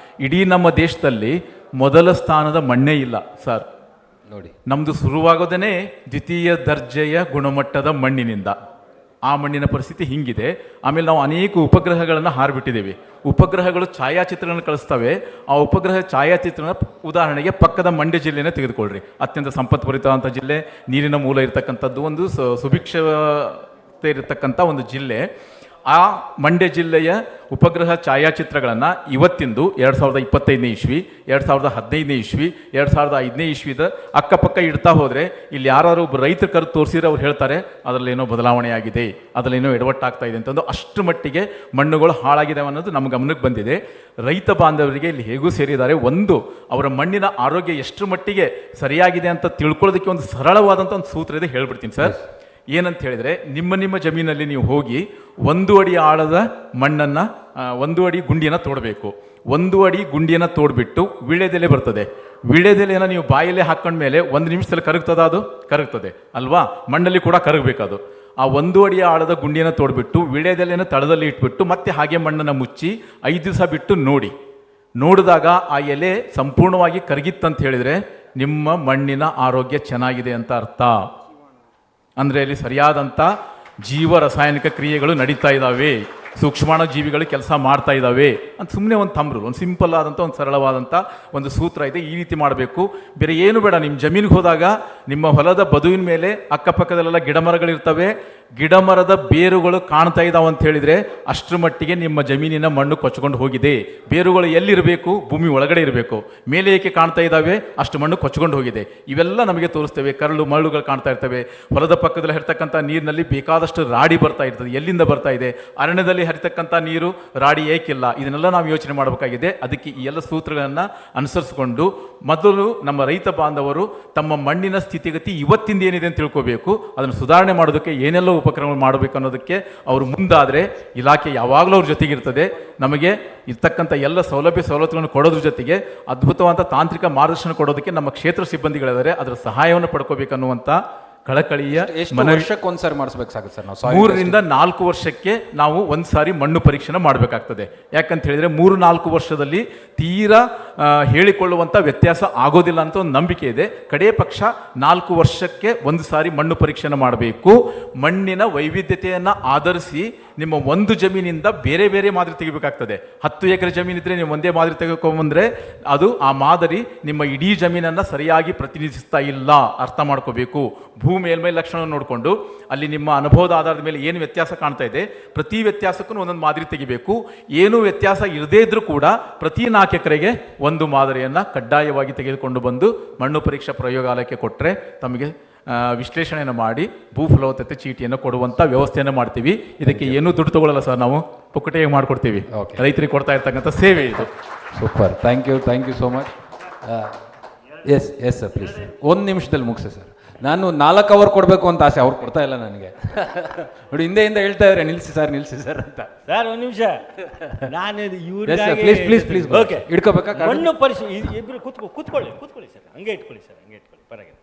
ಇಡೀ ನಮ್ಮ ದೇಶದಲ್ಲಿ ಮೊದಲ ಸ್ಥಾನದ ಮಣ್ಣೇ ಇಲ್ಲ ಸರ್. ನೋಡಿ, ನಮ್ಮದು ಶುರುವಾಗೋದೇ ದ್ವಿತೀಯ ದರ್ಜೆಯ ಗುಣಮಟ್ಟದ ಮಣ್ಣಿನಿಂದ. ಆ ಮಣ್ಣಿನ ಪರಿಸ್ಥಿತಿ ಹಿಂಗಿದೆ. ಆಮೇಲೆ ನಾವು ಅನೇಕ ಉಪಗ್ರಹಗಳನ್ನು ಹಾರಿಬಿಟ್ಟಿದ್ದೇವೆ. ಉಪಗ್ರಹಗಳು ಛಾಯಾಚಿತ್ರಗಳನ್ನು ಕಳಿಸ್ತವೆ. ಆ ಉಪಗ್ರಹ ಛಾಯಾಚಿತ್ರನ ಉದಾಹರಣೆಗೆ ಪಕ್ಕದ ಮಂಡ್ಯ ಜಿಲ್ಲೆನೇ ತೆಗೆದುಕೊಳ್ಳ್ರಿ. ಅತ್ಯಂತ ಸಂಪತ್ಭರಿತವಾದಂಥ ಜಿಲ್ಲೆ, ನೀರಿನ ಮೂಲ ಇರತಕ್ಕಂಥದ್ದು, ಒಂದು ಸುಭಿಕ್ಷತೆ ಇರತಕ್ಕಂಥ ಒಂದು ಜಿಲ್ಲೆ. ಆ ಮಂಡ್ಯ ಜಿಲ್ಲೆಯ ಉಪಗ್ರಹ ಛಾಯಾಚಿತ್ರಗಳನ್ನು ಇವತ್ತಿಂದು 2025ನೇ ಇಸ್ವಿ, 2015ನೇ ಇಸ್ವಿ, 2005ನೇ ಇಸ್ವಿದ ಅಕ್ಕಪಕ್ಕ ಇಡ್ತಾ ಹೋದರೆ ಇಲ್ಲಿ ಯಾರು ಒಬ್ಬ ರೈತರ ಕರು ತೋರಿಸಿದ್ರೆ ಅವ್ರು ಹೇಳ್ತಾರೆ ಅದರಲ್ಲೇನೋ ಬದಲಾವಣೆ ಆಗಿದೆ, ಅದರಲ್ಲೇನೋ ಎಡವಟ್ಟಾಗ್ತಾ ಇದೆ ಅಂತಂದು. ಅಷ್ಟು ಮಟ್ಟಿಗೆ ಮಣ್ಣುಗಳು ಹಾಳಾಗಿದ್ದಾವೆ ಅನ್ನೋದು ನಮ್ಮ ಗಮನಕ್ಕೆ ಬಂದಿದೆ. ರೈತ ಬಾಂಧವರಿಗೆ ಇಲ್ಲಿ ಹೇಗೂ ಸೇರಿದ್ದಾರೆ. ಒಂದು, ಅವರ ಮಣ್ಣಿನ ಆರೋಗ್ಯ ಎಷ್ಟು ಮಟ್ಟಿಗೆ ಸರಿಯಾಗಿದೆ ಅಂತ ತಿಳ್ಕೊಳ್ಳೋದಕ್ಕೆ ಒಂದು ಸರಳವಾದಂಥ ಒಂದು ಸೂತ್ರ ಇದೆ, ಹೇಳ್ಬಿಡ್ತೀನಿ ಸರ್. ಏನಂತ ಹೇಳಿದರೆ, ನಿಮ್ಮ ಜಮೀನಲ್ಲಿ ನೀವು ಹೋಗಿ 1 ಅಡಿ ಆಳದ ಮಣ್ಣನ್ನು, 1 ಅಡಿ ಗುಂಡಿಯನ್ನು ತೋಡಬೇಕು. 1 ಅಡಿ ಗುಂಡಿಯನ್ನು ತೋಡ್ಬಿಟ್ಟು ವೀಳ್ಯದೆಲೆ ಬರ್ತದೆ. ವೀಳ್ಯದೆಲೆಯನ್ನು ನೀವು ಬಾಯಲ್ಲೇ ಹಾಕೊಂಡ್ಮೇಲೆ 1 ನಿಮಿಷದಲ್ಲಿ ಕರಗ್ತದ? ಅದು ಕರಗ್ತದೆ ಅಲ್ವಾ? ಮಣ್ಣಲ್ಲಿ ಕೂಡ ಕರಗಬೇಕದು. ಆ 1 ಅಡಿ ಆಳದ ಗುಂಡಿಯನ್ನು ತೋಡ್ಬಿಟ್ಟು ವೀಳ್ಯದೆಲೆಯನ್ನು ತಳದಲ್ಲಿ ಇಟ್ಬಿಟ್ಟು ಮತ್ತೆ ಹಾಗೆ ಮಣ್ಣನ್ನು ಮುಚ್ಚಿ 5 ದಿವಸ ಬಿಟ್ಟು ನೋಡಿದಾಗ ಆ ಎಲೆ ಸಂಪೂರ್ಣವಾಗಿ ಕರಗಿತ್ತಂತ ಹೇಳಿದರೆ ನಿಮ್ಮ ಮಣ್ಣಿನ ಆರೋಗ್ಯ ಚೆನ್ನಾಗಿದೆ ಅಂತ ಅರ್ಥ. ಅಂದರೆ ಅಲ್ಲಿ ಸರಿಯಾದಂಥ ಜೀವ ರಾಸಾಯನಿಕ ಕ್ರಿಯೆಗಳು ನಡೀತಾ ಇದ್ದಾವೆ, ಸೂಕ್ಷ್ಮಾಣು ಜೀವಿಗಳು ಕೆಲಸ ಮಾಡ್ತಾ ಇದ್ದಾವೆ ಅಂತ ಸುಮ್ಮನೆ ಒಂದು ತಮ್ರು, ಒಂದು ಸಿಂಪಲ್ ಆದಂಥ ಒಂದು ಸರಳವಾದಂಥ ಒಂದು ಸೂತ್ರ ಇದೆ. ಈ ರೀತಿ ಮಾಡಬೇಕು. ಬೇರೆ ಏನು ಬೇಡ. ನಿಮ್ಮ ಜಮೀನಿಗೆ ಹೋದಾಗ ನಿಮ್ಮ ಹೊಲದ ಬದುವಿನ ಮೇಲೆ ಅಕ್ಕಪಕ್ಕದಲ್ಲೆಲ್ಲ ಗಿಡ ಮರಗಳಿರ್ತವೆ. ಗಿಡ ಮರದ ಬೇರುಗಳು ಕಾಣ್ತಾ ಇದ್ದಾವೆ ಅಂತ ಹೇಳಿದರೆ ಅಷ್ಟರ ಮಟ್ಟಿಗೆ ನಿಮ್ಮ ಜಮೀನಿನ ಮಣ್ಣು ಕೊಚ್ಕೊಂಡು ಹೋಗಿದೆ. ಬೇರುಗಳು ಎಲ್ಲಿರಬೇಕು? ಭೂಮಿ ಒಳಗಡೆ ಇರಬೇಕು. ಮೇಲೆ ಏಕೆ ಕಾಣ್ತಾ ಇದ್ದಾವೆ? ಅಷ್ಟು ಮಣ್ಣು ಕೊಚ್ಕೊಂಡು ಹೋಗಿದೆ. ಇವೆಲ್ಲ ನಮಗೆ ತೋರಿಸ್ತೇವೆ. ಕರಳು ಮರಳುಗಳು ಕಾಣ್ತಾ ಇರ್ತವೆ. ಹೊಲದ ಪಕ್ಕದಲ್ಲಿ ಹರಿತಕ್ಕಂಥ ನೀರಿನಲ್ಲಿ ಬೇಕಾದಷ್ಟು ರಾಡಿ ಬರ್ತಾ ಇರ್ತದೆ. ಎಲ್ಲಿಂದ ಬರ್ತಾ ಇದೆ? ಅರಣ್ಯದಲ್ಲಿ ಹರಿತಕ್ಕಂಥ ನೀರು ರಾಡಿ ಏಕಿಲ್ಲ? ಇದನ್ನೆಲ್ಲ ನಾವು ಯೋಚನೆ ಮಾಡಬೇಕಾಗಿದೆ. ಅದಕ್ಕೆ ಈ ಎಲ್ಲ ಸೂತ್ರಗಳನ್ನು ಅನುಸರಿಸಿಕೊಂಡು ಮೊದಲು ನಮ್ಮ ರೈತ ಬಾಂಧವರು ತಮ್ಮ ಮಣ್ಣಿನ ಸ್ಥಿತಿಗತಿ ಇವತ್ತಿಂದ ಏನಿದೆ ಅಂತ ತಿಳ್ಕೋಬೇಕು. ಅದನ್ನು ಸುಧಾರಣೆ ಮಾಡೋದಕ್ಕೆ ಏನೆಲ್ಲ ಉಪಕ್ರಮ ಮಾಡಬೇಕು ಅನ್ನೋದಕ್ಕೆ ಅವರು ಮುಂದಾದರೆ ಇಲಾಖೆ ಯಾವಾಗಲೂ ಅವ್ರ ಜೊತೆಗಿರ್ತದೆ. ನಮಗೆ ಇರ್ತಕ್ಕಂಥ ಎಲ್ಲ ಸವಲತ್ತುಗಳನ್ನು ಕೊಡೋದ್ರ ಜೊತೆಗೆ ಅದ್ಭುತವಾದ ತಾಂತ್ರಿಕ ಮಾರ್ಗದರ್ಶನ ಕೊಡೋದಕ್ಕೆ ನಮ್ಮ ಕ್ಷೇತ್ರ ಸಿಬ್ಬಂದಿಗಳಿದ್ದಾರೆ. ಅದರ ಸಹಾಯವನ್ನು ಪಡ್ಕೋಬೇಕನ್ನುವಂಥ ಕಳಕಳಿಯ ವರ್ಷಕ್ಕೆ ಒಂದ್ಸಾರಿ ಮಾಡಿಸ್ಬೇಕಾಗುತ್ತೆ ಸರ್. ನಾವು 3 ರಿಂದ 4 ವರ್ಷಕ್ಕೆ ನಾವು ಒಂದ್ಸಾರಿ ಮಣ್ಣು ಪರೀಕ್ಷೆನ ಮಾಡಬೇಕಾಗ್ತದೆ. ಯಾಕಂತ ಹೇಳಿದ್ರೆ 3-4 ವರ್ಷದಲ್ಲಿ ತೀರಾ ಹೇಳಿಕೊಳ್ಳುವಂಥ ವ್ಯತ್ಯಾಸ ಆಗೋದಿಲ್ಲ ಅಂತ ಒಂದು ನಂಬಿಕೆ ಇದೆ. ಕಡೇ ಪಕ್ಷ 4 ವರ್ಷಕ್ಕೆ ಒಂದು ಸಾರಿ ಮಣ್ಣು ಪರೀಕ್ಷೆನ ಮಾಡಬೇಕು. ಮಣ್ಣಿನ ವೈವಿಧ್ಯತೆಯನ್ನು ಆಧರಿಸಿ ನಿಮ್ಮ ಒಂದು ಜಮೀನಿಂದ ಬೇರೆ ಬೇರೆ ಮಾದರಿ ತೆಗಿಬೇಕಾಗ್ತದೆ. 10 ಎಕರೆ ಜಮೀನಿದ್ರೆ ನೀವು ಒಂದೇ ಮಾದರಿ ತೆಗೆದುಕೊಂಡ್ಬಂದ್ರೆ ಅದು ಆ ಮಾದರಿ ನಿಮ್ಮ ಇಡೀ ಜಮೀನನ್ನು ಸರಿಯಾಗಿ ಪ್ರತಿನಿಧಿಸ್ತಾ ಇಲ್ಲ. ಅರ್ಥ ಮಾಡ್ಕೋಬೇಕು. ಭೂ ಮೇಲ್ಮೈ ಲಕ್ಷಣ ನೋಡಿಕೊಂಡು ಅಲ್ಲಿ ನಿಮ್ಮ ಅನುಭವದ ಆಧಾರದ ಮೇಲೆ ಏನು ವ್ಯತ್ಯಾಸ ಕಾಣ್ತಾ ಇದೆ, ಪ್ರತಿ ವ್ಯತ್ಯಾಸಕ್ಕೂ ಒಂದೊಂದು ಮಾದರಿ ತೆಗಿಬೇಕು. ಏನು ವ್ಯತ್ಯಾಸ ಇರದೇ ಇದ್ರೂ ಕೂಡ ಪ್ರತಿ 4 ಎಕರೆಗೆ ಒಂದು ಮಾದರಿಯನ್ನು ಕಡ್ಡಾಯವಾಗಿ ತೆಗೆದುಕೊಂಡು ಬಂದು ಮಣ್ಣು ಪರೀಕ್ಷಾ ಪ್ರಯೋಗಾಲಯಕ್ಕೆ ಕೊಟ್ಟರೆ ತಮಗೆ ವಿಶ್ಲೇಷಣೆಯನ್ನು ಮಾಡಿ ಭೂ ಫಲವತ್ತತೆ ಚೀಟಿಯನ್ನು ಕೊಡುವಂಥ ವ್ಯವಸ್ಥೆಯನ್ನು ಮಾಡ್ತೀವಿ. ಇದಕ್ಕೆ ಏನೂ ದುಡ್ಡು ತಗೊಳ್ಳಲ್ಲ ಸರ್, ನಾವು ಪುಕ್ಕಟೆಯಾಗಿ ಮಾಡಿಕೊಡ್ತೀವಿ. ರೈತರಿಗೆ ಕೊಡ್ತಾ ಇರ್ತಕ್ಕಂಥ ಸೇವೆ ಇದು. Super, thank you so much. Yes sir, please sir, 1 ನಿಮಿಷದಲ್ಲಿ ಮುಗಿಸಿ ಸರ್. ನಾನು 4 ಅವರ್ ಕೊಡಬೇಕು ಅಂತ ಆಸೆ, ಅವ್ರು ಕೊಡ್ತಾ ಇಲ್ಲ ನನಗೆ. ನೋಡಿ, ಹಿಂದೆ ಹೇಳ್ತಾ ಇದ್ದಾರೆ ನಿಲ್ಲಿಸಿ ಸರ್ ಅಂತ. ಸರ್ 1 ನಿಮಿಷ, ನಾನು ಪ್ಲೀಸ್ ಓಕೆ ಇಡ್ಕೋಬೇಕಾ? ಮಣ್ಣು ಪರಿಶೀಲನೆ ಇಬ್ಬರು ಕೂತ್ಕೊಳ್ಳಿ ಸರ್, ಹಂಗೆ ಇಟ್ಕೊಳ್ಳಿ ಪರವಾಗಿಲ್ಲ.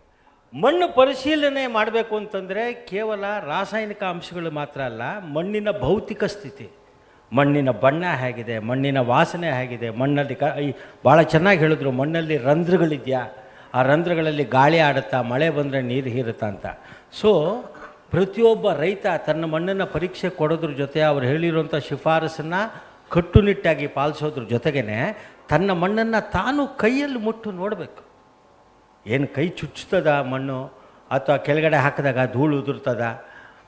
ಮಣ್ಣು ಪರಿಶೀಲನೆ ಮಾಡಬೇಕು ಅಂತಂದರೆ ಕೇವಲ ರಾಸಾಯನಿಕ ಅಂಶಗಳು ಮಾತ್ರ ಅಲ್ಲ, ಮಣ್ಣಿನ ಭೌತಿಕ ಸ್ಥಿತಿ, ಮಣ್ಣಿನ ಬಣ್ಣ ಹೇಗಿದೆ, ಮಣ್ಣಿನ ವಾಸನೆ ಹೇಗಿದೆ, ಮಣ್ಣಲ್ಲಿ ಭಾಳ ಚೆನ್ನಾಗಿ ಹೇಳಿದ್ರು, ಮಣ್ಣಲ್ಲಿ ರಂಧ್ರಗಳಿದೆಯಾ, ಆ ರಂಧ್ರಗಳಲ್ಲಿ ಗಾಳಿ ಆಡುತ್ತಾ, ಮಳೆ ಬಂದರೆ ನೀರು ಹೀರುತ್ತಾ ಅಂತ. ಸೊ ಪ್ರತಿಯೊಬ್ಬ ರೈತ ತನ್ನ ಮಣ್ಣನ್ನು ಪರೀಕ್ಷೆ ಕೊಡೋದ್ರ ಜೊತೆ ಅವ್ರು ಹೇಳಿರುವಂಥ ಶಿಫಾರಸನ್ನು ಕಟ್ಟುನಿಟ್ಟಾಗಿ ಪಾಲಿಸೋದ್ರ ಜೊತೆಗೇ ತನ್ನ ಮಣ್ಣನ್ನು ತಾನು ಕೈಯಲ್ಲಿ ಮುಟ್ಟು ನೋಡಬೇಕು. ಏನು ಕೈ ಚುಚ್ಚುತ್ತದ ಮಣ್ಣು, ಅಥವಾ ಕೆಳಗಡೆ ಹಾಕಿದಾಗ ಧೂಳು ಉದುರ್ತದ,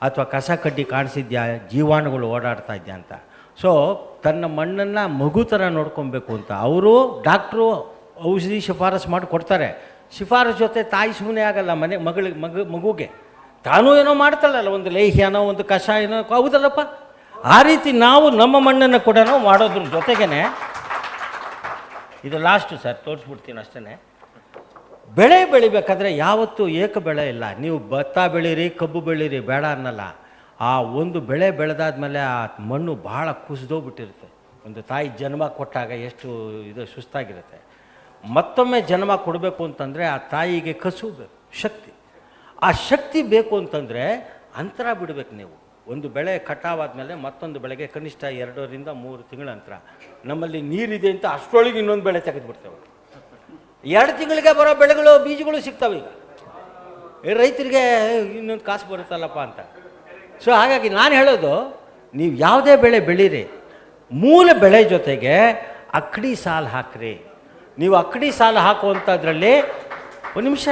ಅಥವಾ ಕಸ ಕಡ್ಡಿ ಕಾಣಿಸಿದ್ಯಾ, ಜೀವಾಣುಗಳು ಓಡಾಡ್ತಾ ಇದೆಯಾ ಅಂತ. ಸೊ ತನ್ನ ಮಣ್ಣನ್ನು ಮಗು ಥರ ನೋಡ್ಕೊಬೇಕು ಅಂತ ಅವರು ಡಾಕ್ಟ್ರು ಔಷಧಿ ಶಿಫಾರಸು ಮಾಡಿ ಕೊಡ್ತಾರೆ. ಶಿಫಾರಸು ಜೊತೆ ತಾಯಿ ಸುಮ್ಮನೆ ಆಗಲ್ಲ, ಮಗುಗೆ ತಾನೂ ಏನೋ ಮಾಡ್ತಾಳಲ್ಲ, ಒಂದು ಲೇಹ್ಯನೋ ಒಂದು ಕಷಾಯನೋ, ಹೌದಲ್ಲಪ್ಪ. ಆ ರೀತಿ ನಾವು ನಮ್ಮ ಮಣ್ಣನ್ನು ಕೂಡ ಮಾಡೋದ್ರ ಜೊತೆಗೇ, ಇದು ಲಾಸ್ಟು ಸರ್, ತೋರಿಸ್ಬಿಡ್ತೀನಿ ಅಷ್ಟೇ. ಬೆಳೆ ಬೆಳಿಬೇಕಾದ್ರೆ ಯಾವತ್ತೂ ಏಕ ಬೆಳೆ ಇಲ್ಲ. ನೀವು ಭತ್ತ ಬೆಳೀರಿ, ಕಬ್ಬು ಬೆಳೀರಿ, ಬೇಡ ಅನ್ನಲ್ಲ. ಆ ಒಂದು ಬೆಳೆ ಬೆಳೆದಾದ್ಮೇಲೆ ಆ ಮಣ್ಣು ಭಾಳ ಕುಸಿದೋಗ್ಬಿಟ್ಟಿರುತ್ತೆ. ಒಂದು ತಾಯಿ ಜನ್ಮ ಕೊಟ್ಟಾಗ ಎಷ್ಟು ಇದು ಸುಸ್ತಾಗಿರುತ್ತೆ. ಮತ್ತೊಮ್ಮೆ ಜನ್ಮ ಕೊಡಬೇಕು ಅಂತಂದರೆ ಆ ತಾಯಿಗೆ ಕಸು ಬೇಕು, ಶಕ್ತಿ. ಆ ಶಕ್ತಿ ಬೇಕು ಅಂತಂದರೆ ಅಂತರ ಬಿಡಬೇಕು ನೀವು. ಒಂದು ಬೆಳೆ ಕಟಾವಾದ್ಮೇಲೆ ಮತ್ತೊಂದು ಬೆಳೆಗೆ ಕನಿಷ್ಠ 2 ರಿಂದ 3 ತಿಂಗಳ ಅಂತರ. ನಮ್ಮಲ್ಲಿ ನೀರಿದೆ ಅಂತ ಅಷ್ಟರೊಳಗೆ ಇನ್ನೊಂದು ಬೆಳೆ ತೆಗೆದುಬಿಡ್ತೇವೆ. 2 ತಿಂಗಳಿಗೆ ಬರೋ ಬೆಳೆಗಳು, ಬೀಜಗಳು ಸಿಗ್ತವೆ. ಈಗ ರೈತರಿಗೆ ಇನ್ನೊಂದು ಕಾಸು ಬರುತ್ತಲ್ಲಪ್ಪ ಅಂತ. ಸೊ ಹಾಗಾಗಿ ನಾನು ಹೇಳೋದು, ನೀವು ಯಾವುದೇ ಬೆಳೆ ಬೆಳೀರಿ, ಮೂಲ ಬೆಳೆ ಜೊತೆಗೆ ಅಕ್ಕಡಿ ಸಾಲು ಹಾಕ್ರಿ. ನೀವು ಅಕ್ಕಡಿ ಸಾಲು ಹಾಕುವಂಥದ್ರಲ್ಲಿ ಒಂದು ನಿಮಿಷ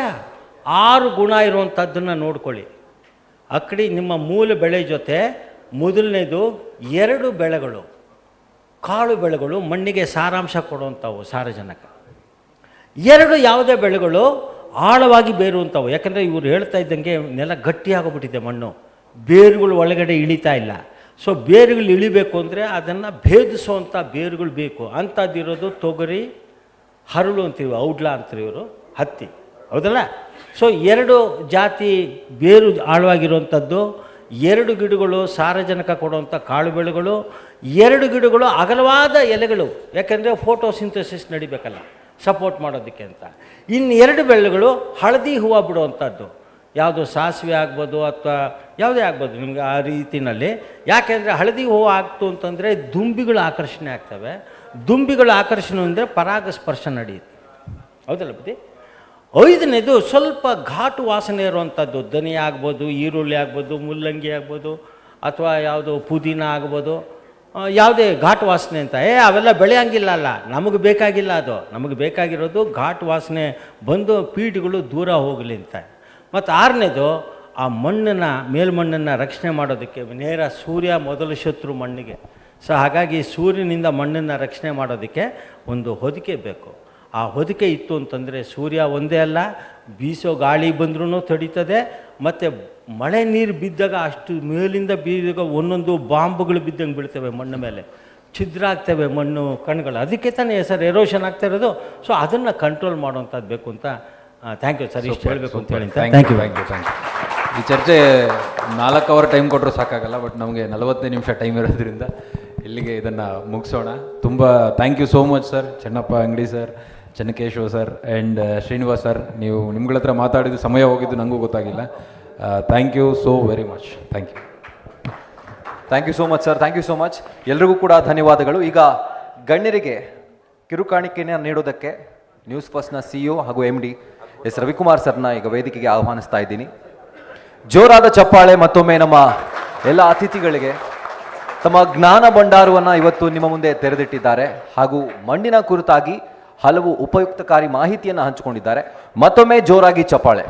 6 ಗುಣ ಇರುವಂಥದ್ದನ್ನು ನೋಡ್ಕೊಳ್ಳಿ. ಅಕ್ಕಡಿ ನಿಮ್ಮ ಮೂಲ ಬೆಳೆ ಜೊತೆ ಮೊದಲನೇದು 2 ಬೆಳೆಗಳು, ಕಾಳು ಬೆಳೆಗಳು, ಮಣ್ಣಿಗೆ ಸಾರಾಂಶ ಕೊಡುವಂಥವು, ಸಾರಜನಕ. 2 ಯಾವುದೇ ಬೆಳೆಗಳು ಆಳವಾಗಿ ಬೇರುವಂಥವು. ಯಾಕಂದರೆ ಇವರು ಹೇಳ್ತಾ ಇದ್ದಂಗೆ ನೆಲ ಗಟ್ಟಿಯಾಗೋಗ್ಬಿಟ್ಟಿದೆ, ಮಣ್ಣು ಬೇರುಗಳು ಒಳಗಡೆ ಇಳಿತಾ ಇಲ್ಲ. ಸೊ ಬೇರುಗಳು ಇಳಿಬೇಕು ಅಂದರೆ ಅದನ್ನು ಭೇದಿಸುವಂಥ ಬೇರುಗಳು ಬೇಕು. ಅಂಥದ್ದಿರೋದು ತೊಗರಿ, ಹರಳು ಅಂತೀವಿ, ಔಡ್ಲ ಅಂತೀವಿ ಇವರು, ಹತ್ತಿ, ಹೌದಲ್ಲ. ಸೊ 2 ಜಾತಿ ಬೇರು ಆಳವಾಗಿರುವಂಥದ್ದು, 2 ಗಿಡಗಳು ಸಾರಜನಕ ಕೊಡುವಂಥ ಕಾಳು ಬೆಳೆಗಳು, 2 ಗಿಡಗಳು ಅಗಲವಾದ ಎಲೆಗಳು, ಯಾಕೆಂದರೆ ಫೋಟೋಸಿಂಥಸಿಸ್ ನಡಿಬೇಕಲ್ಲ ಸಪೋರ್ಟ್ ಮಾಡೋದಕ್ಕೆ ಅಂತ. ಇನ್ನು 2 ಬೆಳೆಗಳು ಹಳದಿ ಹೂವು ಬಿಡುವಂಥದ್ದು, ಯಾವುದು ಸಾಸಿವೆ ಆಗ್ಬೋದು ಅಥವಾ ಯಾವುದೇ ಆಗ್ಬೋದು ನಿಮಗೆ ಆ ರೀತಿಯಲ್ಲಿ. ಯಾಕೆಂದರೆ ಹಳದಿ ಹೂವು ಆಗ್ತು ಅಂತಂದರೆ ದುಂಬಿಗಳು ಆಕರ್ಷಣೆ ಆಗ್ತವೆ. ದುಂಬಿಗಳ ಆಕರ್ಷಣೆ ಅಂದರೆ ಪರಾಗಸ್ಪರ್ಶ ನಡೆಯುತ್ತೆ, ಹೌದಲ್ಲ ಬುದ್ಧಿ. 5ನೇದು ಸ್ವಲ್ಪ ಘಾಟು ವಾಸನೆ ಇರುವಂಥದ್ದು, ಧನಿಯಾ ಆಗ್ಬೋದು, ಈರುಳ್ಳಿ ಆಗ್ಬೋದು, ಮುಲ್ಲಂಗಿ ಆಗ್ಬೋದು, ಅಥವಾ ಯಾವುದು ಪುದೀನ ಆಗ್ಬೋದು, ಯಾವುದೇ ಘಾಟು ವಾಸನೆ ಅಂತ. ಅವೆಲ್ಲ ಬೆಳೆಯಂಗಿಲ್ಲ ಅಲ್ಲ, ನಮಗೆ ಬೇಕಾಗಿಲ್ಲ ಅದು. ನಮಗೆ ಬೇಕಾಗಿರೋದು ಘಾಟು ವಾಸನೆ ಬಂದು ಪೀಠಗಳು ದೂರ ಹೋಗಲಿ ಅಂತ. ಮತ್ತು 6ನೇದು ಆ ಮಣ್ಣನ್ನು, ಮೇಲ್ಮಣ್ಣನ್ನು ರಕ್ಷಣೆ ಮಾಡೋದಕ್ಕೆ ನೇರ ಸೂರ್ಯ ಮೊದಲು ಶತ್ರು ಮಣ್ಣಿಗೆ. ಸೊ ಹಾಗಾಗಿ ಸೂರ್ಯನಿಂದ ಮಣ್ಣನ್ನು ರಕ್ಷಣೆ ಮಾಡೋದಕ್ಕೆ ಒಂದು ಹೊದಿಕೆ ಬೇಕು. ಆ ಹೊದಿಕೆ ಇತ್ತು ಅಂತಂದರೆ ಸೂರ್ಯ ಒಂದೇ ಅಲ್ಲ, ಬೀಸೋ ಗಾಳಿ ಬಂದ್ರೂ ತಡೀತದೆ. ಮತ್ತು ಮಳೆ ನೀರು ಬಿದ್ದಾಗ ಅಷ್ಟು ಮೇಲಿಂದ ಬೀದಾಗ ಒಂದೊಂದು ಬಾಂಬುಗಳು ಬಿದ್ದಂಗೆ ಬೀಳ್ತವೆ ಮಣ್ಣ ಮೇಲೆ, ಛಿದ್ರ ಆಗ್ತವೆ ಮಣ್ಣು ಕಣ್ಗಳು. ಅದಕ್ಕೆ ತಾನೇ ಹೆಸರು ಎರೋಷನ್ ಆಗ್ತಾ ಇರೋದು. ಸೊ ಅದನ್ನು ಕಂಟ್ರೋಲ್ ಮಾಡುವಂಥದ್ದು ಬೇಕು ಅಂತ. ಥ್ಯಾಂಕ್ ಯು ಸರ್, ಇಷ್ಟು ಹೇಳಬೇಕು ಅಂತ ಹೇಳಿ. Thank you. ಈ ಚರ್ಚೆ 4 ಅವರ್ ಟೈಮ್ ಕೊಟ್ಟರು ಸಾಕಾಗಲ್ಲ, ಬಟ್ ನಮಗೆ 45 ನಿಮಿಷ ಟೈಮ್ ಇರೋದ್ರಿಂದ ಇಲ್ಲಿಗೆ ಇದನ್ನು ಮುಗಿಸೋಣ. ತುಂಬ thank you so much sir, Chennappa Angadi sir, Chennakeshava sir and Srinivas sir. ನೀವು ನಿಮ್ಗಳ ಹತ್ರ ಮಾತಾಡಿದ್ದು ಸಮಯ ಹೋಗಿದ್ದು ನನಗೂ ಗೊತ್ತಾಗಿಲ್ಲ. Thank you so very much. Thank you. Thank you so much sir, thank you so much. ಎಲ್ರಿಗೂ ಕೂಡ ಧನ್ಯವಾದಗಳು. ಈಗ ಗಣ್ಯರಿಗೆ ಕಿರುಕಾಣಿಕೆಯನ್ನು ನೀಡೋದಕ್ಕೆ ನ್ಯೂಸ್ ಫಸ್ಟ್ನ CEO ಹಾಗೂ MD ಎಸ್ ರವಿಕುಮಾರ್ ಸರ್ನ ಈಗ ವೇದಿಕೆಗೆ ಆಹ್ವಾನಿಸ್ತಾ ಇದ್ದೀನಿ. ಜೋರಾದ ಚಪ್ಪಾಳೆ ಮತ್ತೊಮ್ಮೆ ನಮ್ಮ ಎಲ್ಲ ಅತಿಥಿಗಳಿಗೆ. ತಮ್ಮ ಜ್ಞಾನ ಭಂಡಾರವನ್ನು ಇವತ್ತು ನಿಮ್ಮ ಮುಂದೆ ತೆರೆದಿಟ್ಟಿದ್ದಾರೆ ಹಾಗೂ ಮಣ್ಣಿನ ಕುರಿತಾಗಿ ಹಲವು ಉಪಯುಕ್ತಕಾರಿ ಮಾಹಿತಿಯನ್ನು ಹಂಚಿಕೊಂಡಿದ್ದಾರೆ. ಮತ್ತೊಮ್ಮೆ ಜೋರಾಗಿ ಚಪ್ಪಾಳೆ.